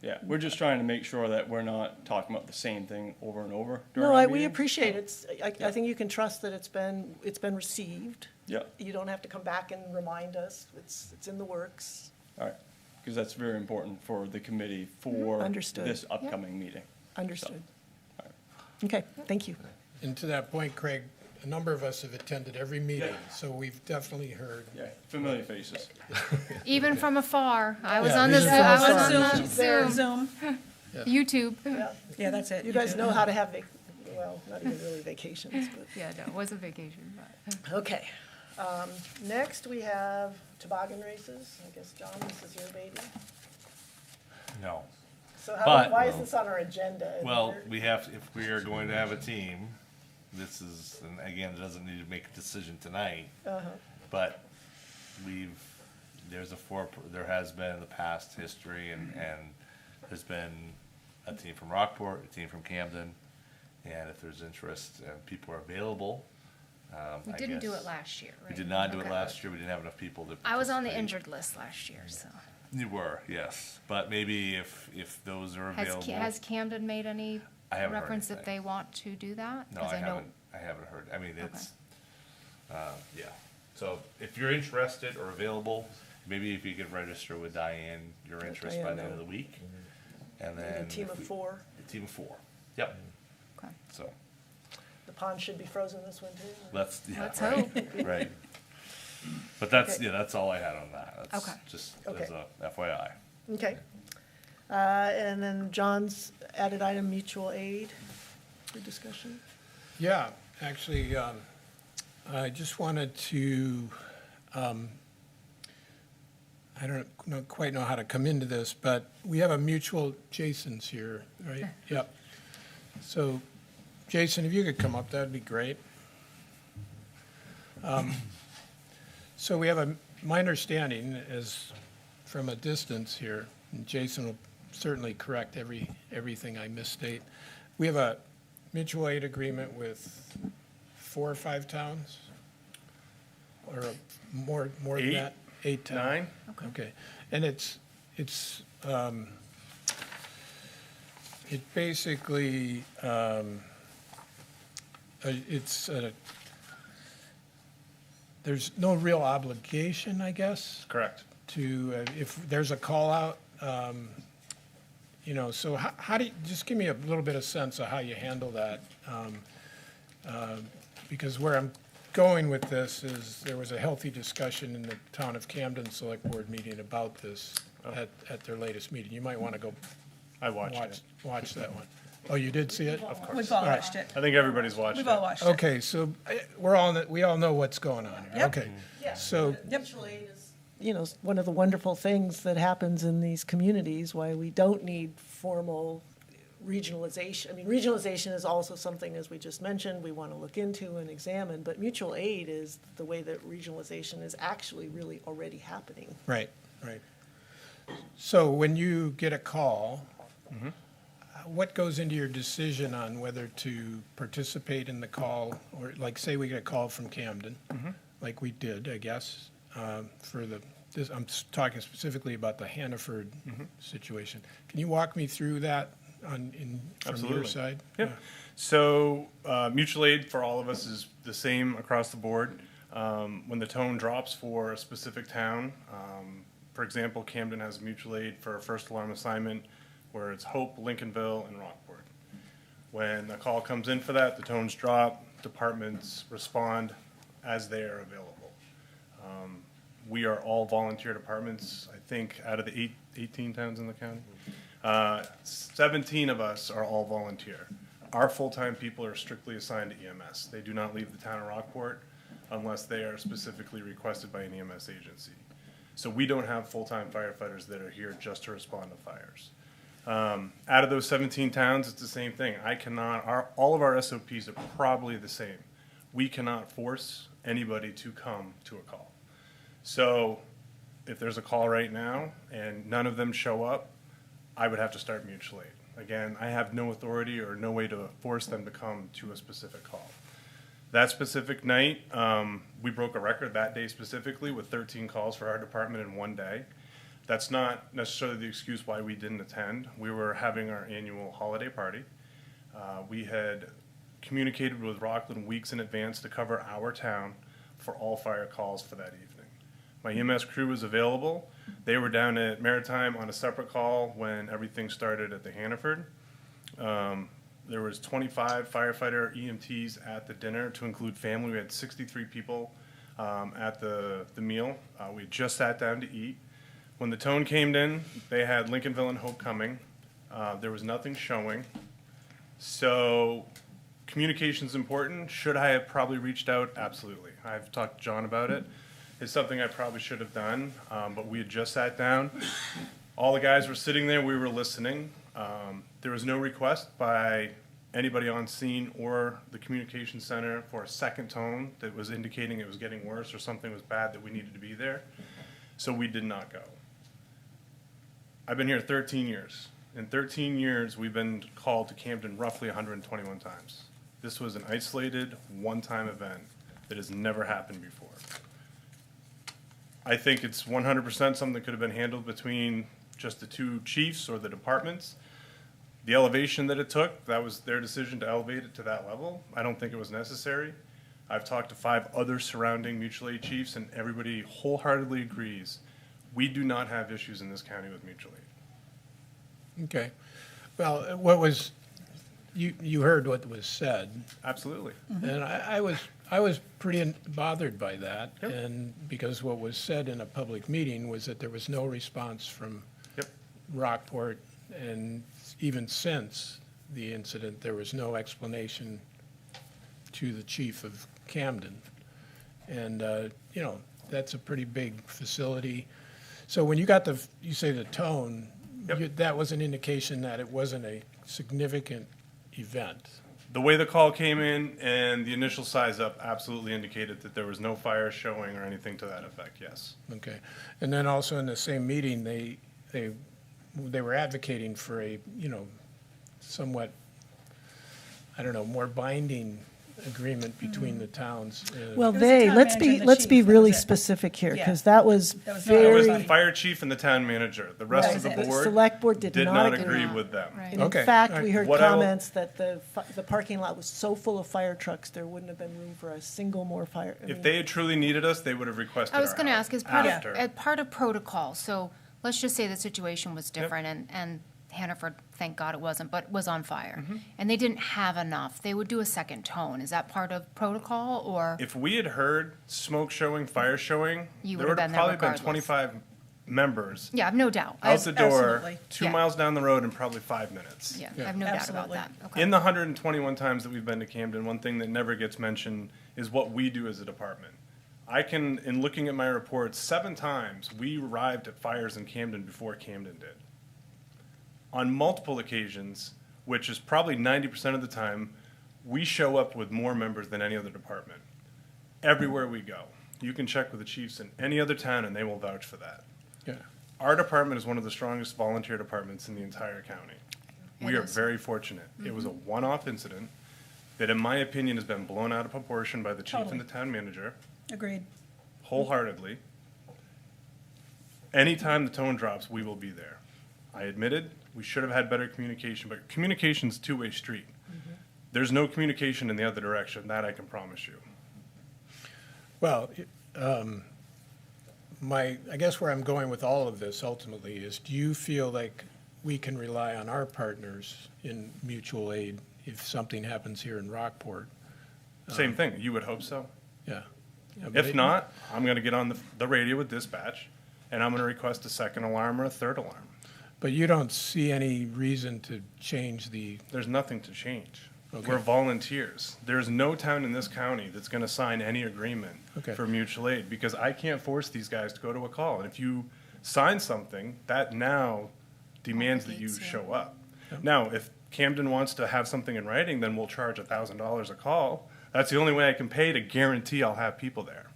yeah, we're just trying to make sure that we're not talking about the same thing over and over during no, our we meetings. appreciate it. I think you can trust that it's been received. Yeah, You don't have to come back and remind us. It's in the works. all right, because that's very important for the committee for Understood. this upcoming meeting. Understood. all Okay, thank you. And to that point, Craig, a number of us have attended every meeting, so we've definitely heard. Yeah, familiar faces. Even from afar. I was Yeah, on the even Zoom, from I was afar. on the She's there. Zoom, Zoom, YouTube. yeah, that's it. You guys know how to have, well, not even really vacations, Yeah, no, it was a vacation, but. but, okay. Next, we have toboggan races. I guess, John, this is your baby. No. So But- why is this on our agenda? Well, we have, if we are going to have a team, this is, and again, it doesn't need to make a decision tonight, Uh-huh. but there has been in the past history, and there's been a team from Rockport, a team from Camden, and if there's interest and people are available, We I didn't do guess- it last year, right? We did not do it Okay. last year, we didn't have enough people to I was on the participate. injured list last year, so. You were, yes, but maybe if those are available. Has Camden made any I haven't heard reference that anything. they want to do that? No, 'Cause I know- haven't heard, I mean, it's, yeah. So if you're interested or available, maybe if you could register with Diane, your Let interest by Diane the end of know. the week. And And then. a team if of we- 4. A team of 4, yep, Okay. so, The pond should be frozen this winter. yeah, Let's right, hope. right. But that's, Okay. yeah, that's all I had on that, that's Okay. just Okay. as a FYI. Okay. And then John's added item, mutual aid for discussion. Yeah, actually, I just wanted to, I don't quite know how to come into this, but we have a mutual, Jason's here, right? Yep. So, Jason, if you could come up, that'd be great. So we have my understanding is, from a distance here, and Jason will certainly correct everything I misstate. We have a mutual aid agreement with 4 or 5 towns? Or more than 8, that? 8 towns? 9? Okay, and it basically, there's no real obligation, I guess, Correct. to, if there's a call out, so how do you, just give me a little bit of sense of how you handle that. Because where I'm going with this is, there was a healthy discussion in the Town of Camden Select Board meeting about this at their latest meeting. You might want to go I watched it. watch that one. Oh, you did see it? Of course. We've all watched it. I think everybody's watched it. We've all watched it. Okay, so we all know what's going on here. Yep. Okay. So, Mutual aid is, one of the wonderful things that happens in these communities, why we don't need formal regionalization. I mean, regionalization is also something, as we just mentioned, we want to look into and examine, but mutual aid is the way that regionalization is actually really already happening. right. So when you get a call, what goes into your decision on whether to participate in the call? Or like, say we get a call from Camden, like we did, I guess, I'm talking specifically about the Hannaford situation. Can you walk me through that from your Absolutely. side? Yep. So mutual aid for all of us is the same across the board. When the tone drops for a specific town, for example, Camden has mutual aid for a first alarm assignment where it's Hope, Lincolnville, and Rockport. When a call comes in for that, the tones drop, departments respond as they are available. We are all volunteer departments, I think, out of the 18 towns in the county. 17 of us are all volunteer. Our full-time people are strictly assigned to EMS. They do not leave the town of Rockport unless they are specifically requested by an EMS agency. So we don't have full-time firefighters that are here just to respond to fires. Out of those 17 towns, it's the same thing. All of our SOPs are probably the same. We cannot force anybody to come to a call. So if there's a call right now and none of them show up, I would have to start mutual aid. Again, I have no authority or no way to force them to come to a specific call. That specific night, we broke a record that day specifically with 13 calls for our department in one day. That's not necessarily the excuse why we didn't attend. We were having our annual holiday party. We had communicated with Rockland weeks in advance to cover our town for all fire calls for that evening. My EMS crew was available. They were down at Maritime on a separate call when everything started at the Hannaford. The There was 25 firefighter EMTs at the dinner, to include family. We had 63 people at the meal. We just sat down to eat. When the tone came in, they had Lincolnville and Hope coming. There was nothing showing. So communication's important. Should I have probably reached out? Absolutely. I've talked to John about it. It's something I probably should have done, but we had just sat down. All the guys were sitting there, we were listening. There was no request by anybody on scene or the communication center for a second tone that was indicating it was getting worse or something was bad that we needed to be there. So we did not go. I've been here 13 years. In 13 years, we've been called to Camden roughly 121 times. This was an isolated, one-time event that has never happened before. I think it's 100% something that could have been handled between just the two chiefs or the departments. The elevation that it took, that was their decision to elevate it to that level. I don't think it was necessary. I've talked to 5 other surrounding mutual aid chiefs, and everybody wholeheartedly agrees, we do not have issues in this county with mutual aid. Okay. Well, what was, you heard what was said. Absolutely. And I was pretty bothered by that. Yep. And because what was said in a public meeting was that there was no response from Yep. Rockport. And even since the incident, there was no explanation to the chief of Camden. And, you know, that's a pretty big facility. So when you got you say the tone, Yep. that was an indication that it wasn't a significant event. The way the call came in and the initial size up absolutely indicated that there was no fire showing or anything to that effect, yes. Okay. And then also in the same meeting, they were advocating for a, you know, somewhat, I don't know, more binding agreement between the towns. Well, It was the they, town let's manager be, and the let's be chief, that really was it. specific here, Yeah. because that was That was not That was very, the fire chief and the town manager. The rest Right. of the The board select board did did not not agree. agree with them. Right. and Okay. in fact, All right. we heard What I will- comments that the parking lot was so full of fire trucks, there wouldn't have been room for a single more fire. I If mean, they had truly needed us, they would have requested I was our gonna help ask, as after. part of protocol, so let's just say the situation was different and Hannaford, thank God it wasn't, but was on fire. Mm-hmm. And they didn't have enough, they would do a second tone. Is that part of protocol or? If we had heard smoke showing, fire showing, You there would would have have been there probably been regardless. 25 members Yeah, I've no doubt. out the door, Absolutely. 2 Yeah. miles down the road in probably 5 minutes. Yeah, I have no doubt about Absolutely. that. Okay. In the 121 times that we've been to Camden, one thing that never gets mentioned is what we do as a department. I can, in looking at my reports, 7 times we arrived at fires in Camden before Camden did. On multiple occasions, which is probably 90% of the time, we show up with more members than any other department. Everywhere we go. You can check with the chiefs in any other town and they will vouch for that. Yeah. Our department is one of the strongest volunteer departments in the entire county. We It are is. very fortunate. It was a one-off incident that, in my opinion, has been blown out of proportion by the chief and the Totally. town manager Agreed. wholeheartedly. Anytime the tone drops, we will be there. I admitted, we should have had better communication, but communication's a two-way street. There's no communication in the other direction, that I can promise you. Well, I guess where I'm going with all of this ultimately is, do you feel like we can rely on our partners in mutual aid if something happens here in Rockport? Same thing, you would hope so. Yeah. Yeah, but If not, I'm gonna get on the radio with dispatch, and I'm gonna request a second alarm or a third alarm. But you don't see any reason to change the, There's nothing to change. Okay. We're volunteers. There's no town in this county that's gonna sign any agreement Okay. for mutual aid, because I can't force these guys to go to a call. And if you sign something, that now demands that you Obligates you. show up. Now, if Camden wants to have something in writing, then we'll charge $1,000 a call. That's the only way I can pay to guarantee I'll have people there.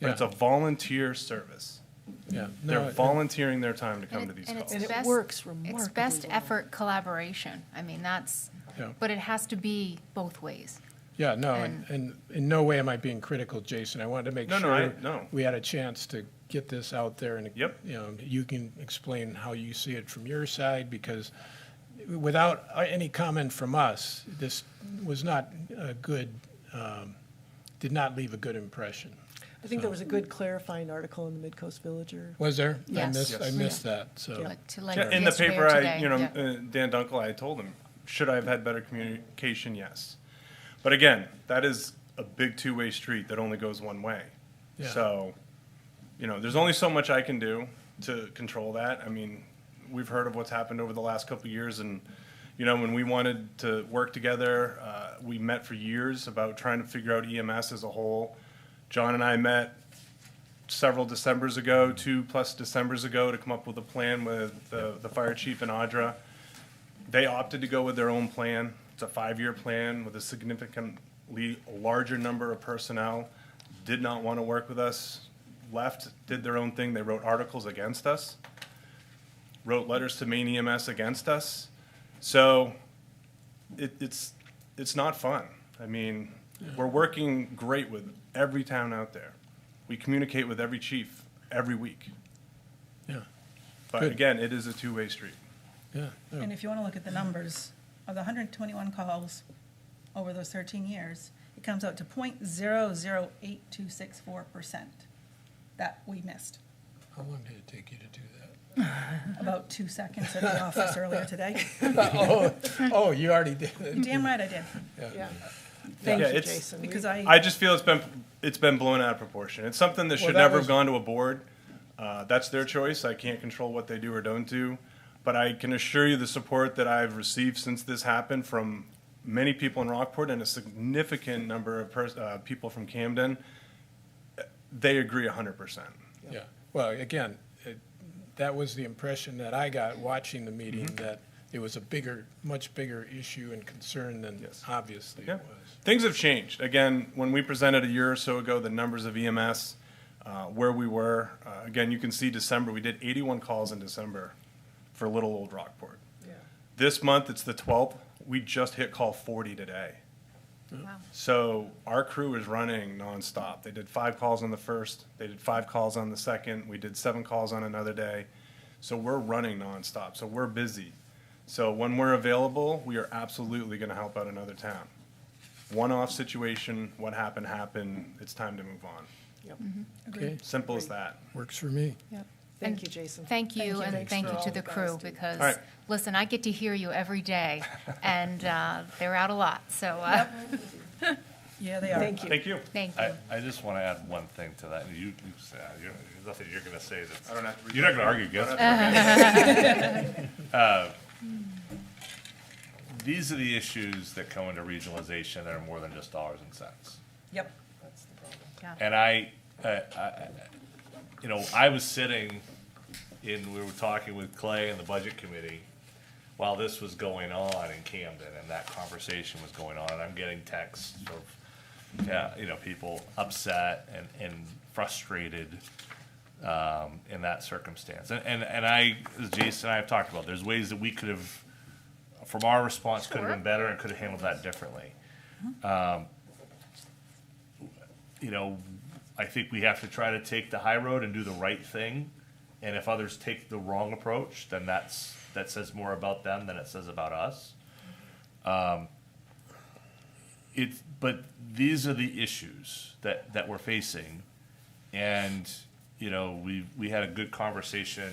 But it's Yeah. a volunteer service. yeah. They're no, volunteering their time to come And to these and calls. And it best- works remarkably It's best well. effort collaboration. I mean, that's, Yeah. but it has to be both ways. Yeah, no, And- and in no way am I being critical, Jason. I wanted to make No, no, sure no. we had a chance to get this out there and, Yep. you know, you can explain how you see it from your side, because without any comment from us, this was not a good, did not leave a good impression. I think there was a good clarifying article in the Midcoast Villager. Was there? Yes. I missed that, so. Yeah. Like to like Yeah, in the yesterday paper, or I, today, you know, yeah. Dan Dunkel, I told him, Should I have had better communication? Yes. But again, that is a big two-way street that only goes one way. Yeah. So, there's only so much I can do to control that. I mean, we've heard of what's happened over the last couple of years, and, when we wanted to work together, we met for years about trying to figure out EMS as a whole. John and I met several Decembers ago, 2+ Decembers ago, to come up with a plan with the fire chief and Audra. They opted to go with their own plan. It's a 5-year plan with a significantly larger number of personnel. Did not want to work with us, left, did their own thing. They wrote articles against us, wrote letters to Maine EMS against us. So it's not fun. I mean, we're working great with every town out there. We communicate with every chief every week. Yeah, But Good. again, it is a two-way street. yeah. And if you want to look at the numbers, of the 121 calls over those 13 years, it comes out to 0.008264% that we missed. How long did it take you to do that? About 2 seconds at the office earlier today. Oh, you already did it. Damn right I did, Yeah. Thank Yeah, you, it's- Jason. because I just feel it's been blown out of proportion. It's something that should Well, that never was- have gone to a board. That's their choice. I can't control what they do or don't do. But I can assure you the support that I've received since this happened from many people in Rockport and a significant number of people from Camden, they agree 100%. Yeah, well, again, that was the impression that I got watching the meeting, Mm-hmm. that it was a much bigger issue and concern than Yes. obviously Yeah. it was. Things have changed. Again, when we presented a year or so ago, the numbers of EMS, where we were, again, you can see December, we did 81 calls in December for little old Rockport. Yeah. This month, it's the 12th. We just hit call 40 today. Wow. So our crew is running nonstop. They did 5 calls on the first, they did 5 calls on the second, we did 7 calls on another day. So we're running nonstop, so we're busy. So when we're available, we are absolutely gonna help out another town. One-off situation, what happened, happened, it's time to move on. Yep. Okay, Simple as that. works for me. Yep. Thank you, Jason. Thank you, and Thanks thank for you all to the you guys crew, do. because, All right. listen, I get to hear you every day, and they're out a lot, so, Yeah, they are. Thank you. Thank you. thank you. I just want to add one thing to that. You said, there's nothing you're going to say that's, I don't have to. you're not going to argue against it. These are the issues that come into regionalization that are more than just dollars and cents. Yep. That's the problem. And I was sitting we were talking with Clay and the budget committee while this was going on in Camden, and that conversation was going on, and I'm getting texts of, people upset and frustrated, in that circumstance. And as Jason and I have talked about, there's ways that we could have, from our response, could have been better and could have handled that differently. I think we have to try to take the high road and do the right thing. And if others take the wrong approach, then that says more about them than it says about us. But these are the issues that we're facing. And, we had a good conversation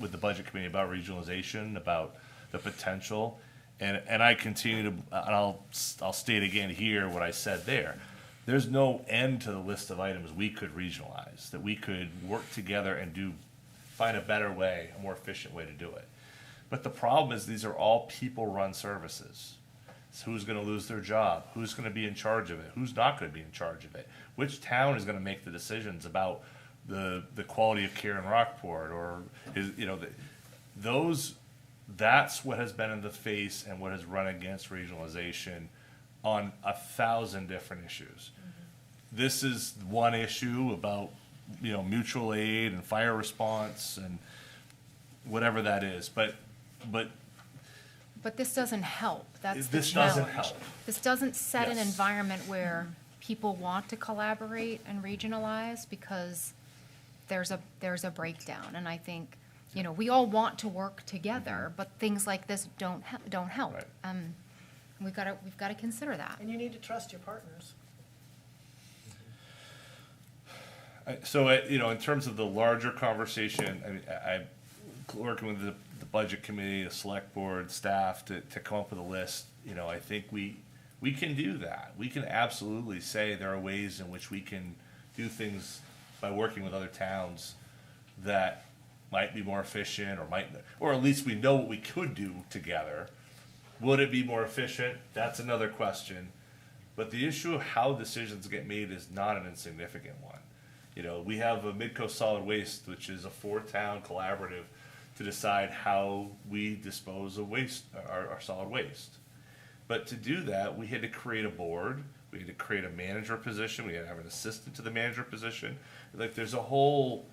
with the budget committee about regionalization, about the potential. And I continue to, and I'll state again here what I said there. There's no end to the list of items we could regionalize, that we could work together and find a better way, a more efficient way to do it. But the problem is these are all people-run services. So who's going to lose their job? Who's going to be in charge of it? Who's not going to be in charge of it? Which town is going to make the decisions about the quality of care in Rockport, or that's what has been in the face and what has run against regionalization on 1,000 different issues. This is one issue about, mutual aid and fire response and whatever that is, but But this doesn't help, that's the this doesn't challenge. help. This doesn't set an Yes. environment where people want to collaborate and regionalize, because there's a breakdown. And I think, we all want to work together, but things like this don't help. Right. We've got to consider that. And you need to trust your partners. So, in terms of the larger conversation, working with the budget committee, the select board, staff to come up with a list, you know, I think we can do that. We can absolutely say there are ways in which we can do things by working with other towns that might be more efficient or at least we know what we could do together. Would it be more efficient? That's another question. But the issue of how decisions get made is not an insignificant one. You know, we have a Midco Solid Waste, which is a 4-town collaborative to decide how we dispose of waste, our solid waste. But to do that, we had to create a board, we had to create a manager position, we had to have an assistant to the manager position. Like, there's a whole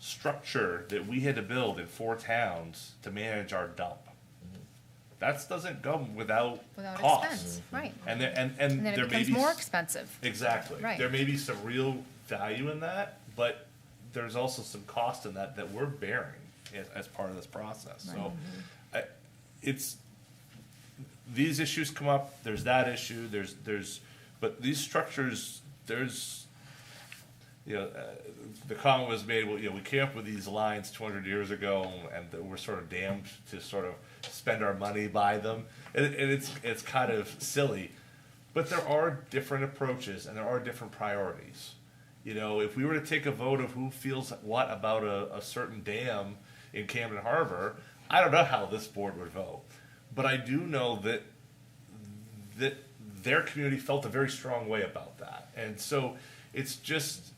structure that we had to build in 4 towns to manage our dump. That doesn't go without cost. Expense, right. And And then there it may becomes be more expensive. Exactly. Right. There may be some real value in that, but there's also some cost in that we're bearing as part of this process. So it's, these issues come up, there's that issue, but these structures, you know, the comment was made, well, you know, we came up with these lines 200 years ago and we're sort of damned to sort of spend our money by them. And it's kind of silly, but there are different approaches and there are different priorities. You know, if we were to take a vote of who feels what about a certain dam in Camden Harbor, I don't know how this board would vote. But I do know that their community felt a very strong way about that. And so it's just,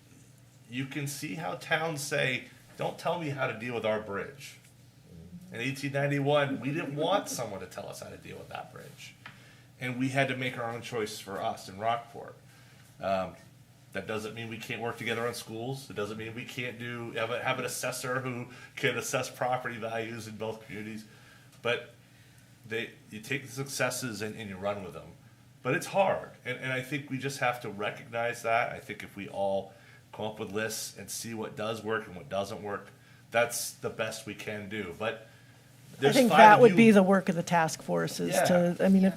you can see how towns say, don't tell me how to deal with our bridge. In 1891, we didn't want someone to tell us how to deal with that bridge. And we had to make our own choice for us in Rockport. That doesn't mean we can't work together on schools. It doesn't mean we can't have an assessor who can assess property values in both communities. But you take the successes and you run with them. But it's hard. And I think we just have to recognize that. I think if we all come up with lists and see what does work and what doesn't work, that's the best we can do. But I there's think 5 that of would you- be the work of the task force is to, Yeah. I mean,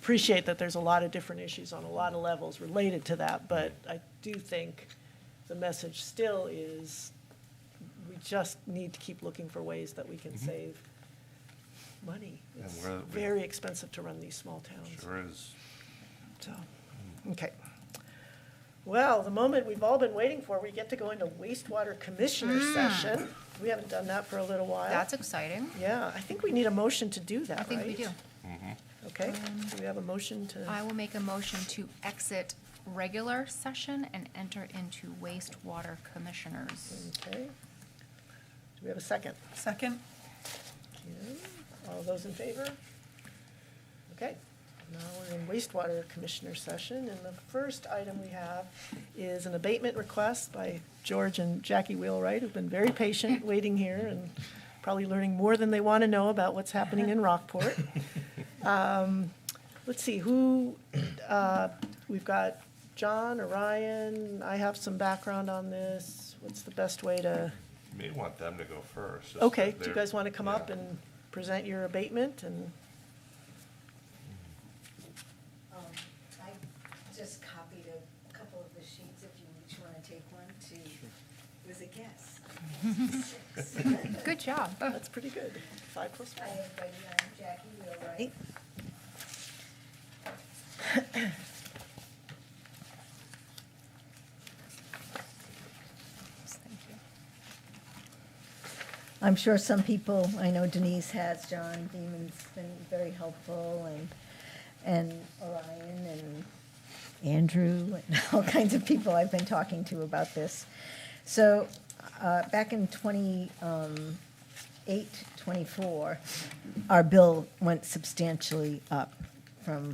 appreciate that there's a lot of different issues on a lot of levels related to that, but I do think the message still is we just need to keep looking for ways that we can save money. And It's we're- very expensive to run these small towns. Sure is. So, okay. Well, the moment we've all been waiting for, we get to go into wastewater commissioner session. We haven't done that for a little while. That's exciting. Yeah, I think we need a motion to do that, I think we right? do. Okay, do we have a motion to? I will make a motion to exit regular session and enter into wastewater commissioners. Okay. Do we have a second? Second? Okay. All those in favor? Okay, now we're in wastewater commissioner session, and the first item we have is an abatement request by George and Jackie Wheelwright, who've been very patient, waiting here, and probably learning more than they want to know about what's happening in Rockport. Let's see, we've got John, Orion, I have some background on this. What's the best way to? You may want them to go first. just Okay, that do you they're- guys want to come up yeah. and present your abatement and? I just copied a couple of the sheets if you each want to take one to, was a guess. 6. Good job. That's pretty good. 5 plus Hi, 1. everybody, I'm Jackie Wheelwright. Thank you. I'm sure some people, I know Denise has, John Beeman's been very helpful, and Orion and Andrew, and all kinds of people I've been talking to about this. So, back in 24, our bill went substantially up from,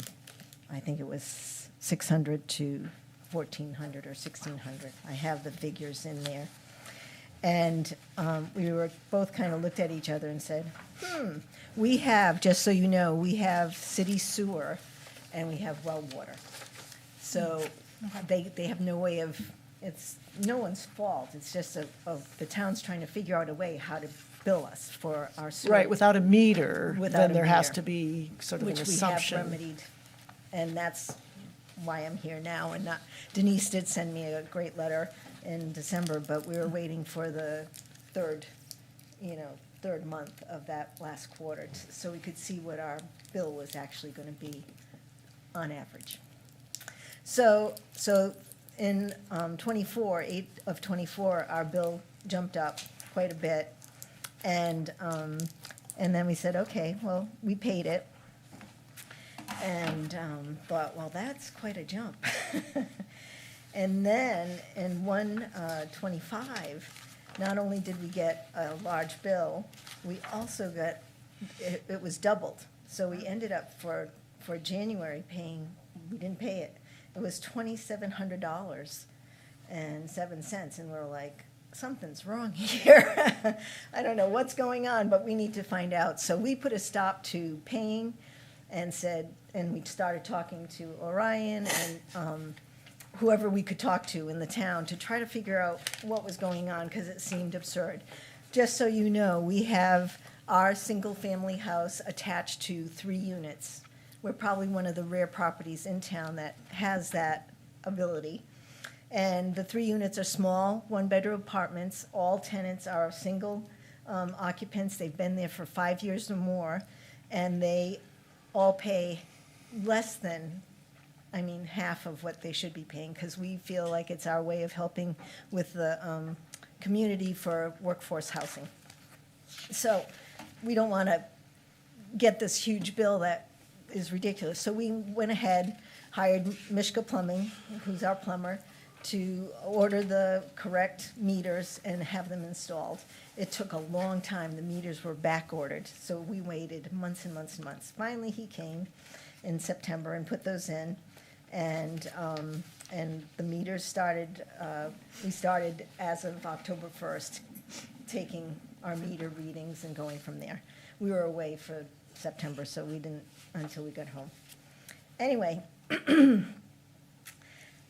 I think it was 600 to 1,400 or 1,600. I have the figures in there. And we were both kind of looked at each other and said, we have, just so you know, we have city sewer and we have well water. So they have no way of, it's no one's fault. It's just of the town's trying to figure out a way how to bill us for our sewer. Right, without a meter, Without then a there has meter, to be sort of an which we have assumption. remedied. And that's why I'm here now. And not, Denise did send me a great letter in December, but we were waiting for the third, third month of that last quarter, so we could see what our bill was actually gonna be on average. So in 24, 8 of 24, our bill jumped up quite a bit. And then we said, okay, well, we paid it. And thought, well, that's quite a jump. And then in 1/25, not only did we get a large bill, we also got, it was doubled. So we ended up for January paying, we didn't pay it. It was $2,700.07, and we're like, something's wrong here. I don't know what's going on, but we need to find out. So we put a stop to paying and said, and we started talking to Orion and whoever we could talk to in the town to try to figure out what was going on, because it seemed absurd. Just so you know, we have our single-family house attached to 3 units. We're probably one of the rare properties in town that has that ability. And the 3 units are small, 1-bedroom apartments. All tenants are single occupants. They've been there for 5 years or more, and they all pay less than, half of what they should be paying, because we feel like it's our way of helping with the community for workforce housing. So we don't want to get this huge bill that is ridiculous. So we went ahead, hired Mishka Plumbing, who's our plumber, to order the correct meters and have them installed. It took a long time. The meters were back ordered, so we waited months and months and months. Finally, he came in September and put those in, and the meters started, we started as of October 1st, taking our meter readings and going from there. We were away for September, so we didn't, until we got home. Anyway,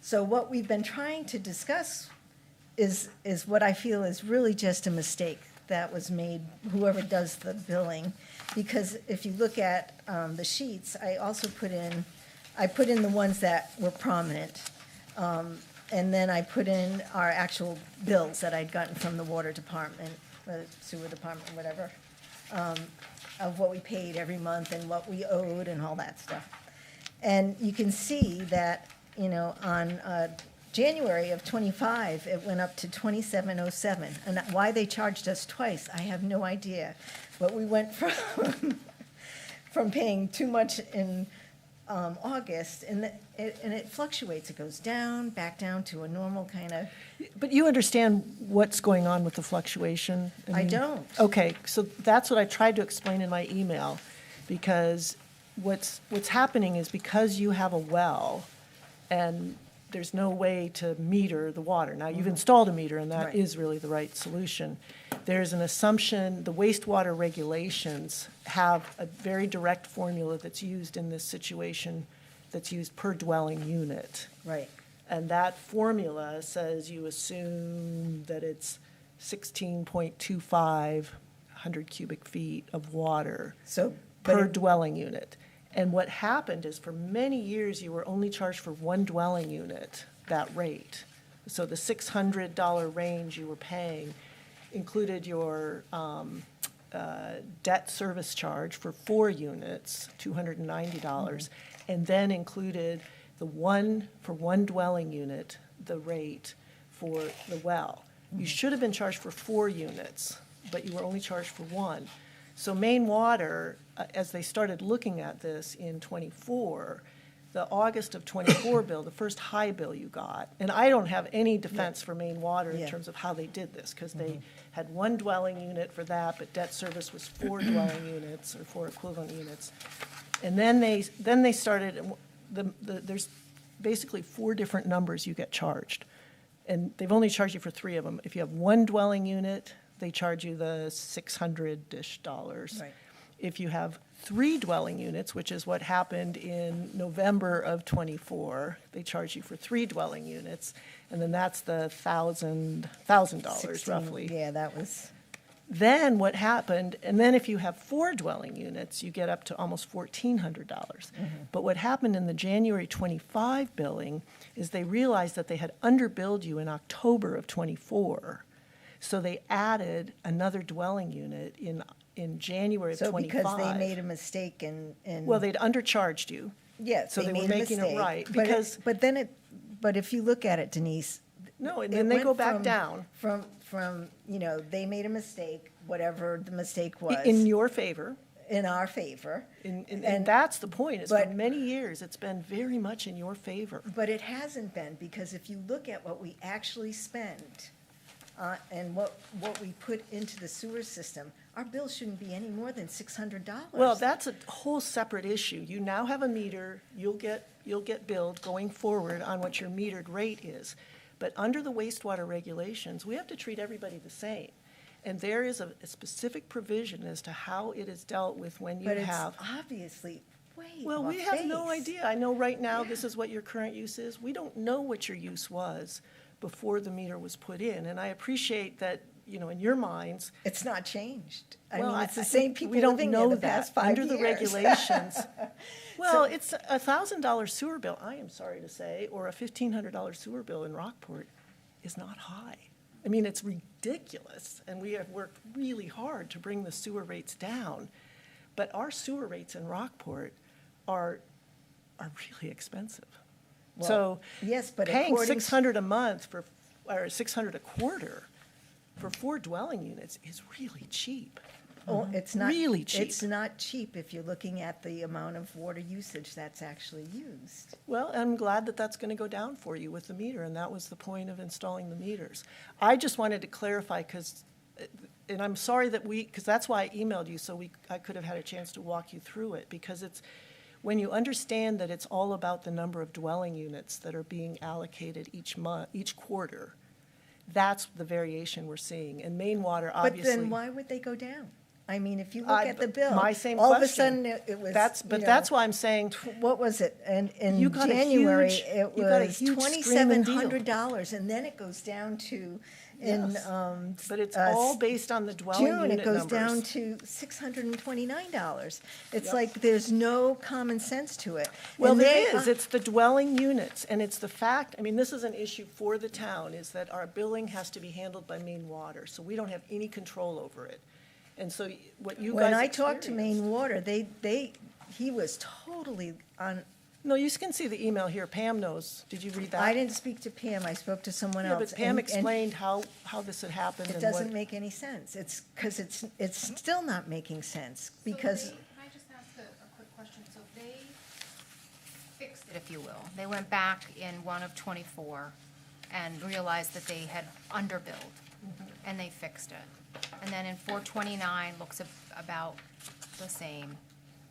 so what we've been trying to discuss is what I feel is really just a mistake that was made, whoever does the billing. Because if you look at the sheets, I also put in the ones that were prominent. And then I put in our actual bills that I'd gotten from the water department, the sewer department, whatever, of what we paid every month and what we owed and all that stuff. And you can see that, on January of 25, it went up to 2707. And why they charged us twice, I have no idea. But we went from paying too much in August, and it fluctuates. It goes down, back down to a normal kind of. But you understand what's going on with the fluctuation? I don't. Okay, so that's what I tried to explain in my email, because what's happening is because you have a well, and there's no way to meter the water. Now, you've installed a meter, and that Right. is really the right solution. There's an assumption, the wastewater regulations have a very direct formula that's used in this situation, that's used per dwelling unit. Right. And that formula says you assume that it's 16.25 100 cubic feet of water So, per but dwelling unit. And what happened is, for many years, you were only charged for 1 dwelling unit, that rate. So the $600 range you were paying included your debt service charge for 4 units, $290, and then included for 1 dwelling unit, the rate for the well. You should have been charged for 4 units, but you were only charged for 1. So Maine Water, as they started looking at this in '24, the August of '24 bill, the first high bill you got, and I don't have any defense for Maine Water in Yeah. terms of how they did this, because they had 1 dwelling unit for that, but debt service was 4 dwelling units, or 4 equivalent units. And then they started, there's basically 4 different numbers you get charged. And they've only charged you for 3 of them. If you have 1 dwelling unit, they charge you the $600-ish. Right. If you have 3 dwelling units, which is what happened in November of '24, they charge you for 3 dwelling units, and then that's the $1,000 16, roughly. Yeah, that was. Then what happened, and then if you have 4 dwelling units, you get up to almost $1,400. But what happened in the January 25 billing is they realized that they had underbilled you in October of '24. So they added another dwelling unit in January of So '25. because they made a mistake in. Well, they'd undercharged you. Yes, so they they were made a making it mistake, right, but because- but if you look at it, Denise. No, and it then they went go back from- down. From, they made a mistake, whatever the mistake was. In your favor. In our favor. And that's the point, is for but- many years, it's been very much in your favor. But it hasn't been, because if you look at what we actually spend, and what we put into the sewer system, our bill shouldn't be any more than $600. Well, that's a whole separate issue. You now have a meter, you'll get billed going forward on what your metered rate is. But under the wastewater regulations, we have to treat everybody the same. And there is a specific provision as to how it is dealt with when you But have. it's obviously way Well, we off have no base. idea. I know right now this is what your current use is. We don't know what your use was before the meter was put in. And I appreciate that, in your minds. It's not changed. I Well, mean, it's the I same think people we don't living know there the that. past 5 Under years. the regulations. Well, it's a $1,000 sewer bill, I am sorry to say, or a $1,500 sewer bill in Rockport is not high. I mean, it's ridiculous, and we have worked really hard to bring the sewer rates down. But our sewer rates in Rockport are really expensive. Well, So yes, but paying according $600 a month or $600 a quarter for 4 dwelling units is really cheap. Oh, it's not. Really cheap. It's not cheap if you're looking at the amount of water usage that's actually used. Well, I'm glad that that's going to go down for you with the meter, and that was the point of installing the meters. I just wanted to clarify, and I'm sorry because that's why I emailed you, so I could have had a chance to walk you through it, because when you understand that it's all about the number of dwelling units that are being allocated each quarter, that's the variation we're seeing. And Maine Water, obviously. But then why would they go down? I mean, if you look at the bill. My same all of a question. sudden it was. That's why I'm saying. What was it? And in You got a January, huge- it you got a was huge screaming deal. $2,700, and then it goes down to, Yes. But it's all based on the dwelling June, unit it goes numbers. down to $629. It's like there's no common sense to it. Well, And there they is. It's the dwelling units, and it's the fact, I mean, this is an issue for the town, is that our billing has to be handled by Maine Water, so we don't have any control over it. And so what you guys When I talked to experience- Maine Water, he was totally on. No, you can see the email here. Pam knows. Did you read that? I didn't speak to Pam, I spoke to someone Yeah, else. but Pam and- explained how this had happened It and doesn't what. make any sense. It's, because it's still not making sense, because, Can I just ask a quick question? So they fixed it, if you will. They went back in one of '24 and realized that they had underbilled, and they fixed it. And then in 429 looks about the same.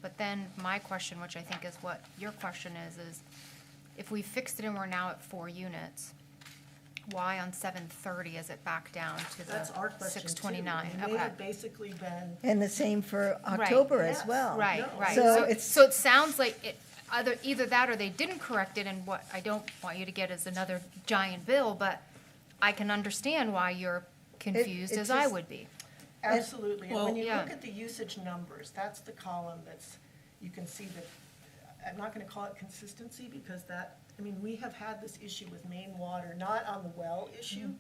But then my question, which I think is what your question is if we fixed it and we're now at 4 units, why on 730 is it back down to the That's our question, too. 629? And they Okay. had basically been. and the same for Right. October as Yes. well. Right, No. right. So So it's- so it sounds like it, either that or they didn't correct it, and what I don't want you to get is another giant bill, but I can understand why you're confused, it as I just- would be. Absolutely, and when you yeah. look at the usage numbers, that's the column you can see that, I'm not gonna call it consistency, because we have had this issue with Maine Water, not on the well issue,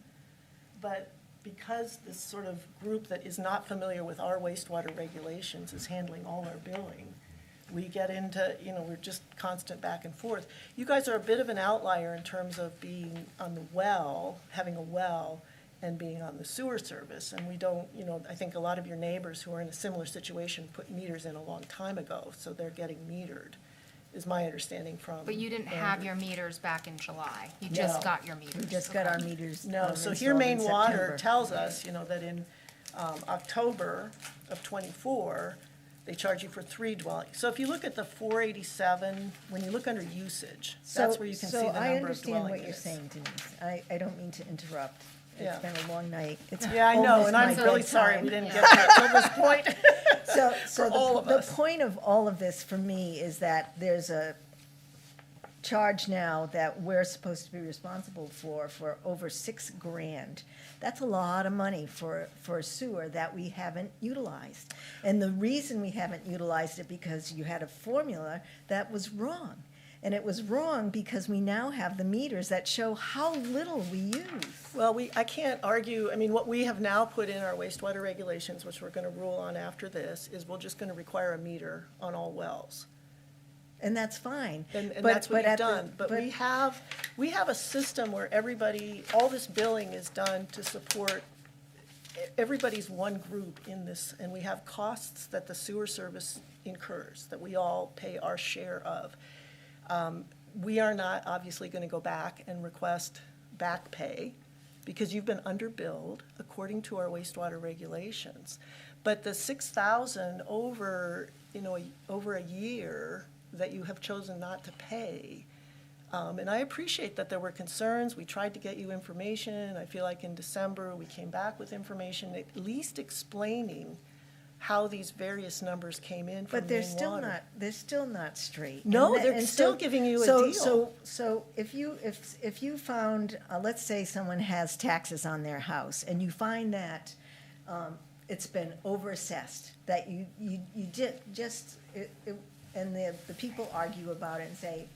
but because this sort of group that is not familiar with our wastewater regulations is handling all our billing, we get into, we're just constant back and forth. You guys are a bit of an outlier in terms of being on the well, having a well, and being on the sewer service. And we don't, I think a lot of your neighbors who are in a similar situation put meters in a long time ago, so they're getting metered, is my understanding from. But you didn't have Andrew. your meters back in July. You just No. got your meters. We just got Okay. our meters. No, so installed here in Maine Water September. tells us, that in October of '24, they charge you for 3 dwellings. So if you look at the 487, when you look under usage, that's where you can see the number of So I understand dwelling what you're units. saying, Denise. I don't mean to interrupt. Yeah. It's been a long night. It's Yeah, I know, almost and I'm my really sorry we bedtime. didn't get to till this point. So all of the us. point of all of this for me is that there's a charge now that we're supposed to be responsible for over $6,000. That's a lot of money for a sewer that we haven't utilized. And the reason we haven't utilized it because you had a formula that was wrong. And it was wrong because we now have the meters that show how little we use. Well, I can't argue, I mean, what we have now put in our wastewater regulations, which we're gonna rule on after this, is we're just gonna require a meter on all wells. And that's fine. And But- that's what but you've at the- done. But we have a system where everybody, all this billing is done to support, everybody's one group in this, and we have costs that the sewer service incurs, that we all pay our share of. We are not obviously gonna go back and request back pay, because you've been underbilled according to our wastewater regulations. But the 6,000 over, over a year that you have chosen not to pay, and I appreciate that there were concerns, we tried to get you information, I feel like in December, we came back with information, at least explaining how these various numbers came in from But they're Maine still Water. not, they're still not straight. No, And they're and still so- giving you a so- deal. So if you found, let's say someone has taxes on their house, and you find that it's been overassessed, that you and the people argue about it and say,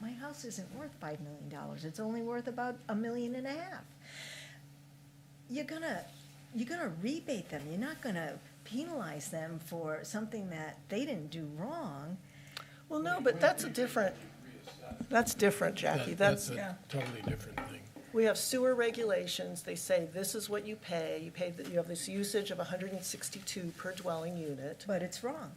my house isn't worth $5 million, it's only worth about $1.5 million. You're gonna rebate them, you're not gonna penalize them for something that they didn't do wrong. Well, no, but that's different, Jackie, That's a totally different thing. we have sewer regulations, they say this is what you pay, you have this usage of 162 per dwelling unit. But it's wrong.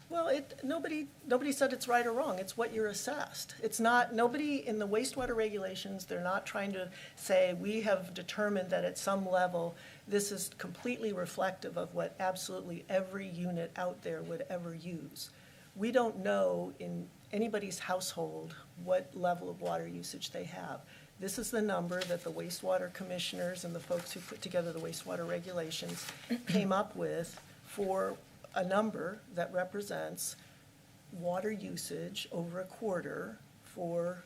Well, nobody said it's right or wrong, it's what you're assessed. It's not, nobody in the wastewater regulations, they're not trying to say, we have determined that at some level, this is completely reflective of what absolutely every unit out there would ever use. We don't know in anybody's household what level of water usage they have. This is the number that the wastewater commissioners and the folks who put together the wastewater regulations came up with for a number that represents water usage over a quarter for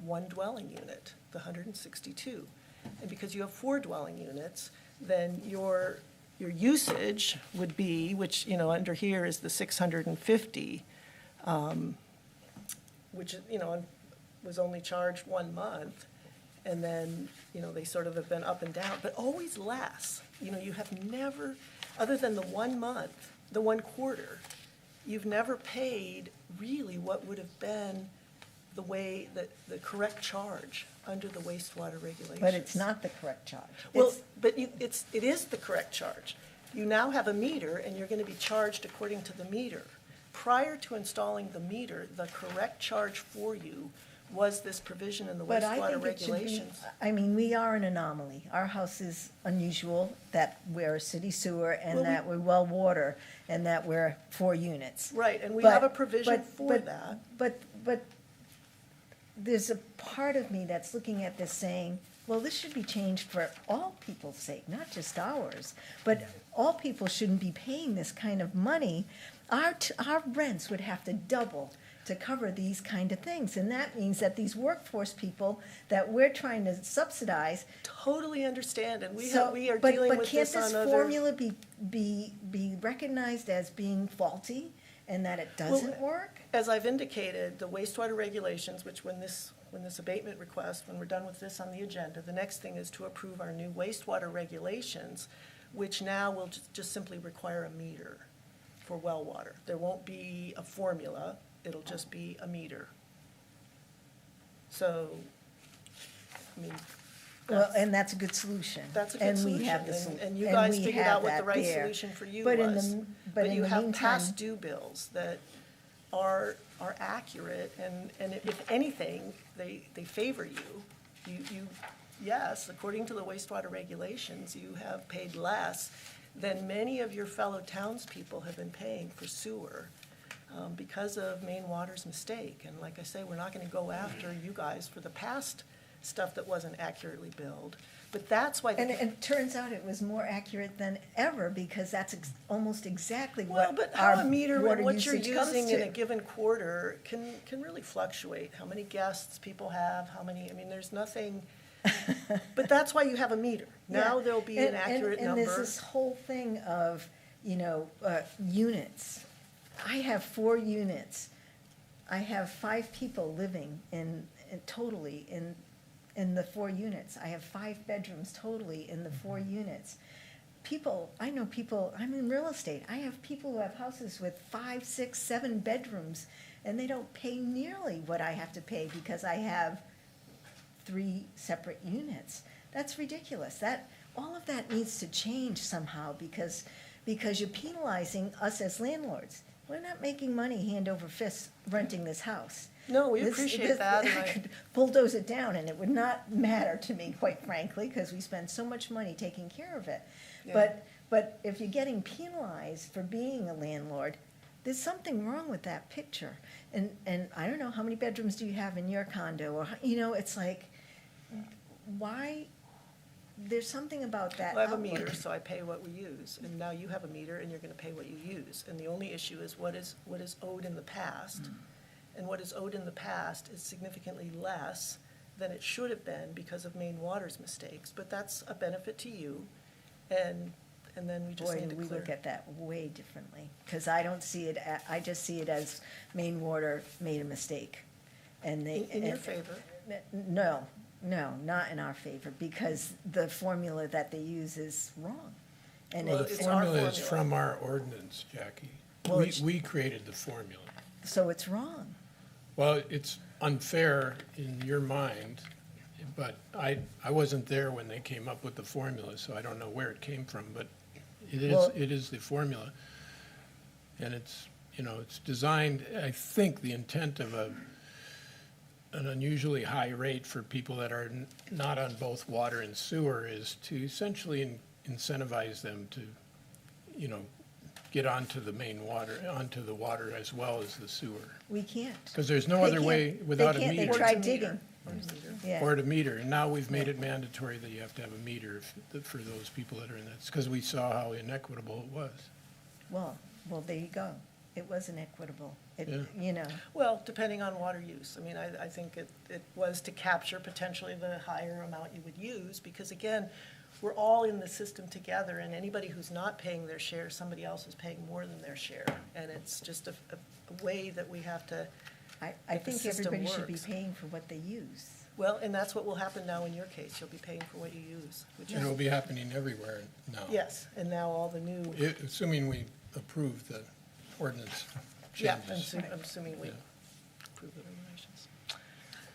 one dwelling unit, the 162. And because you have 4 dwelling units, then your usage would be, which, under here is the 650, which, was only charged 1 month. And then, they sort of have been up and down, but always less. You have never, other than the 1 month, the 1 quarter, you've never paid really what would have been the way that the correct charge under the wastewater regulations. But it's not the correct charge. Well, It's- but it is the correct charge. You now have a meter, and you're gonna be charged according to the meter. Prior to installing the meter, the correct charge for you was this provision in the But I wastewater think it should be, regulations. we are an anomaly. Our house is unusual, that we're a city sewer and Well, that we're well water and that we're 4 units. Right, and we But- have a provision but- for but- that. But there's a part of me that's looking at this saying, well, this should be changed for all people's sake, not just ours. But all people shouldn't be paying this kind of money. Our rents would have to double to cover these kind of things. And that means that these workforce people that we're trying to subsidize. Totally understand, and we So- are but- dealing with But can't this on this other. formula be recognized as being faulty and that it doesn't work? As I've indicated, the wastewater regulations, which when this abatement request, when we're done with this on the agenda, the next thing is to approve our new wastewater regulations, which now will just simply require a meter for well water. There won't be a formula, it'll just be a meter. So, Well, and that's a good solution. That's a good And we have solution, the and you and guys we figured have out what the that right there. solution for you But in was. the- But in you the have meantime- past due bills that are accurate, and if anything, they favor you. Yes, according to the wastewater regulations, you have paid less than many of your fellow townspeople have been paying for sewer because of Maine Water's mistake. And like I say, we're not gonna go after you guys for the past stuff that wasn't accurately billed. But that's why. And it turns out it was more accurate than ever, because that's almost exactly Well, what but our how a meter, water and what you're usage comes using in a to. given quarter can really fluctuate. How many guests people have, there's nothing, but that's why you have a meter. Now Yeah. there'll be an And- accurate And there's number. this whole thing of, units. I have 4 units. I have 5 people living totally in the 4 units. I have 5 bedrooms totally in the 4 units. I know people, I'm in real estate, I have people who have houses with 5, 6, 7 bedrooms, and they don't pay nearly what I have to pay because I have 3 separate units. That's ridiculous. All of that needs to change somehow because you're penalizing us as landlords. We're not making money hand over fist renting this house. No, we appreciate that, and I could bulldoze it down, and it would not matter to me, quite frankly, because we spend so much money taking care of it. Yeah. But if you're getting penalized for being a landlord, there's something wrong with that picture. And I don't know, how many bedrooms do you have in your condo? Or, it's like, why, there's something about that. Well, I have a outlook. meter, so I pay what we use, and now you have a meter, and you're gonna pay what you use. And the only issue is what is owed in the past. And what is owed in the past is significantly less than it should have been because of Maine Water's mistakes. But that's a benefit to you, and then we just Boy, need do to we clear. look at that way differently, because I don't see it, I just see it as Maine Water made a mistake. And they. In your favor. No, not in our favor, because the formula that they use is wrong. And Well, the it's our formula is formula. from our ordinance, Jackie. Well, We, it's- we created the formula. so it's wrong. Well, it's unfair in your mind, but I wasn't there when they came up with the formula, so I don't know where it came from, but Well- it is the formula. And it's, it's designed, I think the intent of an unusually high rate for people that are not on both water and sewer is to essentially incentivize them to, get onto the main water, onto the water as well as the sewer. We can't. Because there's no They other can't- way without a They meter. tried digging. Yeah. Or to meter, and now we've made it mandatory that you have to have a meter for those people that are in that, because we saw how inequitable it was. Well, there you go. It was inequitable. Yeah. Well, depending on water use. I mean, I think it was to capture potentially the higher amount you would use, because again, we're all in the system together, and anybody who's not paying their share, somebody else is paying more than their share. And it's just a way that we have to, I If the think system everybody should be works. paying for what they use. well, and that's what will happen now in your case. You'll be paying for what you use, which And it'll is, be happening everywhere now. yes, and now all the new, Assuming we approve the ordinance yeah, changes. I'm assuming we Yeah. approve the regulations.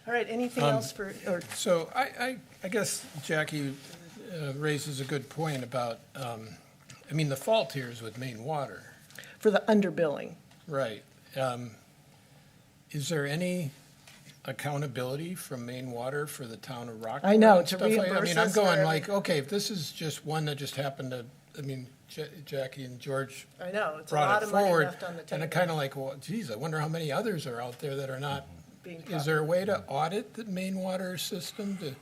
All right, anything Um, else or So I guess Jackie raises a good point about, the fault here is with Maine Water. for the underbilling? Right. Is there any accountability from Maine Water for the town of Rockport? I know, and to stuff like that? reimburse I'm us for going every- like, okay, if this is just one that just happened to, Jackie and George I know, it's a brought lot it of money forward. left on the And table. it kind of like, well, geez, I wonder how many others are out there that are not. Being Is there a way to audit the Maine Water system to,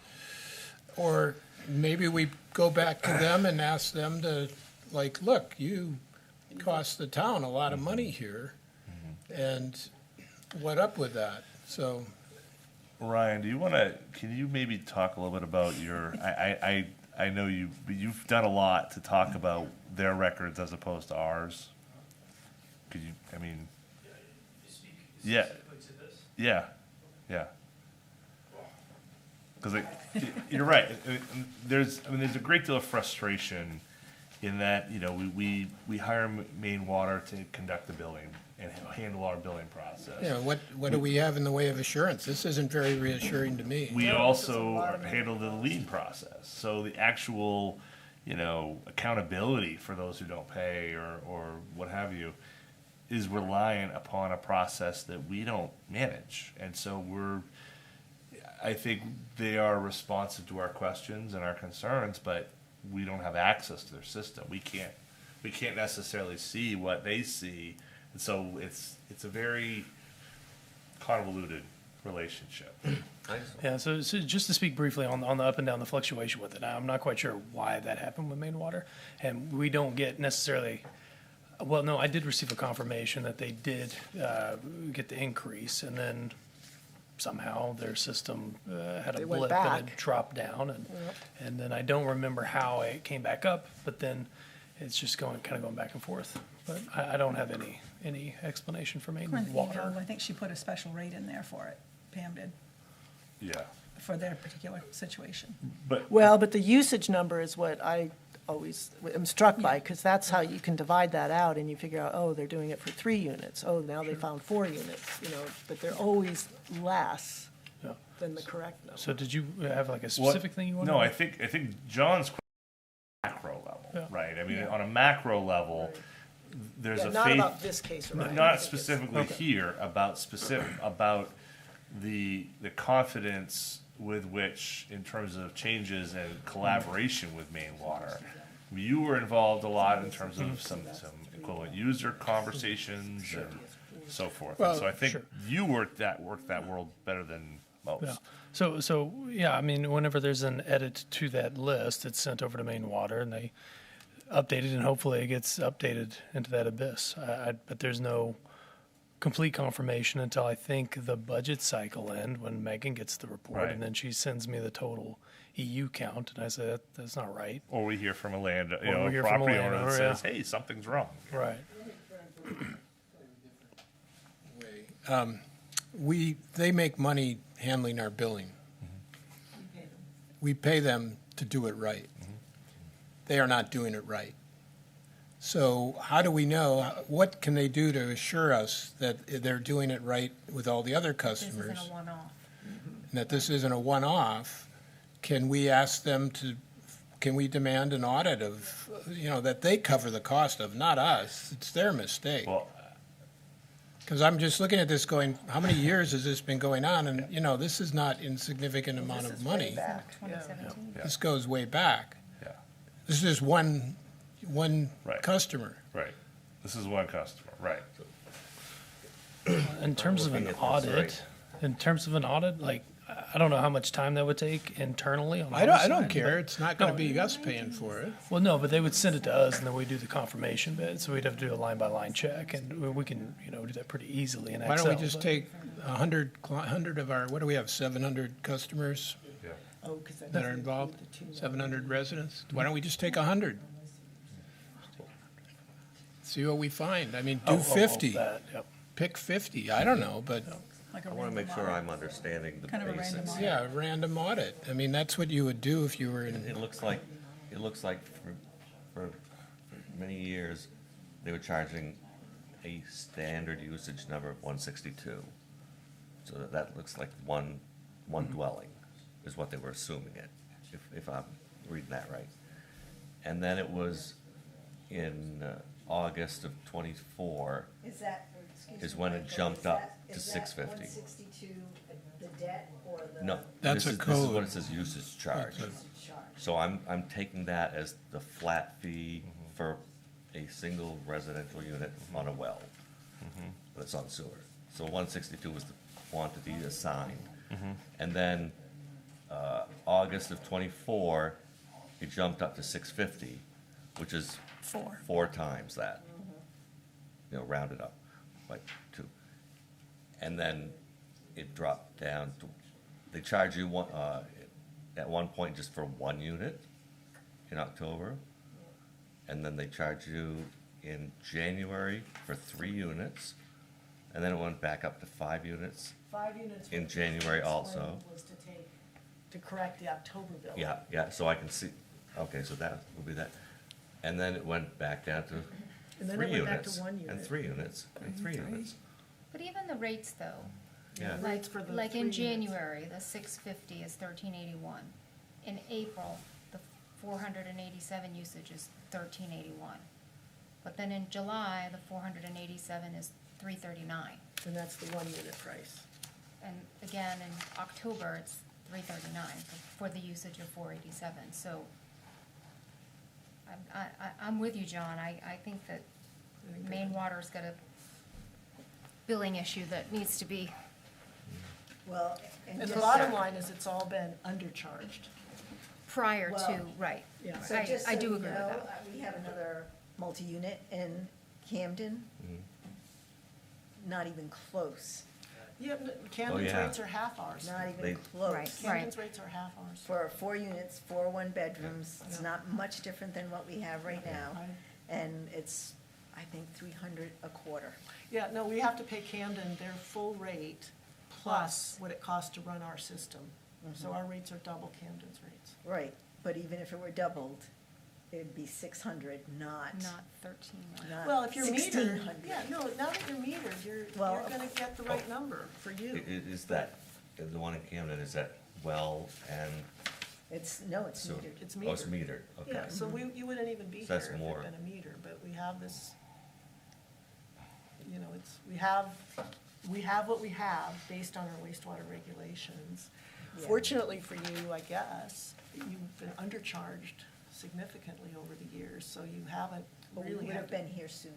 or maybe we go back to them and ask them to, like, look, you cost the town a lot of money here, and what up with that? So, Ryan, can you maybe talk a little bit about your, I know you've done a lot to talk about their records as opposed to ours. Could you, yeah. Yeah. Because you're right. There's a great deal of frustration in that, we hire Maine Water to conduct the billing and handle our billing process. what do we have in the way of assurance? This isn't very reassuring to me. We No, this is a also lot of handle the lien process. So the actual, accountability for those who don't pay or what have you is reliant upon a process that we don't manage. And so I think they are responsive to our questions and our concerns, but we don't have access to their system. We can't necessarily see what they see. And so it's a very convoluted relationship. Yeah, so just to speak briefly on the up and down, the fluctuation with it, I'm not quite sure why that happened with Maine Water, and we don't get necessarily, well, no, I did receive a confirmation that they did get the increase, and then somehow their system had They a went blip and back. it dropped down, and then I don't remember how it came back up, but then it's just kind of going back and forth. But I don't have any any explanation for main Corinth water. Eagle, I think she put a special rate in there for it, Pam did, Yeah. for their particular situation. But Well, but the usage number is what I always am struck by, because that's how you can divide that out, and you figure out, oh, they're doing it for 3 units, oh, now they found 4 units, you know, but they're always less Yeah. than the correct number. So did you have like a What- specific thing you wanted? No, I think John's macro level, Yeah. right? I mean, on a macro level, there's Yeah, a not faith. about this case, right? Not specifically here, about the confidence with which, in terms of changes and collaboration with Maine Water. You were involved a lot in terms of some equivalent user conversations and so forth. And so I think Sure. you worked that world better than most. Yeah. So, yeah, I mean, whenever there's an edit to that list, it's sent over to Maine Water and they update it and hopefully it gets updated into that abyss. But there's no complete confirmation until I think the budget cycle end when Megan gets the report Right. and then she sends me the total EU count and I say, that's not right. Or we hear from a we hear from a property owner that landowner, says, yeah. hey, something's wrong. Right. They make money handling our billing. We pay them to do it right. They are not doing it right. So how do we know, what can they do to assure us that they're doing it right with all the other This isn't customers? a one-off. And that this isn't a one-off? Can we ask them to, can we demand an audit of, that they cover the cost of, not us? It's their mistake. Well, Because I'm just looking at this going, how many years has this been going on? And, this is not insignificant amount of money. 2017. Yeah. This goes way back. Yeah. This is just one Right. customer. Right. This is one customer, right. In terms of looking an at this, audit, like, I don't know how much time that would take internally on I our don't side, care. but- It's not going to be us paying for it. Well, no, but they would send it to us, and then we do the confirmation bit, so we'd have to do a line-by-line check, and we can, do that pretty easily in Excel. Why don't we just but- take 100 of our, what do we have, 700 customers Oh, 'cause that that are doesn't involved? include the 2 700 residents? Why don't we just take 100? See what we find. I mean, do 50. that, yep. Pick 50. I don't know, but Like a I want to random make sure audit. I'm understanding the Kind of a random basics. audit. yeah, a random audit. I mean, that's what you would do if you were in. It looks like for many years, they were charging a standard usage number of 162. So that looks like one dwelling is what they were assuming it, if I'm reading that right. And then it was in August of '24, Is that, excuse me, is when it Michael, jumped is up that- to is that 650. 162 the debt or the? No. That's this a is- This is code. what it says usage charge. charge? So I'm taking that as the flat fee for a single residential unit on a well that's on sewer. So 162 was the quantity assigned. And then August of '24, it jumped up to 650, which is 4 times that. Rounded up by 2. And then it dropped down to, they charge you at one point just for 1 unit in October. And then they charge you in January for 3 units. And then it went back up to 5 units. 5 units. In what January Chris also. explained Was to correct the October bill. Yeah, so I can see, okay, so that will be that. And then it went back down to And then 3 it went back to units. 1 And unit. 3 units, and 3 units. But even the rates, though, Yeah. like, Rates for the like 3 in units. January, the 650 is 1381. In April, the 487 usage is 1381. But then in July, the 487 is 339. And that's the 1 unit price. And again, in October, it's 339 for the usage of 487. So I'm with you, John. I think that Maine Water's got a billing issue that needs to be, Well, and And the just bottom so- line is it's all been undercharged. prior to, Well, right. Yeah. So I just so do you agree with know, that. we have another multi-unit in Camden. Not even close, Yeah, Camden's yeah. rates are half ours. not even They- close. Right. Camden's rates are half ours. For 4 units, 4 one-bedrooms, it's not much different than what we have right now. And it's I think 300 a quarter. Yeah, no, we have to pay Camden their full rate plus what it costs to run our system. So our rates are double Camden's rates. Right, but even if it were doubled, it'd be 600, not. Not 13. not Well, if you're metered, 1,600. yeah, no, now that you're metered, you're Well, gonna get the right number for you. Is that, the one in Camden, is that well and It's so? metered. It's Oh, it's metered. metered, okay. Yeah, so you wouldn't even be So here that's if it more. had been a meter, but we have this, you know, we have what we have based on our wastewater regulations. Yeah. Fortunately for you, I guess, you've been undercharged significantly over the years, so you haven't But we really would had have to. been here sooner.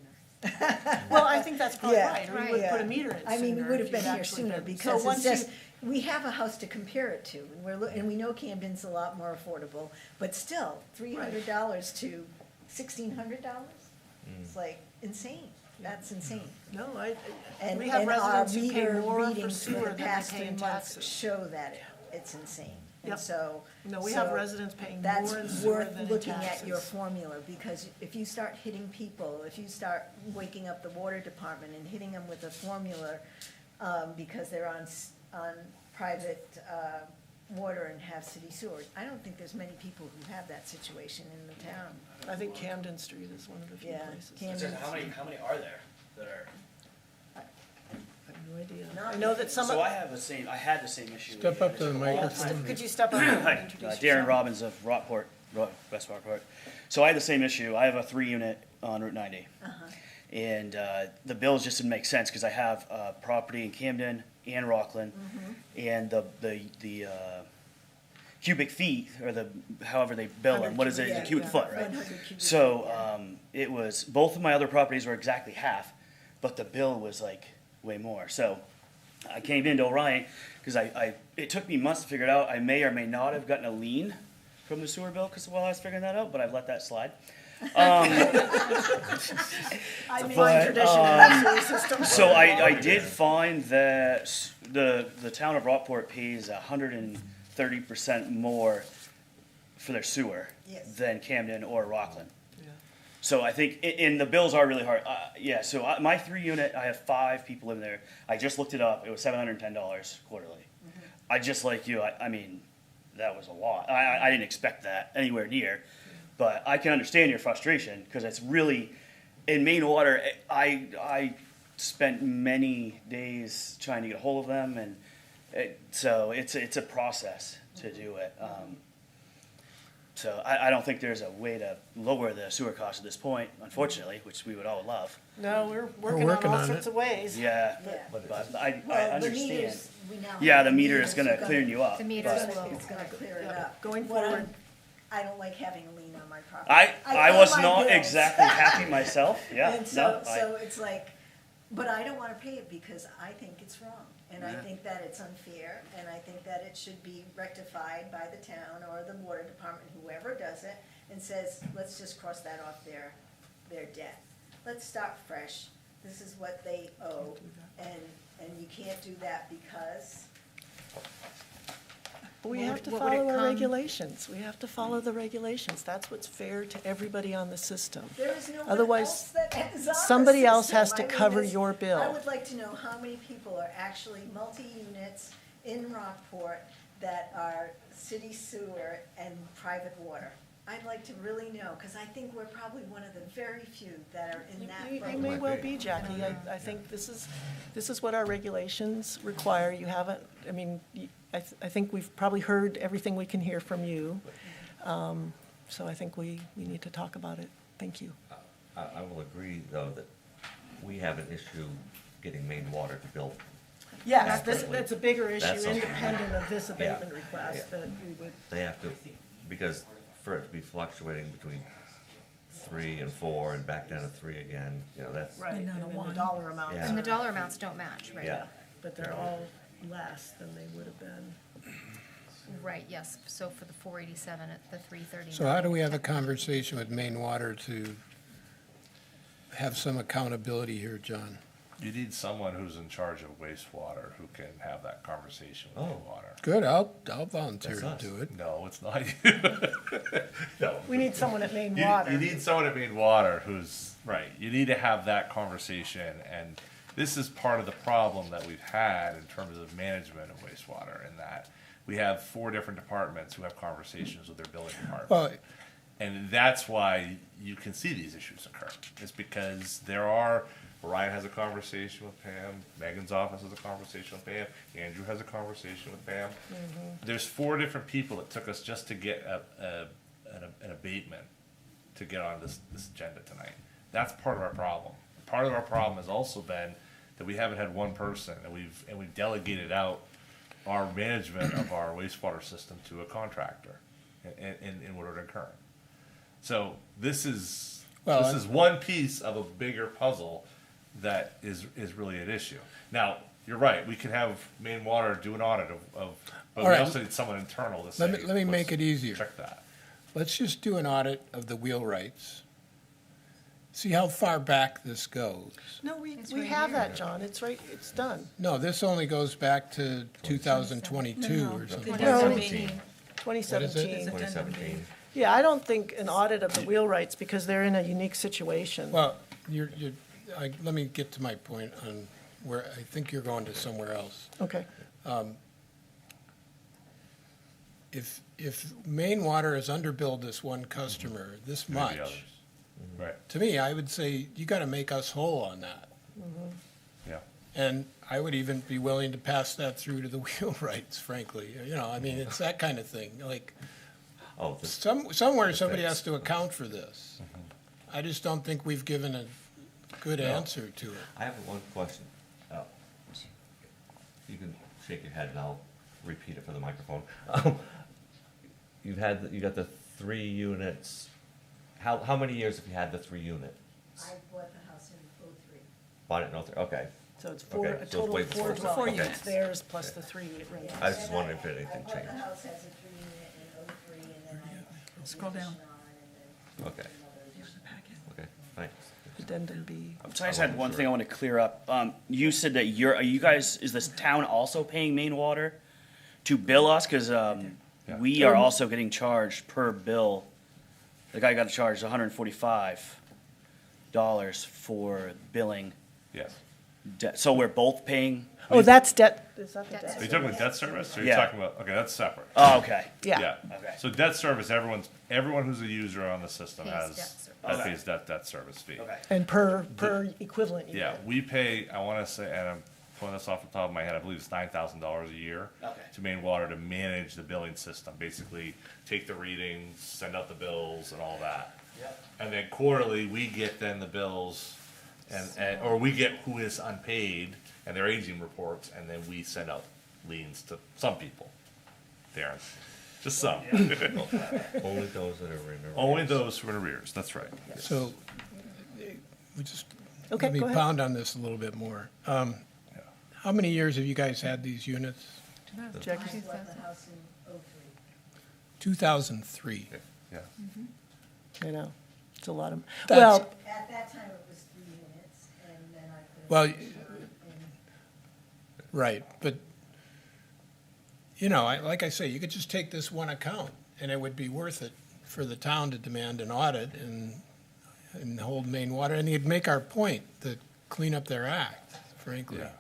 Well, I think that's probably Yeah, right, or you would yeah. put a meter in I mean, we sooner would if have been you'd here actually sooner been- because so it's once you- just, we have a house to compare it to. And and we know Camden's a lot more affordable, but still, $300 to $1,600? It's like insane. That's insane. No, And, we have and our residents who pay meter more for readings for sewer the than they past pay 3 in months taxes. show that it's insane. And Yep. so. No, we have so residents paying that's more in sewer worth than in looking at your taxes. formula, because if you start hitting people, if you start waking up the water department and hitting them with a formula, because they're on private, water and have city sewers, I don't think there's many people who have that situation in the town. I think Camden Street is one of the few Yeah, places. Camden. How many are there that are? I have no idea. Not I know that some So of, I had the same issue. Step up to the yeah, microphone. could you step up and Hi, introduce Darren yourself? Robbins of Rockport, West Rockport. So I had the same issue. I have a 3-unit on Route 90. And the bills just didn't make sense because I have property in Camden and Rockland. And the cubic feet, or however they bill them, what is it, Yeah, a cubic yeah, foot, right? 100 cubic feet, So yeah. it was, both of my other properties were exactly half, but the bill was like way more. So I came into Orion because it took me months to figure it out. I may or may not have gotten a lien from the sewer bill while I was figuring that out, but I've let that slide. I mean, But, tradition in the sewer system. So I did find that the town of Rockport pays 130% more for their sewer Yes. than Camden or Rockland. Yeah. So I think, and the bills are really hard. Yeah, so my 3-unit, I have 5 people living there. I just looked it up. It was $710 quarterly. I just like you, I mean, that was a lot. I didn't expect that anywhere near. But I can understand your frustration because it's really, in Maine Water, I spent many days trying to get a hold of them, and so it's a process to do it. So I don't think there's a way to lower the sewer cost at this point, unfortunately, which we would all love. No, we're working on working all on sorts it. of ways. Yeah, Yeah. but I Well, the understand. meters, we now have Yeah, the the meter meters is gonna are clear you up. The but- meters It's will. gonna- It's gonna clear it Yeah, up. going What forward. I don't like having a lien on my property. I pay was my not bills. exactly happy myself, yeah, And so, no, so it's like, but I don't wanna pay it because I think it's wrong. And I Yeah. think that it's unfair, and I think that it should be rectified by the town or the water department, whoever does it, and says, let's just cross that off their debt. Let's start fresh. This is what they owe, and you can't do that because, We What have would- to what would it follow our come- regulations. We have to follow the regulations. That's what's fair to everybody on the system. there is no one Otherwise, else that is on the somebody else system. has to I mean, cover this- your bill. I would like to know how many people are actually multi-units in Rockport that are city sewer and private water. I'd like to really know, because I think we're probably one of the very few that are in that You boat. may well be, Jackie. I think this is what our regulations require. You haven't, I mean, I think we've probably heard everything we can hear from you. So I think we need to talk about it. Thank you. I will agree, though, that we have an issue getting Maine Water to build. Yes, that's a bigger That's issue, something. independent of this abatement Yeah. request Yeah. that we would. They have to, because for it to be fluctuating between 3 and 4 and back down to 3 again, you know, that's. Right, and then the dollar amounts. Yeah. And the dollar amounts don't match, right? Yeah. But they're all less than they would have been. Right, yes. So for the 487 at the 339. So how do we have a conversation with Maine Water to have some accountability here, John? You need someone who's in charge of wastewater who can have that conversation with water. Good, I'll volunteer That's to us. do it. No, it's not you. No. We need someone at Maine You Water. need someone at Maine Water who's, right, you need to have that conversation, and this is part of the problem that we've had in terms of management of wastewater, in that we have 4 different departments who have conversations with their building department. Well, And that's why you can see these issues occur, is because Ryan has a conversation with Pam, Megan's office has a conversation with Pam, Andrew has a conversation with Pam. There's 4 different people it took us just to get an abatement to get on this agenda tonight. That's part of our problem. Part of our problem has also been that we haven't had one person, and we've delegated out our management of our wastewater system to a contractor in Woodward and Kern. So this is one piece of a bigger puzzle that is really an issue. Now, you're right, we can have Maine Water do an audit of but All we right. also need someone internal to say. Let me make it easier. Check that. Let's just do an audit of the wheelwrights. See how far back this goes. No, we right have here. that, John. It's right, it's done. No, this only goes back to 2022 or something. No. 2017. 2017. 2017. Yeah, I don't think an audit of the wheelwrights, because they're in a unique situation. Well, let me get to my point on where I think you're going to somewhere else. Okay. If Maine Water has underbilled this one customer this Maybe much, others. Right, to me, I would say, you gotta make us whole on that. yeah. And I would even be willing to pass that through to the wheelwrights, frankly. You know, I mean, it's that kind of thing. Like, Oh, the somewhere somebody has to account for this. I just don't think we've given a good answer to it. I have one question. You can shake your head and I'll repeat it for the microphone. You got the 3 units. How many years have you had the 3 units? I bought the house in '03. Bought it in 03, okay. So it's Okay, a so total wait, of 4 four dwelling units. units, theirs plus the 3 rentals. I was just wondering if anything I bought changed. the house as a 3-unit in '03, and then I. Scroll down. Okay. Okay, thanks. Addendum B. So I just had one thing I want to clear up. You said that is this town also paying Maine Water to bill us? Because we are also getting charged per bill. The guy got charged $145 for billing. Yes. So we're both paying? Oh, that's debt, is that the Debt debt? Are you talking about debt service, or are you Yeah. talking about, okay, that's separate. Oh, okay. Yeah. Okay. So debt service, everyone who's a user on the system Pays has, debt service. Okay. pays debt service fee. Okay. And per equivalent unit. Yeah, we pay, I wanna say, and I'm pulling this off the top of my head, I believe it's $9,000 a year. Okay. To Maine Water to manage the billing system, basically take the readings, send out the bills and all that. Yep. And then quarterly, we get then the bills or we get who is unpaid and their aging reports, and then we send out liens to some people. Darren, just some. Only those that are in. Only those who are in arrears, that's right. So, we just, Okay, let me go ahead. pound on this a little bit more. How many years have you guys had these units? Jackie? I bought the house in '03. 2003. Yeah. I know, it's a lot of, That's- well, At that time, it was 3 units, and then I put. Well, in- Right, but, you know, like I say, you could just take this one account, and it would be worth it for the town to demand an audit and hold Maine Water, and you'd make our point, to clean up their act, frankly. Yeah.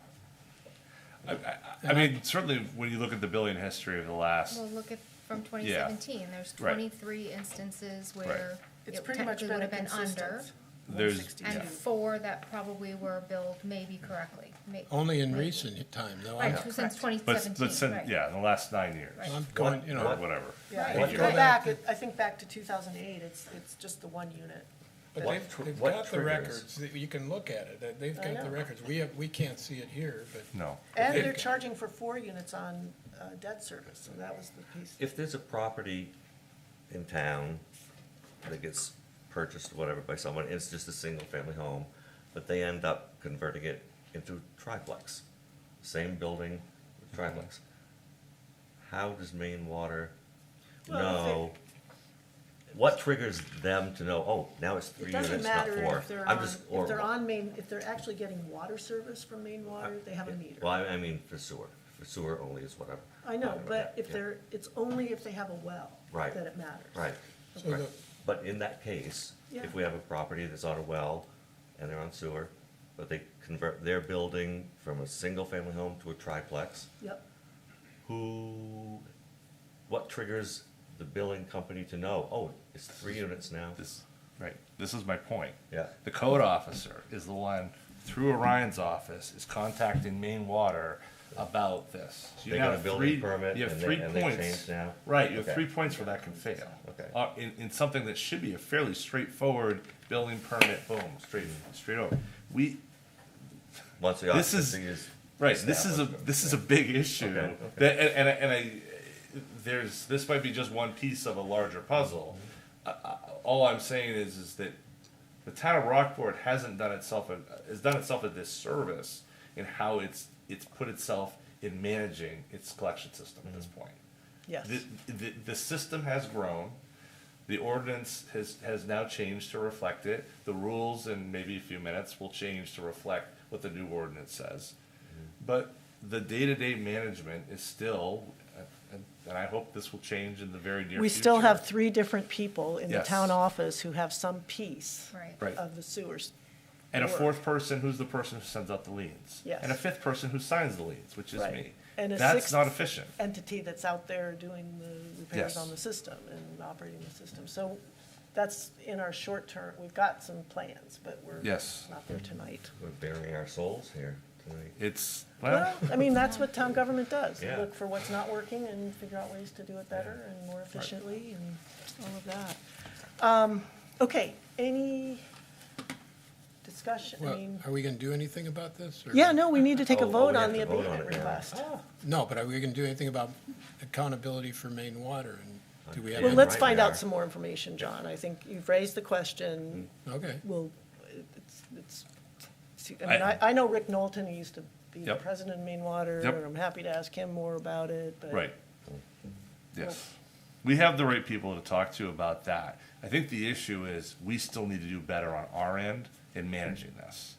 I mean, certainly when you look at the billing history of the last, Well, look at, from 2017, there's Right. 23 instances Right. where it's it pretty much technically been would a have been under, consistent. there's, 162. and 4 that probably were billed maybe correctly. Only in recent time, though. Right, I'm- since but 2017, right. yeah, in the last 9 years. Right. I'm going, you Or know, whatever. yeah, Right. if What you year? go back, I think back to 2008, it's just the 1 unit. but What they've what got the triggers? records, you can look at it, they've I got the know. records. We can't see it here, but No. And If- they're charging for 4 units on debt service, so that was the piece. If there's a property in town that gets purchased, whatever, by someone, it's just a single-family home, but they end up converting it into triplex, same building, triplex. How does Maine Water Well, know what triggers them to know, oh, now it's It 3 doesn't units, not matter 4? if they're I'm on, just- if they're on main, if they're actually getting water service from main water, they have a meter. Well, I mean, for sewer. For sewer only is what I'm. I know, talking but about, if yeah. they're, it's only if they have a well Right. that it matters. Right, So right. the- But in that case, Yeah. if we have a property that's on a well and they're on sewer, but they convert their building from a single-family home to a triplex, Yep. what triggers the billing company to know, oh, it's 3 units now? Right, this is my point. Yeah. The code officer is the one, through Orion's office, is contacting Maine Water about this. So you They got have a building three- permit You have and 3 they- and they points. changed now? Right, you have Okay. 3 points where that can fail. Okay. In something that should be a fairly straightforward building permit, boom, straight over. Once the This is, occupancy is right, this is a big issue. Okay, That, this might be just one piece of a larger puzzle. All I'm saying is that the town of Rockport has done itself a disservice in how it's put itself in managing its collection system at this point. Yes. The system has grown. The ordinance has now changed to reflect it. The rules in maybe a few minutes will change to reflect what the new ordinance says. But the day-to-day management is still, and I hope this will change in the very near future. We still have 3 different people in the Yes. town office who have some piece Right. of the sewers. And a work. 4th person who's the person who sends out the liens. Yes. And a 5th person who signs the liens, which is Right. me. And a That's 6th not efficient. entity that's out there doing the repairs Yes. on the system and operating the system. So that's in our short term, we've got some plans, but we're Yes. not there tonight. We're bearing our souls here tonight. It's, Well, I mean, that's what town government does. They Yeah. look for what's not working and figure out ways to do it better and more efficiently and all of that. Okay, any discussion? I Well, mean, are we gonna do anything about this? or- yeah, no, we need to take a Oh, vote we on have the to vote on abatement it, yeah. request. No, but are we gonna do anything about accountability for Maine Water? And do we have? Well, any- let's Right, find we out are. some more information, John. I think you've raised the question. Okay. We'll, it's, I mean, I know Rick Knowlton, he used to be the Yep. president of Maine Water. Yep. I'm happy to ask him more about it, but. right. Yes. We have the right people to talk to about that. I think the issue is we still need to do better on our end in managing this.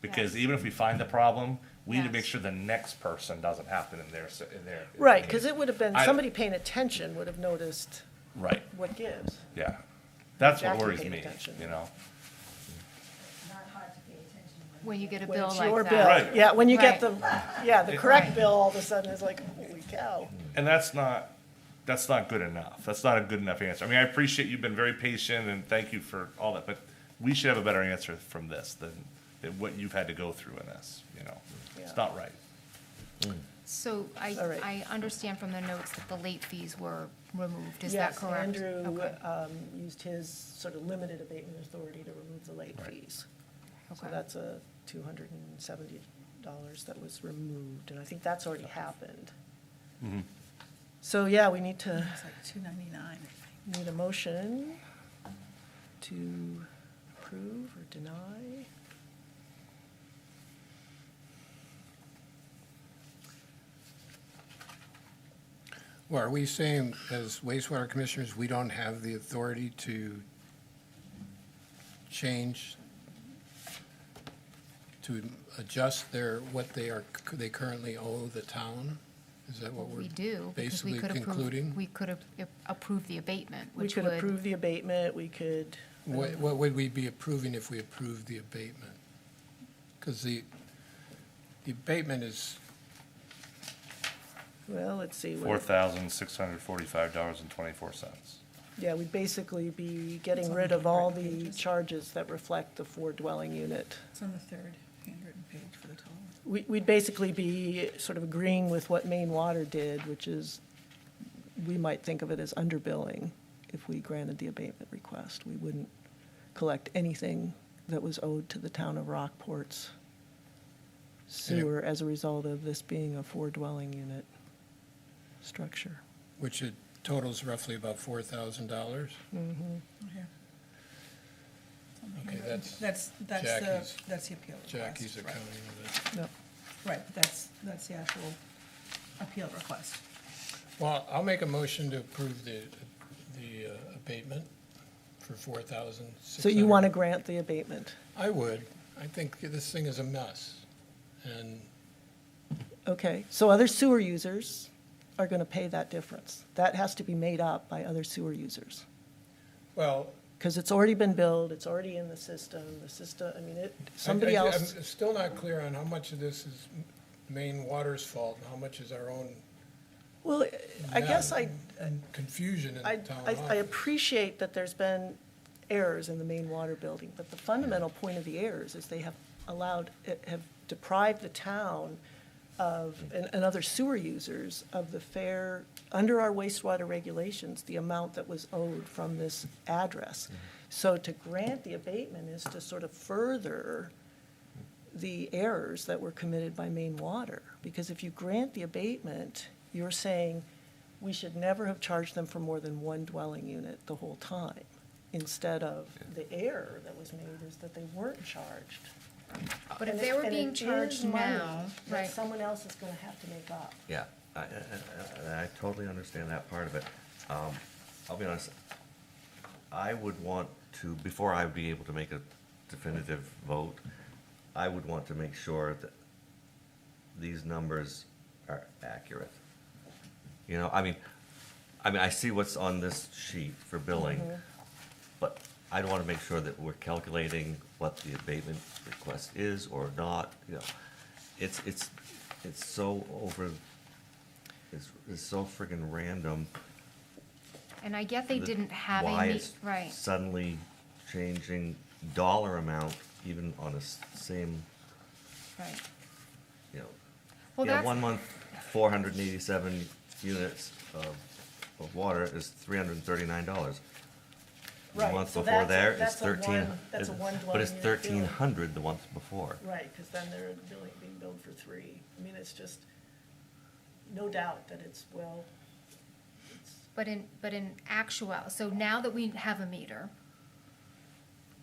Because Yes. even if we find the problem, we need to make Yes. sure the next person doesn't happen in their. Right, because it would have been, I- somebody paying attention would have noticed Right, what gives. yeah. That's what Jackie worries paid me, attention. you know? When you get a When bill it's like your that. bill. Right. Yeah, when you get Right. the correct Right. bill, all of a sudden it's like, holy cow. And that's not good enough. That's not a good enough answer. I mean, I appreciate you've been very patient and thank you for all that, but we should have a better answer from this than what you've had to go through in this, you know? It's Yeah. not right. So All right. I understand from the notes that the late fees were removed, is that Yes, correct? Andrew Okay. used his sort of limited abatement authority to remove the late fees. So Okay. that's a $270 that was removed, and I think that's already happened. So, yeah, we need to, It's like $299. need a motion to approve or deny. Well, are we saying as wastewater commissioners, we don't have the authority to change, to adjust what they currently owe the town? Is that what we're We do, because we basically could approve, concluding? we could approve the abatement, We which could would. approve the abatement, we could, What would we be approving if we approved the abatement? Because the abatement is, well, let's see. $4,645.24. Yeah, we'd basically be getting rid of all the charges that reflect the 4-dwelling unit. It's on the third handwritten page for the total. We'd basically be sort of agreeing with what Maine Water did, which is, we might think of it as underbilling if we granted the abatement request. We wouldn't collect anything that was owed to the town of Rockport's sewer as a result of this being a 4-dwelling unit structure. which it totals roughly about $4,000. Here. Okay, that's That's Jackie's- the appeal request. Jackie's right. accounting of it. Yep. Right, but that's the actual appeal request. Well, I'll make a motion to approve the abatement for 4,000. So you want to grant the abatement? I would. I think this thing is a mess. And Okay, so other sewer users are going to pay that difference. That has to be made up by other sewer users. well, Because it's already been billed, it's already in the system, I mean, somebody else. I'm still not clear on how much of this is Maine Water's fault and how much is our own Well, I guess confusion in I the town I office. appreciate that there's been errors in the main water building, but the fundamental point of the errors is they have have deprived the town of, and other sewer users, of the fair, under our wastewater regulations, the amount that was owed from this address. So to grant the abatement is to sort of further the errors that were committed by Maine Water. Because if you grant the abatement, you're saying we should never have charged them for more than one dwelling unit the whole time, instead of the error that was made is that they weren't charged. But if And they it- were and being it is charged money now, that right, someone else is gonna have to make up. Yeah, I totally understand that part of it. I'll be honest, I would want to, before I would be able to make a definitive vote, I would want to make sure that these numbers are accurate. You know, I mean, I see what's on this sheet for billing, but I'd want to make sure that we're calculating what the abatement request is or not, you know. It's so it's so friggin' random. and I get they that didn't have why a, it's right, suddenly changing dollar amount even on a same, right. you know. Well, Yeah, that's, 1 month, 487 units of water is $339. The Right, month so before that's a- there is that's a 13. one- that's a one But it's dwelling unit bill. 1,300 the month before. Right, because then they're being billed for three. I mean, it's just, no doubt that it's, well, it's, but in actual, so now that we have a meter,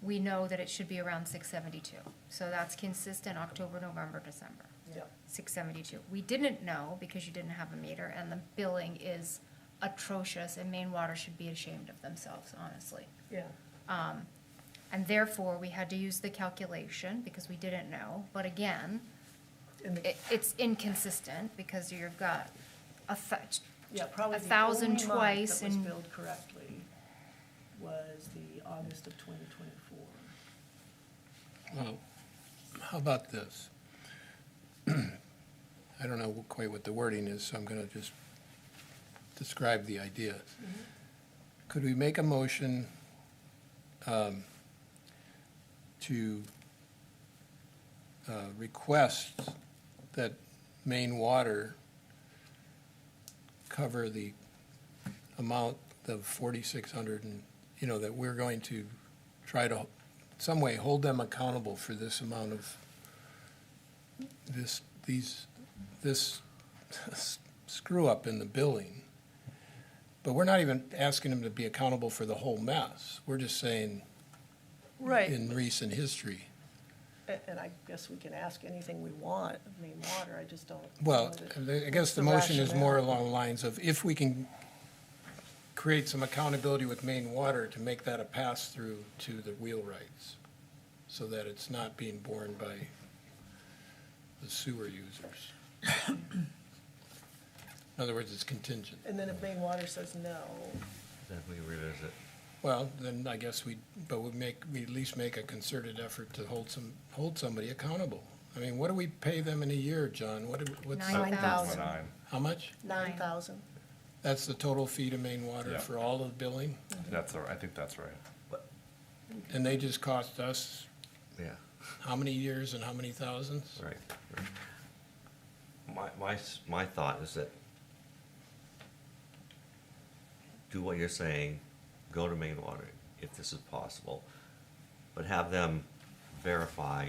we know that it should be around 672. So that's consistent October, November, December. yeah. 672. We didn't know because you didn't have a meter, and the billing is atrocious, and Maine Water should be ashamed of themselves, honestly. Yeah. And therefore, we had to use the calculation because we didn't know. But again, And the- it's inconsistent because you've got Yeah, probably the 1,000 only month twice that was and- billed correctly was the August of 2024. Well, how about this? I don't know quite what the wording is, so I'm gonna just describe the idea. Could we make a motion to request that Maine Water cover the amount of 4,600 and, you know, that we're going to try to, some way, hold them accountable for this amount of this screw up in the billing. But we're not even asking them to be accountable for the whole mess. We're just saying, Right. in recent history. And I guess we can ask anything we want of Maine Water, I just don't. Well, know that- I guess the the motion is more rationale? along the lines of if we can create some accountability with Maine Water to make that a pass-through to the wheelwrights, so that it's not being borne by the sewer users. In other words, it's contingent. And then if Maine Water says no, Then we revisit. Well, then I guess we at least make a concerted effort to hold somebody accountable. I mean, what do we pay them in a year, John? What's? 9,000. How much? 9,000. That's the total fee to Maine Water Yeah. for all of the billing? I think that's right. And they just cost us Yeah, how many years and how many thousands? right. My thought is that do what you're saying, go to Maine Water if this is possible, but have them verify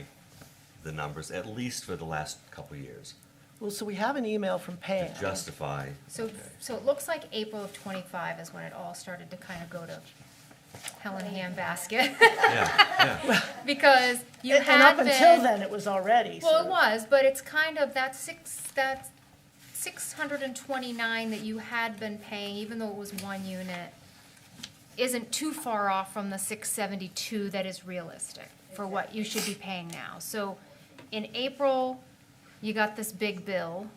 the numbers, at least for the last couple of years, Well, so we have an email from Pam. to justify. So it looks like April of '25 is when it all started to kind of go to hell in a handbasket. Yeah, Because you And had up been. until then, it was already. Well, so- it was, but it's kind of that 629 that you had been paying, even though it was one unit, isn't too far off from the 672 that is realistic for what you should be paying now. So in April, you got this big bill,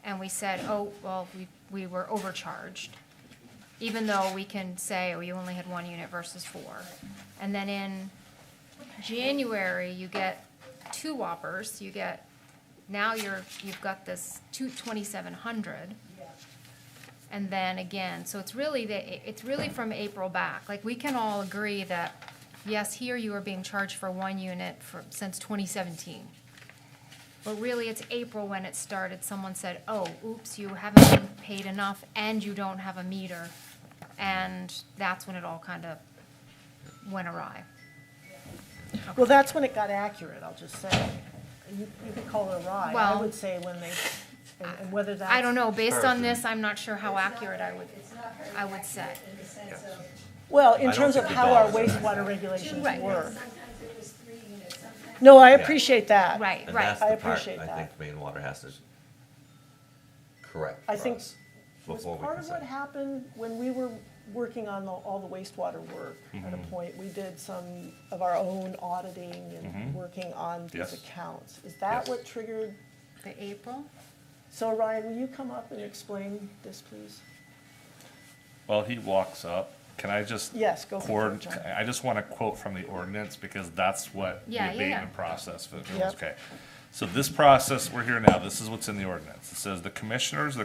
and we said, oh, well, we were overcharged, even though we can say, oh, you only had 1 unit versus 4. And then in January, you get 2 whoppers, now you've got this 2,700. And then again, so it's really from April back. Like, we can all agree that, yes, here you are being charged for 1 unit since 2017. But really, it's April when it started. Someone said, oh, oops, you haven't been paid enough and you don't have a meter. And that's when it all kind of went awry. Well, that's when it got accurate, I'll just say. You could call it awry. I Well- would say when they, and whether that's. I don't know, based on this, I'm not sure how accurate I would say. In the sense of, Well, I in don't terms of think the how our dollars- wastewater regulations Right. work. sometimes it was 3 units, sometimes. No, I appreciate that. Right, And right. that's I the part appreciate I that. think Maine Water has to correct I for think us Was before we part can of what say. happened when we were working on all the wastewater work, at a point, we did some of our own auditing and working on these Yes. accounts. Is that Yes. what triggered? The April? So Ryan, will you come up and explain this, please? Well, he walks up. Can I just? Yes, go for it, John. I just want to quote from the ordinance because that's what the Yeah, yeah, yeah. abatement process for. Yep. Okay. So this process, we're here now, this is what's in the ordinance. It says the commissioner's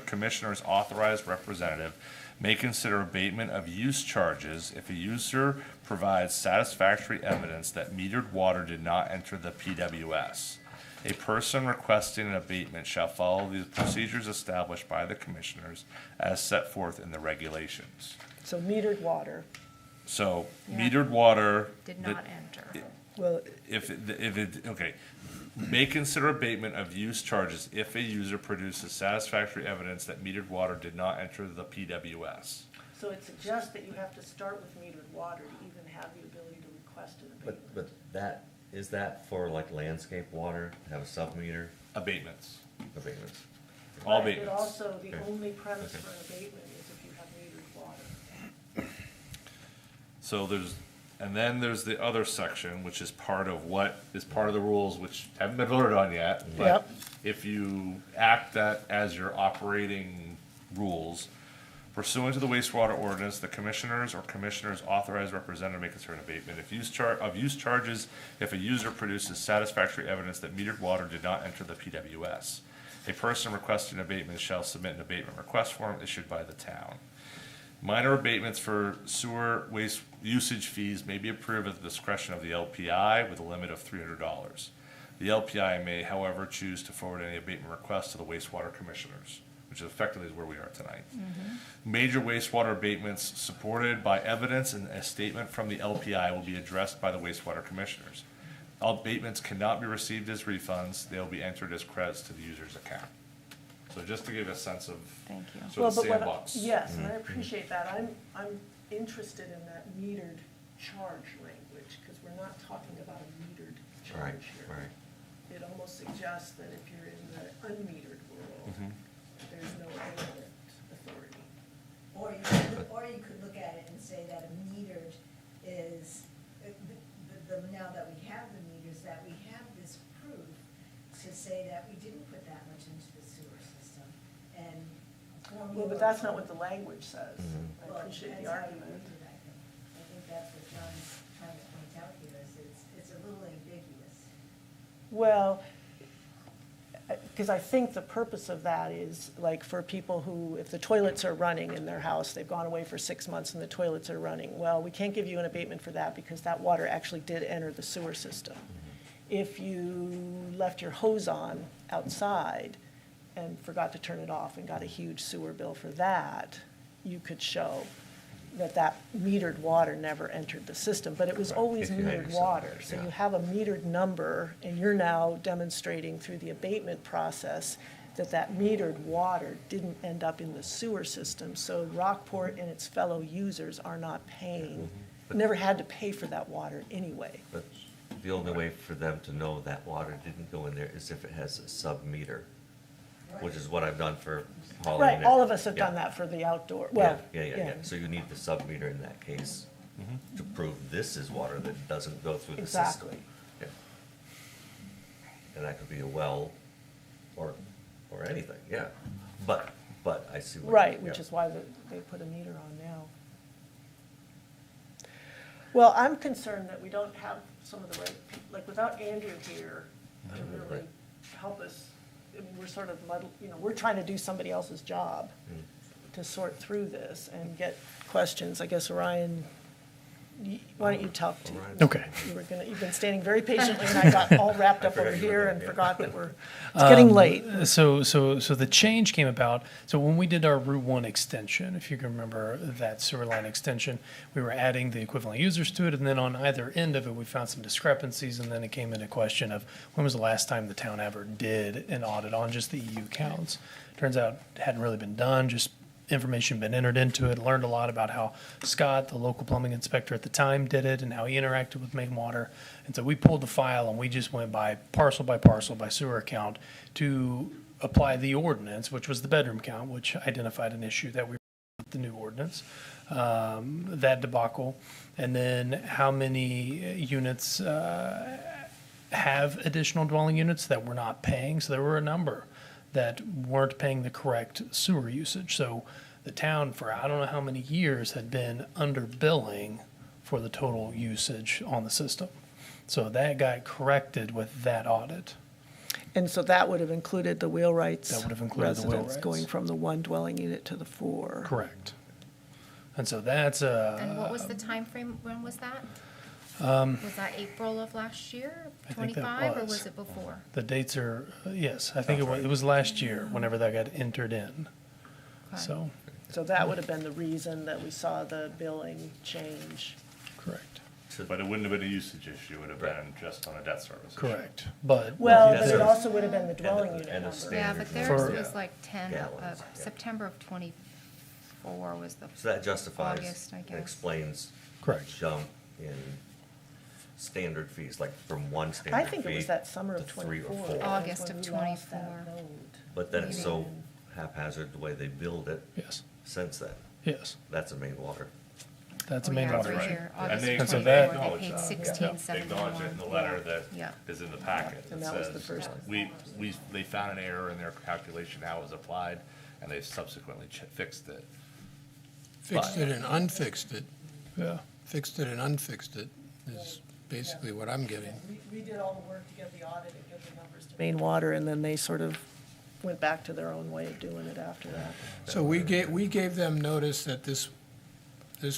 authorized representative may consider abatement of use charges if a user provides satisfactory evidence that metered water did not enter the PWS. A person requesting an abatement shall follow the procedures established by the commissioners as set forth in the regulations. So metered water, So Yeah. metered water. Did that- not enter. well, okay, may consider abatement of use charges if a user produces satisfactory evidence that metered water did not enter the PWS. so it suggests that you have to start with metered water to even have the ability to request an abatement. But is that for like landscape water, have a sub-meter Abatements, abatements? all Right, abatements. But also, the Okay. only premise Okay. for an abatement is if you have metered water. So and then there's the other section, which is part of the rules, which haven't been voted on yet. But Yep. if you act that as your operating rules, pursuant to the wastewater ordinance, the commissioners or commissioners authorized representative may consider an abatement of use charges if a user produces satisfactory evidence that metered water did not enter the PWS. A person requesting abatement shall submit an abatement request form issued by the town. Minor abatements for sewer waste usage fees may be approved at the discretion of the LPI with a limit of $300. The LPI may, however, choose to forward any abatement request to the wastewater commissioners, which effectively is where we are tonight. Major wastewater abatements supported by evidence and a statement from the LPI will be addressed by the wastewater commissioners. All abatements cannot be received as refunds, they will be entered as credits to the user's account. So just to give a sense of Thank you. sort of Well, but sandbox. yes, and I appreciate that. I'm interested in that metered charge language, because we're not talking about a metered Right, charge here. right. It almost suggests that if you're in the unmetered world, there's no abatement authority. Or you could look at it and say that a metered is, now that we have the meters, that we have this proof to say that we didn't put that much into the sewer system, and. Well, but that's not what the language says. I Well, it appreciate depends the how you argument. read it, I think. I think that's what John's trying to point out here, is it's a little ambiguous. Well, because I think the purpose of that is, like, for people who, if the toilets are running in their house, they've gone away for 6 months and the toilets are running, well, we can't give you an abatement for that because that water actually did enter the sewer system. If you left your hose on outside and forgot to turn it off and got a huge sewer bill for that, you could show that that metered water never entered the system, but it was always If you had metered your water. cylinders, So yeah. you have a metered number, and you're now demonstrating through the abatement process that that metered water didn't end up in the sewer system. So Rockport and its fellow users are not paying, never had to pay for that water anyway. But the only way for them to know that water didn't go in there is if it has a sub-meter, which is what I've done for hauling Right, it. all of us have Yeah. done that for the outdoor, Yeah, well, yeah. So you need the sub-meter in that case. to prove this is water that doesn't go through the system. Exactly. Yeah. And that could be a well or anything, yeah. But I see what. Right, which is why they put a meter on now. Well, I'm concerned that we don't have some of the right, like, without Andrew here to really help us, I mean, we're sort of muddled, we're trying to do somebody else's job to sort through this and get questions. I guess, Orion, why don't you talk to? Okay. You've been standing very patiently, and I got all wrapped up over here and forgot that it's getting late. So the change came about, so when we did our Route 1 extension, if you can remember that sewer line extension, we were adding the equivalent users to it, and then on either end of it, we found some discrepancies, and then it came into question of when was the last time the town ever did an audit on just the EU counts? Turns out it hadn't really been done, just information been entered into it, learned a lot about how Scott, the local plumbing inspector at the time, did it and how he interacted with Maine Water. And so we pulled the file and we just went by parcel by sewer account to apply the ordinance, which was the bedroom count, which identified an issue that we the new ordinance, that debacle, and then how many units have additional dwelling units that we're not paying. So there were a number that weren't paying the correct sewer usage. So the town, for I don't know how many years, had been underbilling for the total usage on the system. So that got corrected with that audit. And so that would have included the wheelwrights. That would have included the residents wheelwrights. going from the one dwelling unit to the 4. Correct. And so that's And what was the time frame? When was that? Was that April of last year, I think that 25, or was. was it before? The dates are, yes, I think it was last year, whenever that got entered in. Okay. So that would have been the reason that we saw the billing change. Correct. But it wouldn't have been a usage issue, it would have been just on a debt service issue. Correct. But. Well, yes, but it sir. also would have been the dwelling unit and a number. Yeah, standard but theirs For- was like 10, Gallons, yeah. September of 24 was the So that justifies, August, I guess. explains. Correct. Jump in standard fees, like from one I standard think it was fee that summer of to 3 or 24. 4. August when of we lost that 24. load. But then it's so haphazard the way they build it Yes, since then. yes, That's a main water. that's a Oh, main yeah, water right issue. here, And August they And so 24, that- they acknowledge paid that. 1671. They acknowledge it in the letter that Yeah. is in the packet. And that that was the says, first- they found an error in their calculation, how it was applied, and they subsequently fixed it. Fixed it and unfixed it, Yeah, fixed it and unfixed it is basically what I'm getting. We did all the work to get the audit and get the numbers to Maine Water, and then they sort of went back to their own way of doing it after that. So we gave them notice that this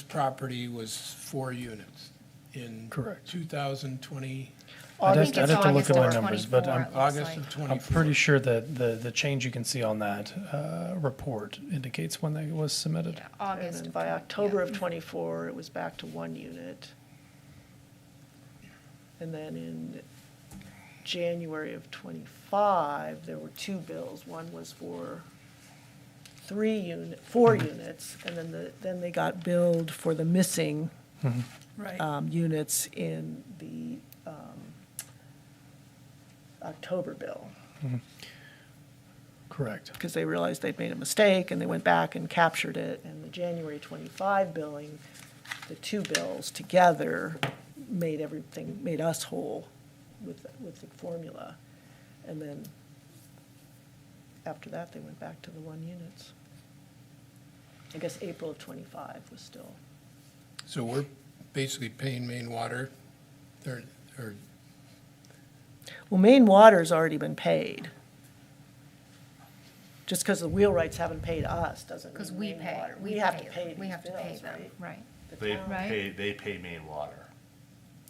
property was 4 units in. Correct. 2020, I'd think have it's to look at my August of numbers, but 24, I'm, it looks August like. of I'm 24. pretty sure that the change you can see on that report indicates when that was submitted. Yeah, And August then of by 20, October yeah. of '24, it was back to 1 unit. And then in January of '25, there were 2 bills. One was for 4 units, and then they got billed for the missing Right. units in the October bill, Correct. because they realized they'd made a mistake, and they went back and captured it. And the January '25 billing, the 2 bills together made us whole with the formula. And then after that, they went back to the 1 units. I guess April of '25 was still. So we're basically paying Maine Water, or Well, Maine Water's already been paid. Just because the wheelwrights haven't paid us doesn't mean Because we Maine pay, Water. we have to pay, pay we these have to pay bills, them, right? right. The They town- Right. pay Maine Water.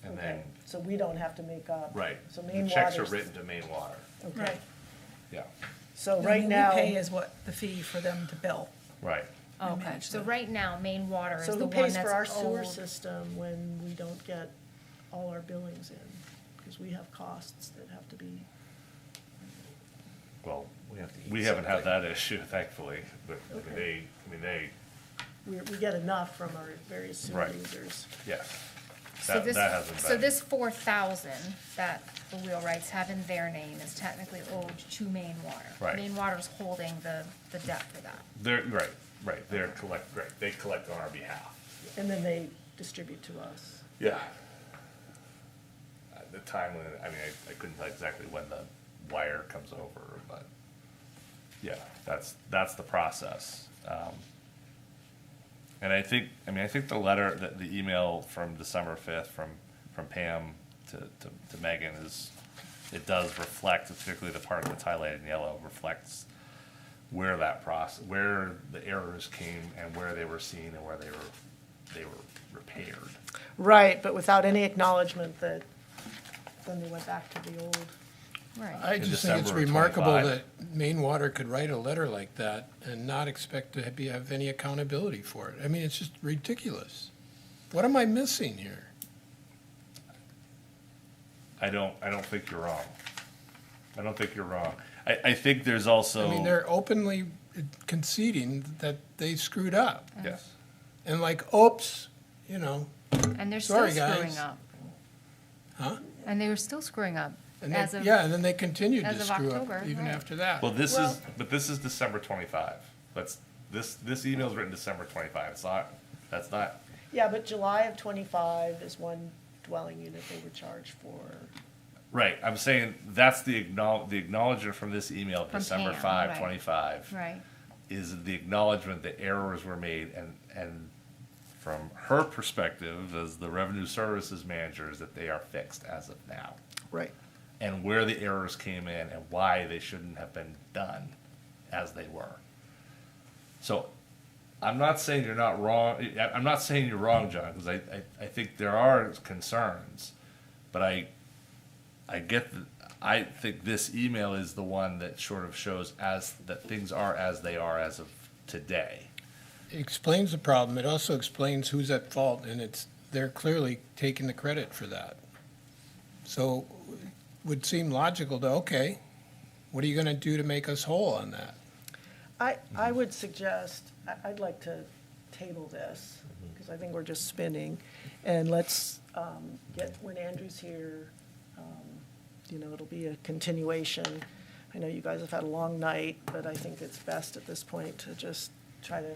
And Okay. then, So we don't have to make up. right, So the Maine checks are Water's. written to Maine Water, Okay. Right. yeah, So And right what now. we pay is what the fee for them to bill. right. Okay, manage so that. right now, Maine Water is So the who one pays that's for our sewer owed. system when we don't get all our billings in? Because we have costs that have to be, Well, We have to eat we haven't had something. that issue, thankfully, but Okay. they, we get enough from our various sewer Right. users. yes. So That this, hasn't so been. this 4,000 that the wheelwrights have in their name is technically owed to Maine Water. Right. Maine Water's holding the debt for that. They're, right, they collect on our behalf. And then they distribute to us. Yeah. The time when, I mean, I couldn't tell exactly when the wire comes over, but yeah, that's the process. And I think the letter, the email from December 5th from Pam to Megan it does reflect, particularly the part that's highlighted in yellow, reflects where that process, where the errors came and where they were seen and where they were repaired. Right, but without any acknowledgement that then they went back to the old. Right. I In just think it's December of remarkable 25. that Maine Water could write a letter like that and not expect to have any accountability for it. I mean, it's just ridiculous. What am I missing here? I don't think you're wrong. I don't think you're wrong. I think there's also. I mean, they're openly conceding that they screwed up. Yes. And like, oops, you know, And they're still sorry, screwing guys. up. Huh? And they were still screwing up And as they, of. yeah, and then they continued as to of screw October, up even right. after that. Well, this is December 25. This email's written December 25. That's not. Yeah, but July of 25 is one dwelling unit they were charged for. Right, I'm saying that's the acknowledgement from this email, From December Pam, 5, right. 25. Right. Is the acknowledgement that errors were made and from her perspective as the revenue services manager is that they are fixed as of now. Right. And where the errors came in and why they shouldn't have been done as they were. So I'm not saying you're not wrong. I'm not saying you're wrong, John, because I think there are concerns, but I think this email is the one that sort of shows that things are as they are as of today. It explains the problem. It also explains who's at fault, and they're clearly taking the credit for that. So it would seem logical to, okay, what are you gonna do to make us whole on that? I would suggest, I'd like to table this, because I think we're just spinning, and let's get, when Andrew's here, it'll be a continuation. I know you guys have had a long night, but I think it's best at this point to just try to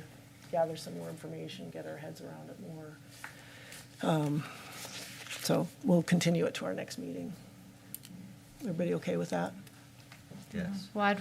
gather some more information, get our heads around it more. So we'll continue it to our next meeting. Everybody okay with that? Yes. Well, I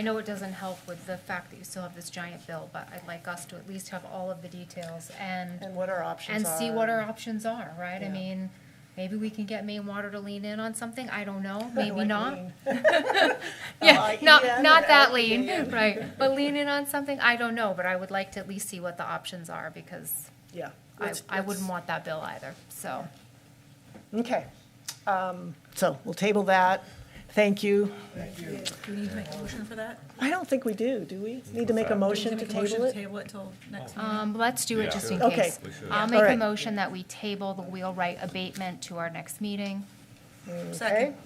know it doesn't help with the fact that you still have this giant bill, but I'd like us to at least have all of the details and. And what our options And are. see what our options are, right? I Yeah. mean, maybe we can get Maine Water to lean in on something, I don't know, maybe Like not. lean. Yeah, L-I-E-N not or that lean, L-E-A-N? right, but lean in on something, I don't know, but I would like to at least see what the options are, because Yeah. I wouldn't want that bill either, so. Okay. So we'll table that. Thank you. Do we need to make a motion for that? I don't think we do we? Need to make a motion to Do we need table make a motion to it? table it till next meeting? Let's do it Yeah. just in Okay. case. We should. I'll All make a right. motion that we table the wheelwright abatement to our next meeting. Okay. Second.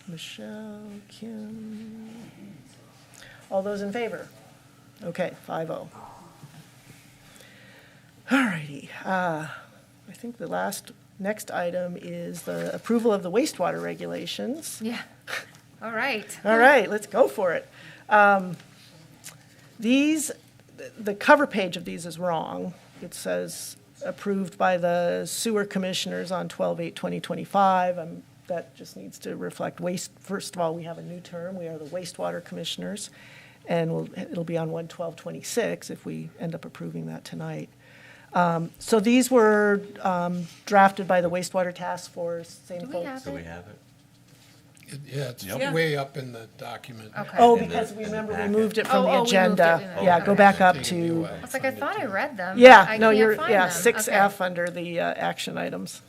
Michelle, Kim. All those in favor? Okay, 5-0. All righty. I think the next item is the approval of the wastewater regulations. Yeah, all right. All right, let's go for it. The cover page of these is wrong. It says approved by the sewer commissioners on 12/8/2025. That just needs to reflect first of all, we have a new term. We are the wastewater commissioners. And it'll be on 1/12/26 if we end up approving that tonight. So these were drafted by the wastewater task force, same Do we folks. have Do we it? have it? Yeah, it's Yep. way up in the document. Okay. Oh, In the- because we in the remember we packet. moved it from Oh, the we moved it, agenda. we moved it. Yeah, go Okay. back up Taking it to, away. I was like, I thought I read them. yeah, I no, can't you're, find yeah, them. 6F under the action items.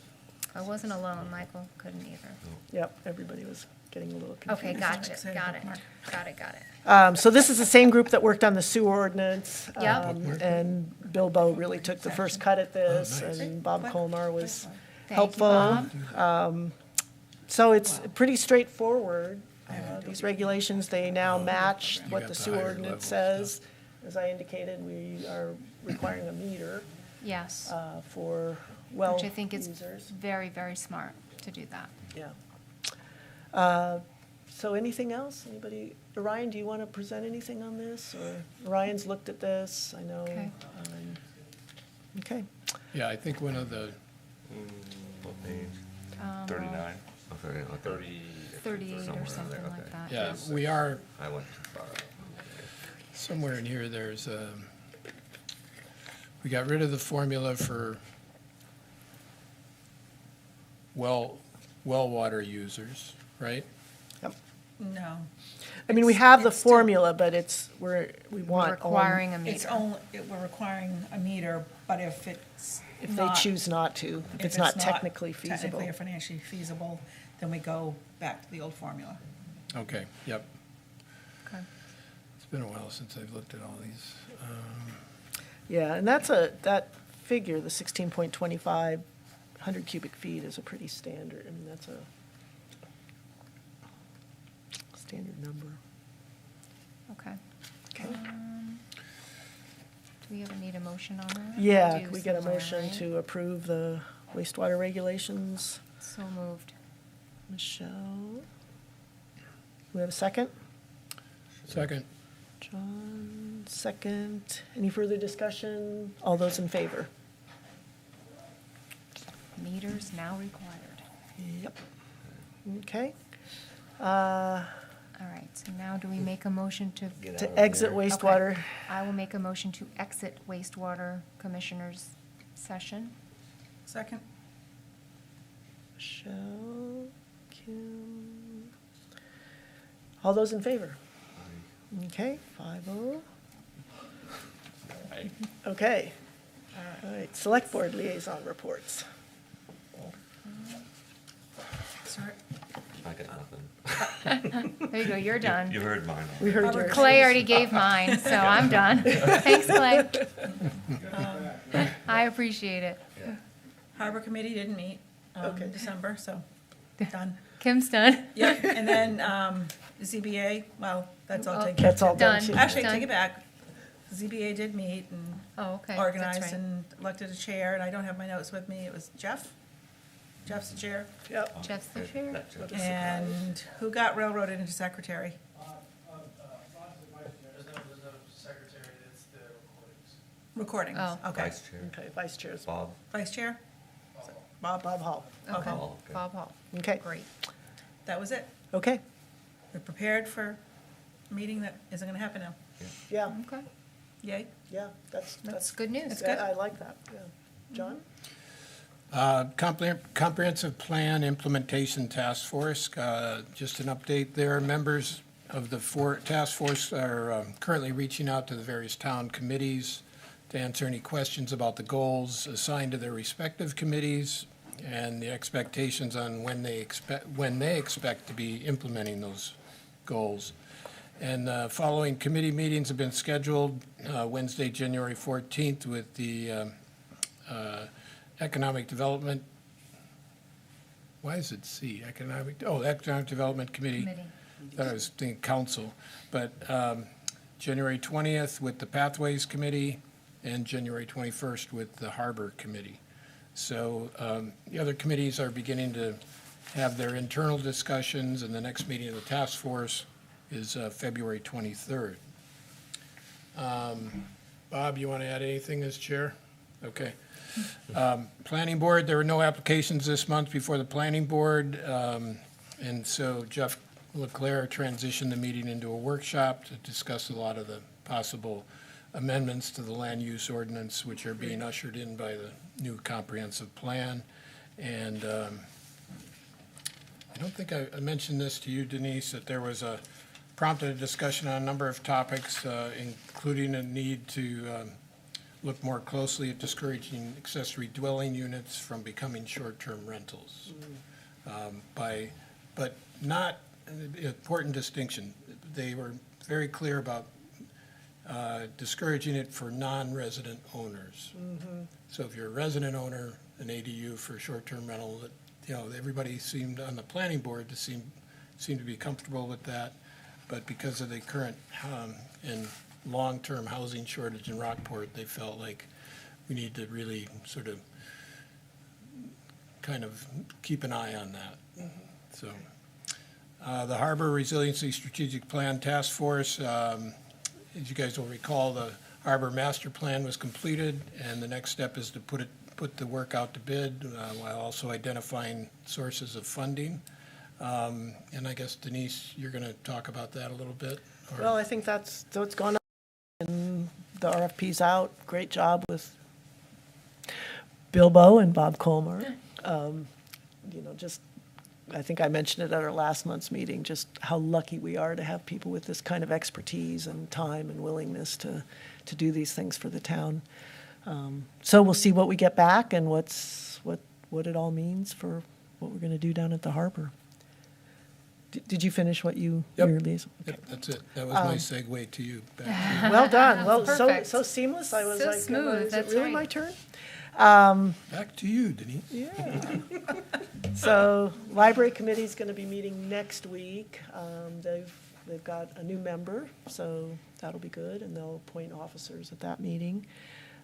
Okay. I wasn't alone, Michael, couldn't either. Yep, everybody was getting a little confused. Okay, got it, Excited got it, bookmark. got it. So this is the same group that worked on the sewer ordinance. Yep. And Bilbo really took the first cut at this, Oh, nice. and Bob Colmar was Thank you, helpful. Bob. So it's pretty straightforward. These regulations, they now match You what got the the sewer higher ordinance level says. As I indicated, we are requiring a meter Yes, for well which I think is users. very, very smart to do that. Yeah. So anything else? Anybody, Ryan, do you want to present anything on this? Or Ryan's looked at this, I know. Okay. Okay. Yeah, I think one of the, What page? 39. Oh, 30. 38 or Somewhere in something there, like okay. that. yeah, we are, I went too far. somewhere in here, there's, we got rid of the formula for well water users, right? No. I mean, we have the formula, but we want. Requiring a It's meter. only, we're requiring a meter, but if it's If they not- choose not to, if it's not technically feasible. Technically or financially feasible, then we go back to the old formula. Okay, yep. Okay. It's been a while since I've looked at all these. Yeah, and that figure, the 16.25, 100 cubic feet is a pretty standard, I mean, that's a standard number. Okay. Okay. Do we ever need a motion on that? Yeah, Do can we get a somewhere, motion right? to approve the wastewater regulations? So moved. Michelle? We have a second? Second. John, second. Any further discussion? All those in favor? Meters now required. Yep. Okay. All right, so now do we make a motion to? Get out To of exit there. wastewater. Okay. I will make a motion to exit wastewater commissioners session. Second? Michelle, Kim. All those in favor? Okay, 5-0. Okay. All right, select board liaison reports. Sorry. I got nothing. There you go, you're done. You heard mine. We heard yours. Clay already gave mine, so I'm done. Thanks, Clay. I appreciate it. Harbor Committee didn't meet in December, so done. Kim's done. Yep, and then ZBA, well, that's all taken care of. That's all done Done. too. Actually, Done. take it back. ZBA did meet and Oh, okay. that's organized right. and elected a chair, and I don't have my notes with me. It was Jeff. Jeff's the chair. Yep. Jeff's the chair. That's it. And who got railroaded into secretary? Recordings, Oh. okay. Vice chair, Okay, vice chairs. Bob. Vice chair? Bob Hall. Okay, Oh, okay. Bob Hall. Okay, Great. That was it. okay, We're prepared for a meeting that isn't gonna happen now. yeah, Okay, Yay? yeah, that's that's, good news. That's good. I like that, yeah. John? Comprehensive Plan Implementation Task Force, just an update there. Members of the task force are currently reaching out to the various town committees to answer any questions about the goals assigned to their respective committees and the expectations on when they expect to be implementing those goals. And following committee meetings have been scheduled Wednesday, January 14th with the Economic Development, why is it C? Economic Development Committee. Thought I was thinking council. But January 20th with the Pathways Committee and January 21st with the Harbor Committee. So the other committees are beginning to have their internal discussions, and the next meeting of the task force is February 23rd. Bob, you want to add anything as chair? Okay. Planning Board, there were no applications this month before the Planning Board, and so Jeff Leclerc transitioned the meeting into a workshop to discuss a lot of the possible amendments to the land use ordinance, which are being ushered in by the new comprehensive plan. And I don't think I mentioned this to you, Denise, that there was prompted a discussion on a number of topics, including a need to look more closely at discouraging accessory dwelling units from becoming short-term rentals. But not, important distinction, they were very clear about discouraging it for non-resident owners. So if you're a resident owner, an ADU for short-term rental, everybody seemed on the planning board to seem to be comfortable with that. But because of the current and long-term housing shortage in Rockport, they felt like we need to really sort of kind of keep an eye on that. So The Harbor Resiliency Strategic Plan Task Force, as you guys will recall, the Harbor Master Plan was completed, and the next step is to put the work out to bid, while also identifying sources of funding. And I guess Denise, you're going to talk about that a little bit? or- Well, I think that's, so it's gone up, and the RFP's out. Great job with Bilbo and Bob Colmar. You know, just, I think I mentioned it at our last month's meeting, just how lucky we are to have people with this kind of expertise and time and willingness to do these things for the town. So we'll see what we get back and what it all means for what we're going to do down at the harbor. Did you finish what you, Yep. your liaison? Yep, that's it. That was my segue to you. Back to you. Well done. Well, Perfect. so seamless. I was So like, smooth, is it that's really right. my turn? Back to you, Denise. Yeah. So library committee's going to be meeting next week. They've got a new member, so that'll be good, and they'll appoint officers at that meeting.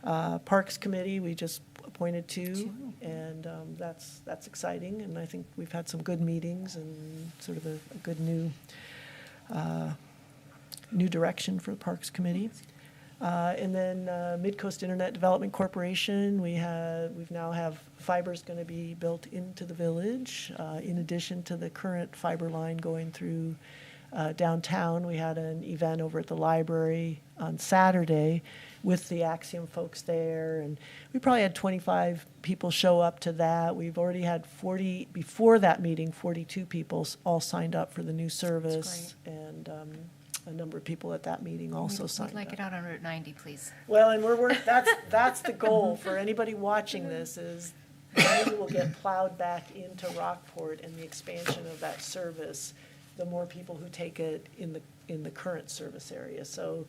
Parks committee, we just appointed two, and that's exciting, and I think we've had some good meetings and sort of a good new direction for the Parks Committee. And then Midcoast Internet Development Corporation, we've now have fiber's going to be built into the village. In addition to the current fiber line going through downtown, we had an event over at the library on Saturday with the Axiom folks there, and we probably had 25 people show up to that. We've already had 40, before that meeting, 42 people all signed up for the new service, and a number of people at that meeting also signed We'd like up. it out on Route 90, please. Well, and that's the goal for anybody watching this, is money will get plowed back into Rockport, and the expansion of that service, the more people who take it in the current service area. So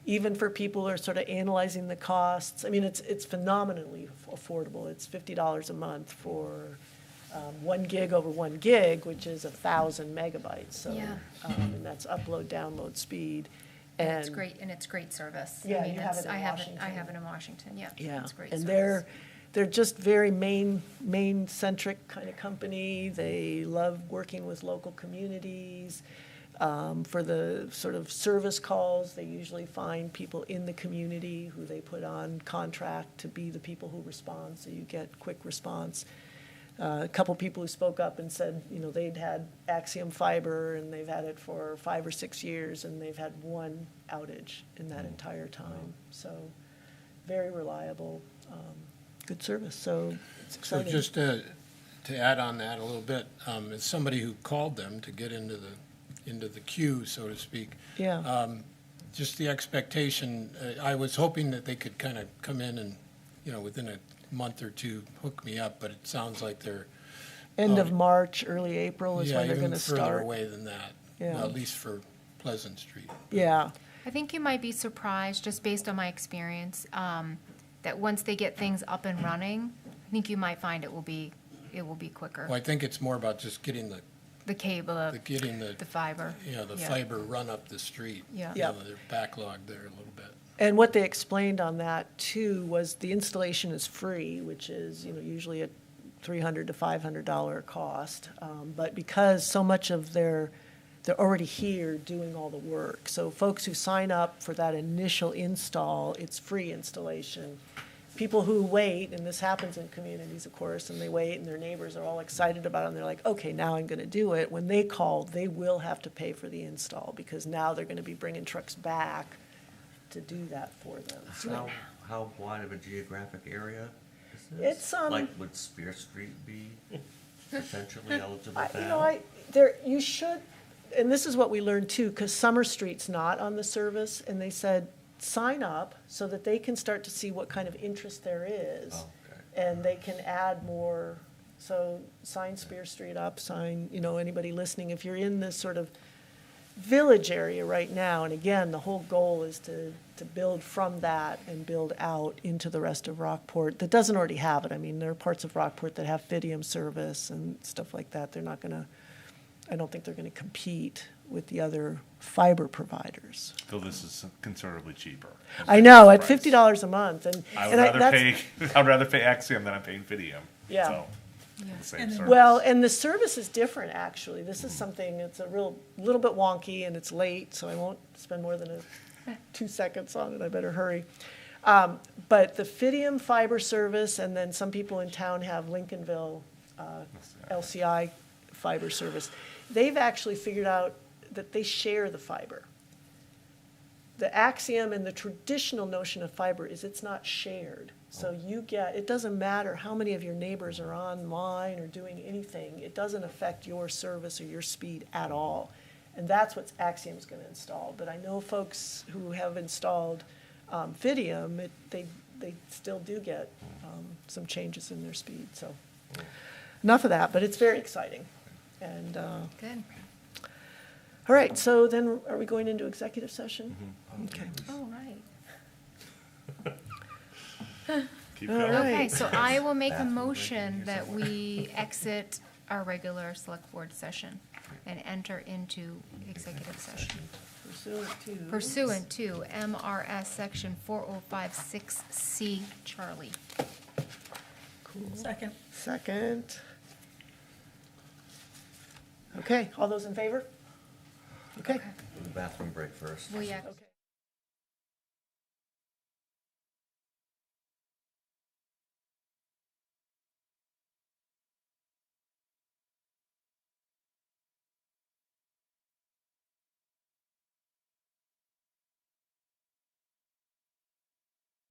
even for people who are sort of analyzing the costs, I mean, it's phenomenally affordable. It's $50 a month for 1 gig over 1 gig, which is 1,000 megabytes. So, Yeah. And that's upload, download speed. And it's great, and it's great service. I Yeah, mean, you have it in I have Washington. I have it in Washington, yeah. Yeah, It's great and service. they're just very Maine-centric kind of company. They love working with local communities. For the sort of service calls, they usually find people in the community who they put on contract to be the people who respond, so you get quick response. A couple people who spoke up and said, you know, they'd had Axiom Fiber, and they've had it for 5 or 6 years, and they've had one outage in that entire time. So very reliable, good service, so it's So exciting. just to add on that a little bit, as somebody who called them to get into the queue, so to speak. Yeah. Just the expectation, I was hoping that they could kind of come in and, you know, within a month or two, hook me up, but it sounds like they're. End of March, early April is Yeah, when they're even gonna further start. away than that, Yeah. at least for Pleasant Street. Yeah, I think you might be surprised, just based on my experience, that once they get things up and running, I think you might find it will be quicker. Well, I think it's more about just getting The cable, the fiber. the Yeah. fiber run up the street. Yeah. You know, they're backlogged there a little bit. and what they explained on that too was the installation is free, which is, you know, usually a $300 to $500 cost. But because so much of they're already here doing all the work. So folks who sign up for that initial install, it's free installation. People who wait, and this happens in communities, of course, and they wait, and their neighbors are all excited about it, and they're like, okay, now I'm gonna do it. When they call, they will have to pay for the install, because now they're gonna be bringing trucks back to do that for them. How wide of a geographic area is this? It's, Like, would Spear Street be potentially eligible for You know, that? you should, and this is what we learned too, because Summer Street's not on the service, and they said, sign up so that they can start to see what kind of interest there is. Oh, okay. And they can add more, so sign Spear Street up, sign, you know, anybody listening, if you're in this sort of village area right now, and again, the whole goal is to build from that and build out into the rest of Rockport that doesn't already have it. I mean, there are parts of Rockport that have Fidium service and stuff like that. They're not gonna, I don't think they're gonna compete with the other fiber providers. Though this is considerably cheaper. I know, at $50 a month, and I would and rather that's- pay, I'd rather pay Axiom than I'm paying Fidium. Yeah. So, Same And then- service. Well, and the service is different, actually. This is something, it's a little bit wonky, and it's late, so I won't spend more than 2 seconds on it. I better hurry. But the Fidium fiber service, and then some people in town have Lincolnville LCI fiber service. They've actually figured out that they share the fiber. The axiom and the traditional notion of fiber is it's not shared. So it doesn't matter how many of your neighbors are online or doing anything, it doesn't affect your service or your speed at all. And that's what Axiom's gonna install. But I know folks who have installed Fidium, they still do get some changes in their speed, so. Enough of that, but it's very exciting. And, Good. all right, so then are we going into executive session? Okay. Oh, right. Keep All going. right. Okay, so I will make a motion that we exit our regular select board session and enter into executive session pursuant to MRS section 4056C, Charlie. Second. Second. Okay, all those in favor? Okay. Bathroom break first. Well, yeah. Okay.